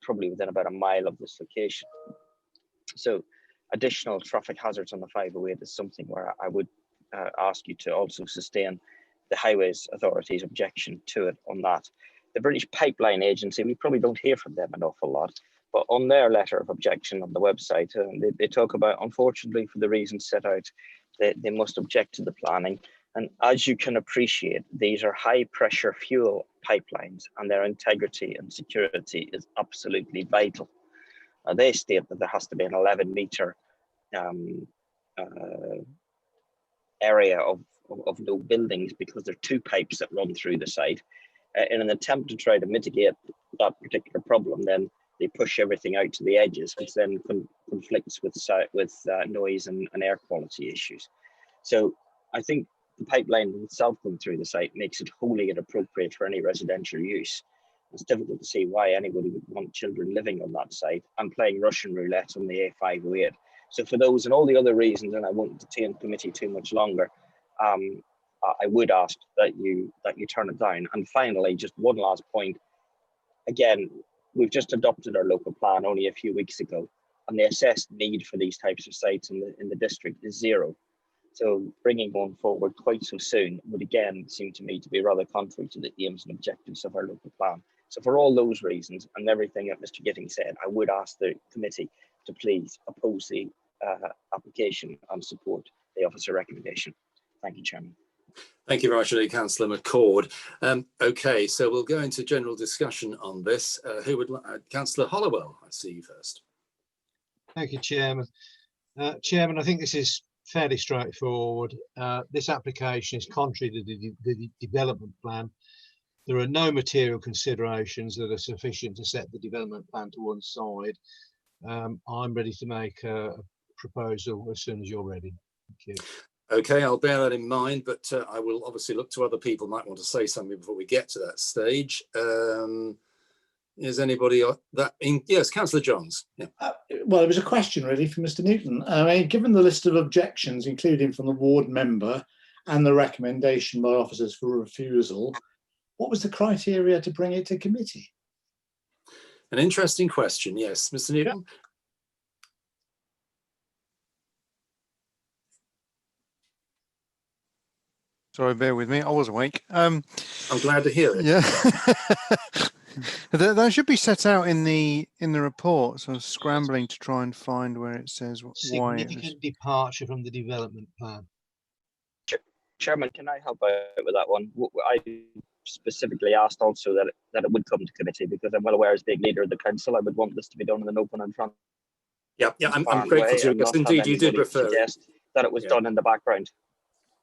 probably within about a mile of this location. So additional traffic hazards on the 508 is something where I would ask you to also sustain the Highways Authority's objection to it on that. The British Pipeline Agency, we probably don't hear from them an awful lot, but on their letter of objection on the website, they talk about, unfortunately, for the reasons set out, they must object to the planning. And as you can appreciate, these are high pressure fuel pipelines and their integrity and security is absolutely vital. They state that there has to be an 11-meter area of no buildings because there are 2 pipes that run through the site. In an attempt to try to mitigate that particular problem, then they push everything out to the edges, which then conflicts with noise and air quality issues. So I think the pipeline itself going through the site makes it wholly inappropriate for any residential use. It's difficult to see why anybody would want children living on that site and playing Russian roulette on the A508. So for those and all the other reasons, and I won't detain committee too much longer, I would ask that you turn it down. And finally, just one last point. Again, we've just adopted our local plan only a few weeks ago, and the assessed need for these types of sites in the district is zero. So bringing one forward quite so soon would again seem to me to be rather contrary to the aims and objectives of our local plan. So for all those reasons and everything that Mr. Gitting said, I would ask the committee to please oppose the application and support the officer recommendation. Thank you, Chairman. Thank you very much, Councillor McCord. Okay, so we'll go into general discussion on this. Who would Councillor Hollowell, I see you first. Thank you, Chairman. Chairman, I think this is fairly straightforward. This application is contrary to the development plan. There are no material considerations that are sufficient to set the development plan to one side. I'm ready to make a proposal as soon as you're ready. Thank you. Okay, I'll bear that in mind, but I will obviously look to other people who might want to say something before we get to that stage. Is anybody that in? Yes, Councillor Johns. Yeah. Well, it was a question really for Mr. Newton. I mean, given the list of objections, including from the ward member and the recommendation by officers for refusal, what was the criteria to bring it to committee? An interesting question. Yes, Mr. Newton. Yeah. Sorry, bear with me. I was awake. I'm glad to hear it. Yeah. That should be set out in the report. So I was scrambling to try and find where it says why. Significant departure from the development plan. Chairman, can I help out with that one? I specifically asked also that it would come to committee because I'm well aware as being leader of the council, I would want this to be done in an open and transparent. Yeah, I'm grateful to you because indeed you did refer that it was done in the background.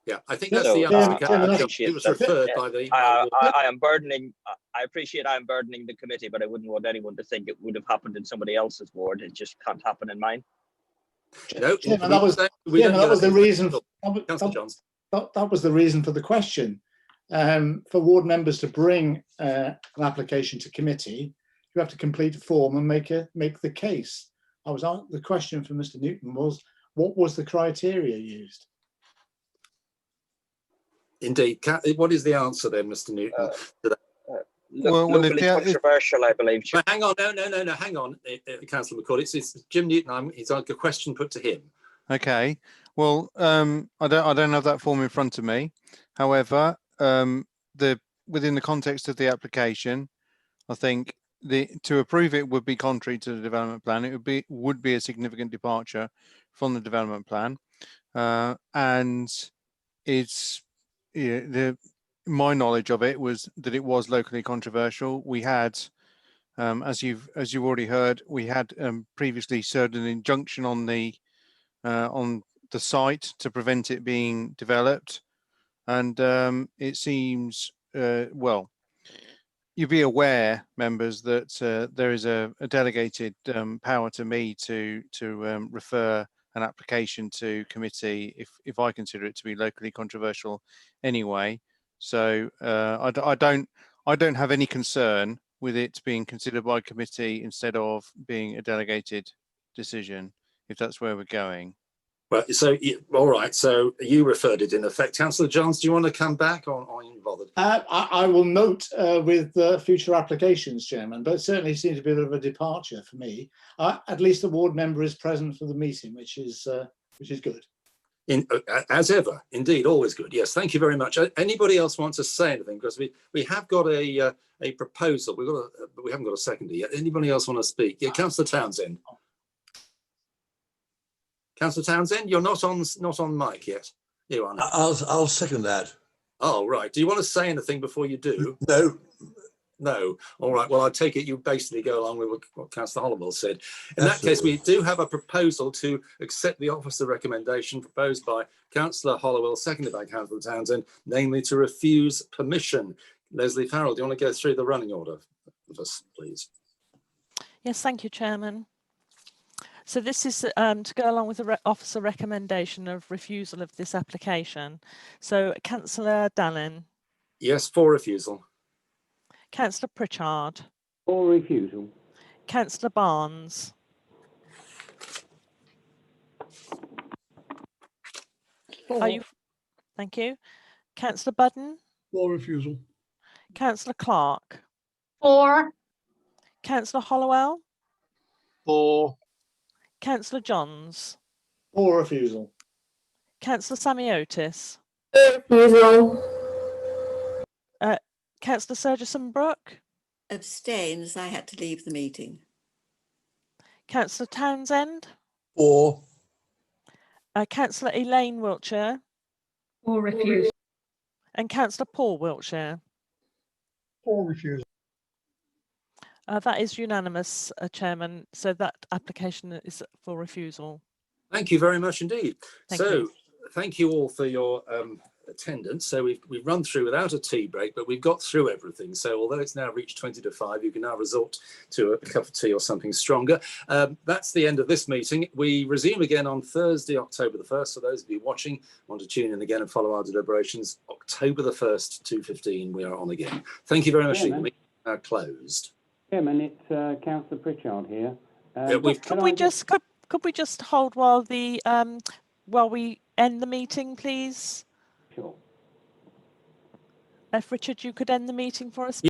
Yeah, I think that's the answer. It was referred by the. I am burdening. I appreciate I am burdening the committee, but I wouldn't want anyone to think it would have happened in somebody else's ward. It just can't happen in mine. No, that was the reason. That was the reason for the question. For ward members to bring an application to committee, you have to complete a form and make the case. The question for Mr. Newton was, what was the criteria used? Indeed. What is the answer then, Mr. Newton? Locally controversial, I believe. Hang on, no, hang on, Councillor McCord. It's Jim Newton. It's like a question put to him. Okay. Well, I don't have that form in front of me. However, within the context of the application, I think to approve it would be contrary to the development plan. It would be a significant departure from the development plan, and it's. My knowledge of it was that it was locally controversial. We had, as you've already heard, we had previously served an injunction on the site to prevent it being developed, and it seems well. You'll be aware, members, that there is a delegated power to me to refer an application to committee if I consider it to be locally controversial anyway. So I don't have any concern with it being considered by committee instead of being a delegated decision, if that's where we're going. Well, so all right. So you referred it in effect. Councillor Johns, do you want to come back or are you bothered? I will note with future applications, Chairman, but it certainly seems to be a bit of a departure for me. At least the ward member is present for the meeting, which is good. As ever, indeed, always good. Yes, thank you very much. Anybody else want to say anything? Because we have got a proposal. But we haven't got a seconder yet. Anybody else want to speak? Yeah, Councillor Townsend. Councillor Townsend, you're not on mic yet. You are. I'll second that. Oh right. Do you want to say anything before you do? No. No. All right. Well, I take it you basically go along with what Councillor Hollowell said. In that case, we do have a proposal to accept the officer recommendation proposed by Councillor Hollowell, seconded by Councillor Townsend, namely to refuse permission. Leslie Farrell, do you want to go through the running order with us, please? Yes, thank you, Chairman. So this is to go along with the officer recommendation of refusal of this application. So Councillor Dallin. Yes, for refusal. Councillor Pritchard. For refusal. Councillor Barnes. Are you? Thank you. Councillor Budden. For refusal. Councillor Clark. For. Councillor Hollowell. For. Councillor Johns. For refusal. Councillor Samiotis. Refusal. Councillor Surgeson Brooke. Abstain, as I had to leave the meeting. Councillor Townsend. For. Councillor Elaine Wiltshire. For refusal. And Councillor Paul Wiltshire. For refusal. That is unanimous, Chairman. So that application is for refusal. Thank you very much indeed. Thank you. Thank you all for your attendance. So we've run through without a tea break, but we've got through everything. So although it's now reached 20 to 5, you can now resort to a cup of tea or something stronger. That's the end of this meeting. We resume again on Thursday, October the 1st. For those of you watching, want to tune in again and follow our deliberations, October the 1st, 2:15, we are on again. Thank you very much. The meeting is now closed. Chairman, it's Councillor Pritchard here. Could we just hold while we end the meeting, please? Sure. If Richard, you could end the meeting for us.